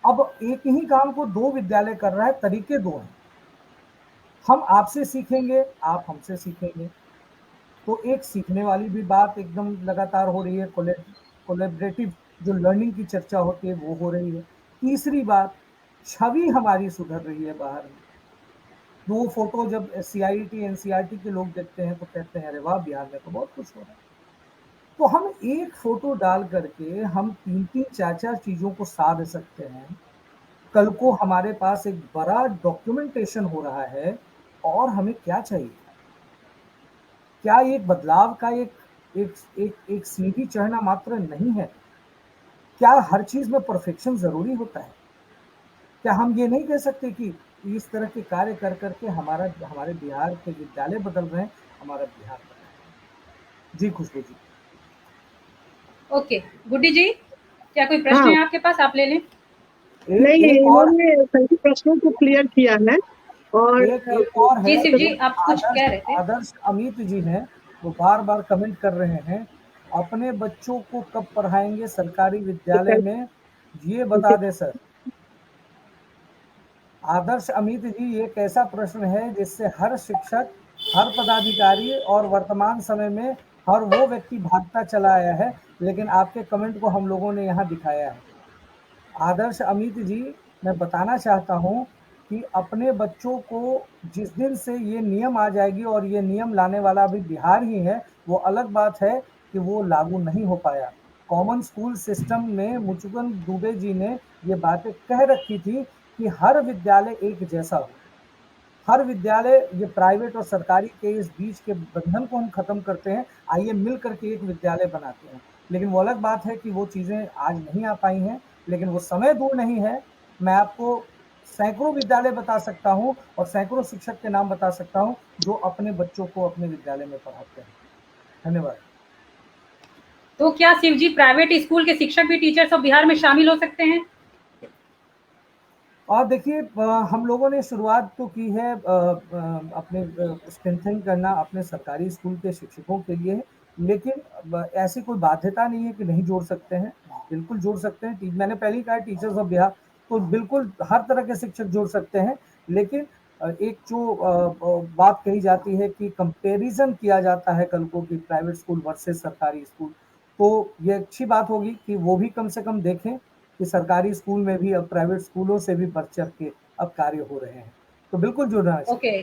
अब एक ही काम को 2 विद्यालय कर रहा है, तरीके 2 हैं। हम आपसे सीखेंगे, आप हमसे सीखेंगे, तो एक सीखने वाली भी बात एकदम लगातार हो रही है, कोलैबोरेटिव जो लर्निंग की चर्चा होती है वो हो रही है। तीसरी बात, छवि हमारी सुधर रही है बाहर में। वो फोटो जब CIT NCERT के लोग देखते हैं तो कहते हैं अरे वाह, बिहार में तो बहुत कुछ हो रहा है। तो हम एक फोटो डाल करके हम 3-3 4-4 चीजों को साध सकते हैं। कल को हमारे पास एक बड़ा डॉक्यूमेंटेशन हो रहा है और हमें क्या चाहिए? क्या एक बदलाव का एक सीढ़ी चढ़ना मात्र नहीं है? क्या हर चीज में परफेक्शन जरूरी होता है? क्या हम ये नहीं कह सकते कि इस तरह के कार्य कर करके हमारे बिहार के विद्यालय बदल रहे हैं, हमारा बिहार बदल रहा है? जी खुशबू जी। ओके, गुड्डी जी, क्या कोई प्रश्न हाँ है आपके पास? आप ले लें। नहीं, एक और इन्होंने सभी प्रश्नों को क्लियर किया है और एक और जी है शिव जी, कि आप कुछ कह रहे थे। आदर्श अमित जी हैं, वो बार बार कमेंट कर रहे हैं, अपने बच्चों को कब पढ़ाएंगे सरकारी विद्यालय में, ये बता दें सर। आदर्श अमित जी, ये एक ऐसा प्रश्न है जिससे हर शिक्षक, हर पदाधिकारी और वर्तमान समय में हर वो व्यक्ति भागता चला आया है, लेकिन आपके कमेंट को हम लोगों ने यहाँ दिखाया है। आदर्श अमित जी, मैं बताना चाहता हूँ कि अपने बच्चों को जिस दिन से ये नियम आ जाएगी, और ये नियम लाने वाला अभी बिहार ही है, वो अलग बात है कि वो लागू नहीं हो पाया। कॉमन स्कूल सिस्टम में मुचुकुंद दुबे जी ने ये बातें कह रखी थी कि हर विद्यालय एक जैसा हो, हर विद्यालय, ये प्राइवेट और सरकारी के इस बीच के बंधन को हम खत्म करते हैं, आइए मिल करके एक विद्यालय बनाते हैं। लेकिन वो अलग बात है कि वो चीजें आज नहीं आ पाई हैं, लेकिन वो समय दूर नहीं है। मैं आपको सैकड़ों विद्यालय बता सकता हूं और सैकड़ों शिक्षक के नाम बता सकता हूं जो अपने बच्चों को अपने विद्यालय में पढ़ाते हैं। धन्यवाद। तो क्या शिव जी, प्राइवेट स्कूल के शिक्षक भी टीचर्स ऑफ बिहार में शामिल हो सकते हैं? और देखिए, हम लोगों ने शुरुआत तो की है अपने स्ट्रेंथन करना अपने सरकारी स्कूल के शिक्षकों के लिए, लेकिन ऐसी कोई बाध्यता नहीं है कि नहीं जोड़ सकते हैं, बिल्कुल जोड़ सकते हैं। मैंने पहले ही कहा टीचर्स ऑफ बिहार, तो बिल्कुल हर तरह के शिक्षक जोड़ सकते हैं। लेकिन एक जो बात कही जाती है कि कंपैरिजन किया जाता है कल को कि प्राइवेट स्कूल वर्सेस सरकारी स्कूल, तो ये अच्छी बात होगी कि वो भी कम से कम देखें कि सरकारी स्कूल में भी अब प्राइवेट स्कूलों से भी बढ़ चढ़ के अब कार्य हो रहे हैं, तो बिल्कुल जुड़ना चाहिए। ओके,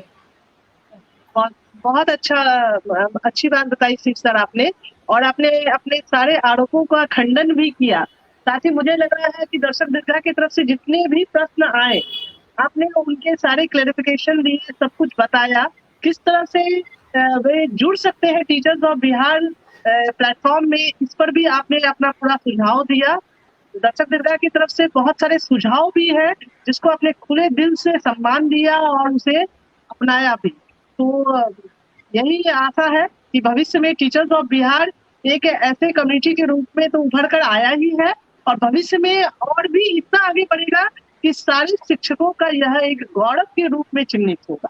बहुत बहुत अच्छी बात बताई शिव सर आपने, और आपने अपने सारे आरोपों का खंडन भी किया। साथ ही मुझे लग रहा है कि दर्शक दीर्घा की तरफ से जितने भी प्रश्न आए, आपने उनके सारे क्लेरिफिकेशन दिए, सब कुछ बताया किस तरह से वे जुड़ सकते हैं टीचर्स ऑफ बिहार प्लेटफॉर्म में। इस पर भी आपने अपना पूरा सुझाव दिया। दर्शक दीर्घा की तरफ से बहुत सारे सुझाव भी है जिसको आपने खुले दिल से सम्मान दिया और उसे अपनाया भी। तो यही आशा है कि भविष्य में टीचर्स ऑफ बिहार एक ऐसे कम्युनिटी के रूप में तो उभर कर आया ही है, और भविष्य में और भी इतना आगे बढ़ेगा कि सारे शिक्षकों का यह एक गौरव के रूप में चिन्हित होगा।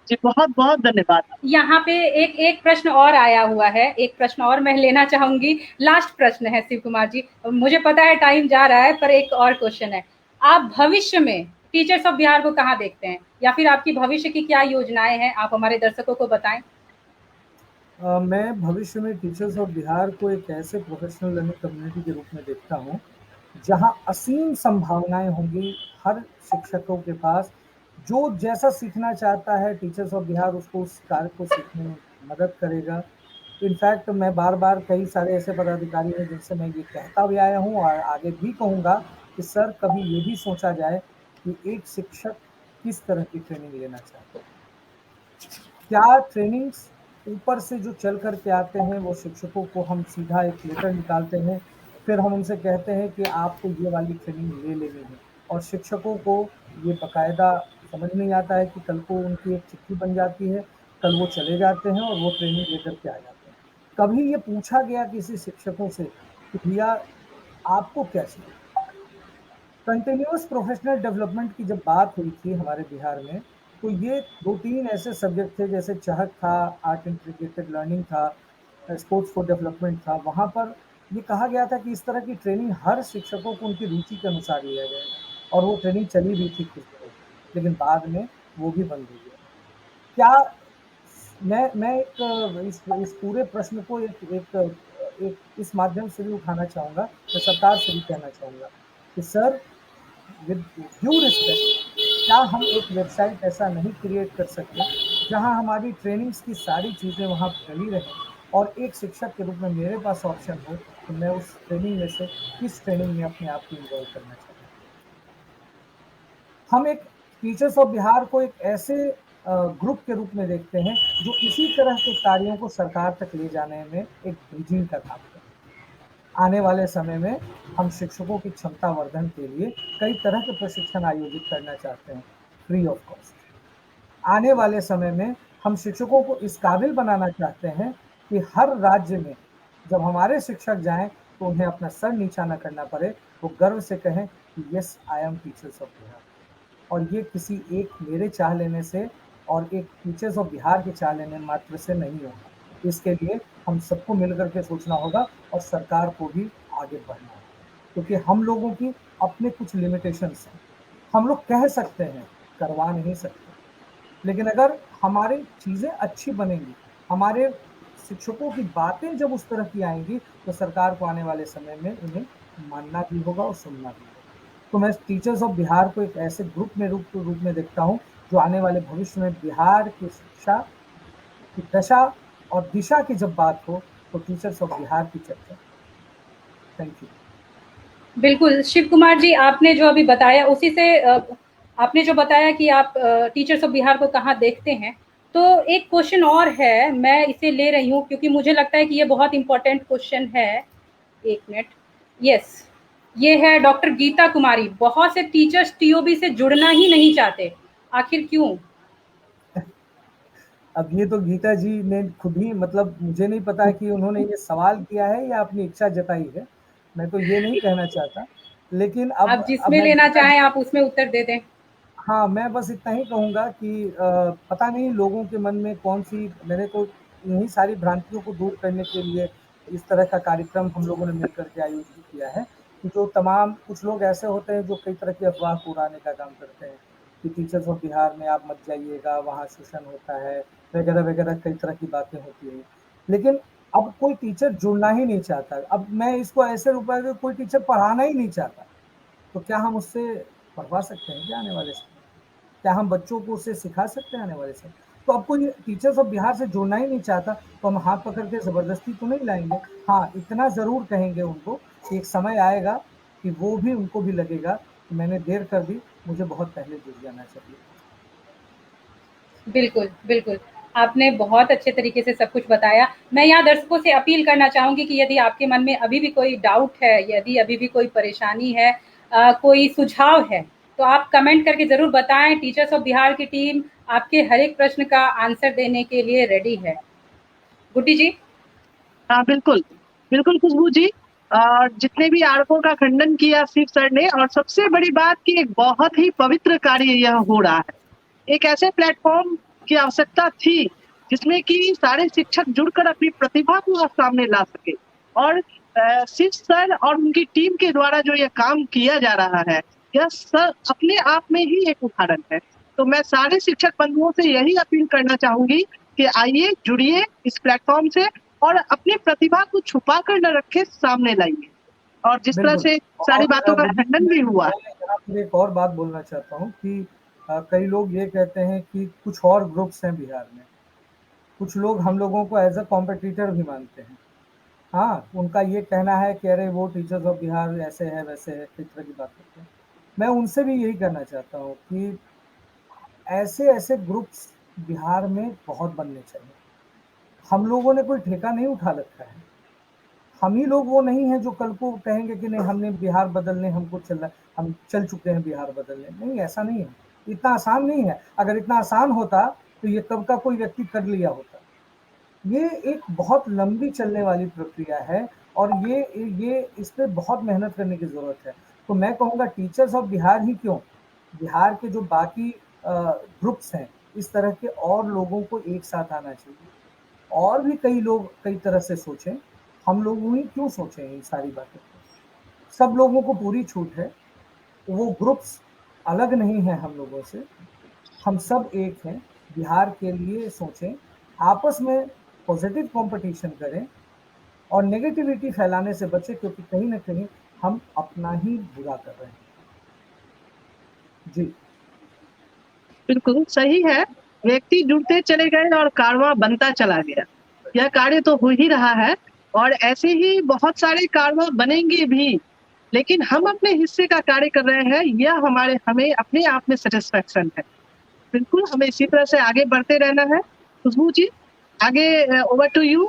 जी बहुत बहुत धन्यवाद। यहाँ पे एक प्रश्न और आया हुआ है, एक प्रश्न और मैं लेना चाहूंगी। लास्ट प्रश्न है शिव कुमार जी, मुझे पता है टाइम जा रहा है, पर एक और क्वेश्चन है। आप भविष्य में टीचर्स ऑफ बिहार को कहाँ देखते हैं, या फिर आपकी भविष्य की क्या योजनाएं हैं, आप हमारे दर्शकों को बताएं। मैं भविष्य में टीचर्स ऑफ बिहार को एक ऐसे प्रोफेशनल लर्निंग कम्युनिटी के रूप में देखता हूँ जहाँ असीम संभावनाएं होंगी हर शिक्षकों के पास। जो जैसा सीखना चाहता है टीचर्स ऑफ बिहार उसको उस कार्य को सीखने में मदद करेगा। इनफैक्ट मैं बार बार कई सारे ऐसे पदाधिकारी हैं जिनसे मैं ये कहता भी आया हूँ और आगे भी कहूँगा कि सर कभी ये भी सोचा जाए कि एक शिक्षक किस तरह की ट्रेनिंग लेना चाहते हैं। क्या ट्रेनिंग्स ऊपर से जो चल कर के आते हैं वो शिक्षकों को हम सीधा एक लेटर निकालते हैं, फिर हम उनसे कहते हैं कि आपको ये वाली ट्रेनिंग ले लेनी है, और शिक्षकों को ये बाकायदा समझ नहीं आता है कि कल को उनकी एक चिट्ठी बन जाती है, कल वो चले जाते हैं और वो ट्रेनिंग लेकर के आ जाते हैं। कभी ये पूछा गया किसी शिक्षकों से कि भैया आपको क्या चाहिए? कंटिन्यूअस प्रोफेशनल डेवलपमेंट की जब बात हुई थी हमारे बिहार में, तो ये 2-3 ऐसे सब्जेक्ट थे जैसे चहक था, आर्ट इंटीग्रेटेड लर्निंग था, स्पोर्ट्स फॉर डेवलपमेंट था। वहाँ पर ये कहा गया था कि इस तरह की ट्रेनिंग हर शिक्षकों को उनकी रुचि के अनुसार लिया जाएगा, और वो ट्रेनिंग चली भी थी कुछ दिनों, लेकिन बाद में वो भी बंद हो गया। क्या मैं इस पूरे प्रश्न को एक इस माध्यम से भी उठाना चाहूँगा, मैं सरकार से भी कहना चाहूँगा कि सर विद ड्यू रिस्पेक्ट, क्या हम एक वेबसाइट ऐसा नहीं क्रिएट कर सकते जहां हमारी ट्रेनिंग्स की सारी चीज़ें वहां फैली रहें, और एक शिक्षक के रूप में मेरे पास ऑप्शन हो तो मैं उस ट्रेनिंग में से किस ट्रेनिंग में अपने आप को इन्वॉल्व करना चाहता हूँ। हम एक टीचर्स ऑफ बिहार को एक ऐसे ग्रुप के रूप में देखते हैं जो इसी तरह के कार्यों को सरकार तक ले जाने में एक ब्रिजिंग का काम करते हैं। आने वाले समय में हम शिक्षकों की क्षमता वर्धन के लिए कई तरह के प्रशिक्षण आयोजित करना चाहते हैं फ्री ऑफ कॉस्ट। आने वाले समय में हम शिक्षकों को इस काबिल बनाना चाहते हैं कि हर राज्य में जब हमारे शिक्षक जाएं तो उन्हें अपना सर नीचा न करना पड़े, वो गर्व से कहें कि yes I am teachers of Bihar. और ये किसी एक मेरे चाह लेने से और एक टीचर्स ऑफ बिहार के चाह लेने मात्र से नहीं होगा। इसके लिए हम सबको मिलकर के सोचना होगा और सरकार को भी आगे बढ़ना होगा, क्योंकि हम लोगों की अपने कुछ लिमिटेशंस हैं। हम लोग कह सकते हैं, करवा नहीं सकते, लेकिन अगर हमारी चीज़ें अच्छी बनेंगी, हमारे शिक्षकों की बातें जब उस तरह की आएंगी तो सरकार को आने वाले समय में उन्हें मानना भी होगा और सुनना भी होगा। तो मैं टीचर्स ऑफ बिहार को एक ऐसे ग्रुप में देखता हूँ जो आने वाले भविष्य में बिहार की शिक्षा की दशा और दिशा की जब बात हो तो टीचर्स ऑफ बिहार की चर्चा। Thank you. बिल्कुल शिव कुमार जी, आपने जो अभी बताया उसी से आपने जो बताया कि आप टीचर्स ऑफ बिहार को कहाँ देखते हैं, तो एक क्वेश्चन और है, मैं इसे ले रही हूँ क्योंकि मुझे लगता है कि ये बहुत इंपॉर्टेंट क्वेश्चन है। एक मिनट, यस, ये है डॉक्टर गीता कुमारी। बहुत से टीचर्स टीओबी से जुड़ना ही नहीं चाहते, आखिर क्यों? अब ये तो गीता जी ने खुद ही, मतलब मुझे नहीं पता कि उन्होंने ये सवाल किया है या अपनी इच्छा जताई है, मैं तो ये नहीं कहना चाहता, लेकिन आप जिसमें लेना चाहें आप उसमें उत्तर दे दें। हाँ, मैं बस इतना ही कहूँगा कि पता नहीं लोगों के मन में कौन सी, मैंने तो इन्हीं सारी भ्रांतियों को दूर करने के लिए इस तरह का कार्यक्रम हम लोगों ने मिलकर के आयोजित किया है कि जो तमाम कुछ लोग ऐसे होते हैं जो कई तरह की अफवाह उड़ाने का काम करते हैं कि टीचर्स ऑफ बिहार में आप मत जाइएगा, वहाँ शोषण होता है वगैरह वगैरह, कई तरह की बातें होती हैं। लेकिन अब कोई टीचर जुड़ना ही नहीं चाहता। अब मैं इसको ऐसे रूपा कि कोई टीचर पढ़ाना ही नहीं चाहता, तो क्या हम उससे पढ़वा सकते हैं क्या आने वाले समय? क्या हम बच्चों को उससे सिखा सकते हैं आने वाले समय? तो अब कोई टीचर्स ऑफ बिहार से जुड़ना ही नहीं चाहता तो हम हाथ पकड़ के ज़बरदस्ती तो नहीं लाएंगे। हाँ, इतना ज़रूर कहेंगे उनको कि एक समय आएगा कि वो भी, उनको भी लगेगा कि मैंने देर कर दी, मुझे बहुत पहले जुड़ जाना चाहिए। बिल्कुल, बिल्कुल। आपने बहुत अच्छे तरीके से सब कुछ बताया। मैं यहाँ दर्शकों से अपील करना चाहूँगी कि यदि आपके मन में अभी भी कोई डाउट है, यदि अभी भी कोई परेशानी है, कोई सुझाव है, तो आप कमेंट करके ज़रूर बताएं। टीचर्स ऑफ बिहार की टीम आपके हर एक प्रश्न का आंसर देने के लिए रेडी है। गुड्डी जी? हाँ, बिल्कुल बिल्कुल खुशबू जी, और जितने भी आरोपों का खंडन किया शिव सर ने, और सबसे बड़ी बात कि एक बहुत ही पवित्र कार्य यह हो रहा है। एक ऐसे प्लेटफॉर्म की आवश्यकता थी जिसमें कि सारे शिक्षक जुड़कर अपनी प्रतिभा को सामने ला सके, और शिव सर और उनकी टीम के द्वारा जो यह काम किया जा रहा है, यह सर अपने आप में ही एक उदाहरण है। तो मैं सारे शिक्षक बंधुओं से यही अपील करना चाहूंगी कि आइए, जुड़िए इस प्लेटफॉर्म से और अपनी प्रतिभा को छुपा कर न रखे, सामने लाइए। और जिस तरह से सारी बातों का खंडन भी हुआ, मैं एक और बात बोलना चाहता हूँ कि कई लोग ये कहते हैं कि कुछ और ग्रुप्स हैं बिहार में, कुछ लोग हम लोगों को एज अ कॉम्पिटिटर भी मानते हैं। हाँ, उनका ये कहना है कि अरे वो टीचर्स ऑफ बिहार ऐसे है वैसे है, किस तरह की बात करते हैं। मैं उनसे भी यही कहना चाहता हूँ कि ऐसे ऐसे ग्रुप्स बिहार में बहुत बनने चाहिए। हम लोगों ने कोई ठेका नहीं उठा रखा है। हम ही लोग वो नहीं है जो कल को कहेंगे कि नहीं हमने बिहार बदलने, हमको हम चल चुके हैं बिहार बदलने। नहीं, ऐसा नहीं है, इतना आसान नहीं है। अगर इतना आसान होता तो ये कब का कोई व्यक्ति कर लिया होता। ये एक बहुत लंबी चलने वाली प्रक्रिया है और ये इस पर बहुत मेहनत करने की ज़रूरत है। तो मैं कहूँगा टीचर्स ऑफ बिहार ही क्यों, बिहार के जो बाकी ग्रुप्स हैं, इस तरह के और लोगों को एक साथ आना चाहिए। और भी कई लोग कई तरह से सोचें, हम लोग ही क्यों सोचें इन सारी बातों को। सब लोगों को पूरी छूट है, वो ग्रुप्स अलग नहीं हैं हम लोगों से, हम सब एक हैं। बिहार के लिए सोचें, आपस में पॉजिटिव कंपटीशन करें और नेगेटिविटी फैलाने से बचें, क्योंकि कहीं ना कहीं हम अपना ही बुरा कर रहे हैं। जी बिल्कुल सही है। व्यक्ति जुड़ते चले गए और कारवां बनता चला गया। यह कार्य तो हो ही रहा है और ऐसे ही बहुत सारे कारवां बनेंगे भी, लेकिन हम अपने हिस्से का कार्य कर रहे हैं, यह हमें अपने आप में सेटिस्फैक्शन है। बिल्कुल हमें इसी तरह से आगे बढ़ते रहना है। खुशबू जी, आगे ओवर टू यू,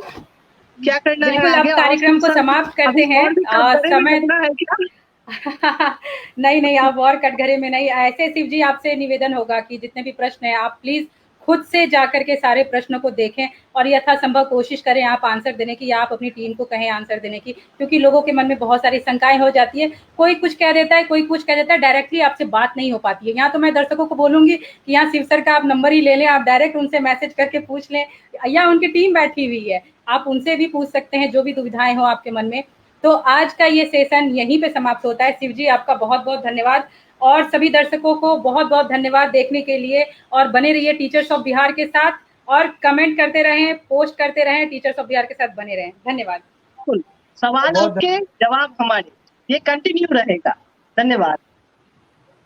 क्या करना है बिल्कुल, अब आगे? और कार्यक्रम को सर, समाप्त करते अभी हैं। और भी कटघरे में समय करना है क्या? नहीं, आप और कटघरे में नहीं। ऐसे शिव जी आपसे निवेदन होगा कि जितने भी प्रश्न हैं आप प्लीज खुद से जाकर के सारे प्रश्नों को देखें और यथासंभव कोशिश करें आप आंसर देने की, या आप अपनी टीम को कहें आंसर देने की, क्योंकि लोगों के मन में बहुत सारी शंकाएं हो जाती है। कोई कुछ कह देता है, कोई कुछ कह देता है, डायरेक्टली आपसे बात नहीं हो पाती है। यहाँ तो मैं दर्शकों को बोलूंगी कि यहाँ शिव सर का आप नंबर ही ले लें, आप डायरेक्ट उनसे मैसेज करके पूछ लें, या उनकी टीम बैठी हुई है, आप उनसे भी पूछ सकते हैं जो भी दुविधाएं हो आपके मन में। तो आज का ये सेशन यहीं पे समाप्त होता है। शिव जी आपका बहुत बहुत धन्यवाद, और सभी दर्शकों को बहुत बहुत धन्यवाद देखने के लिए, और बने रहिए टीचर्स ऑफ बिहार के साथ, और कमेंट करते रहें, पोस्ट करते रहें, टीचर्स ऑफ बिहार के साथ बने रहें। धन्यवाद। बिल्कुल, सवाल बहुत आपके, जवाब हमारे, ये कंटिन्यू रहेगा। धन्यवाद।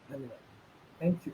धन्यवाद, थैंक यू।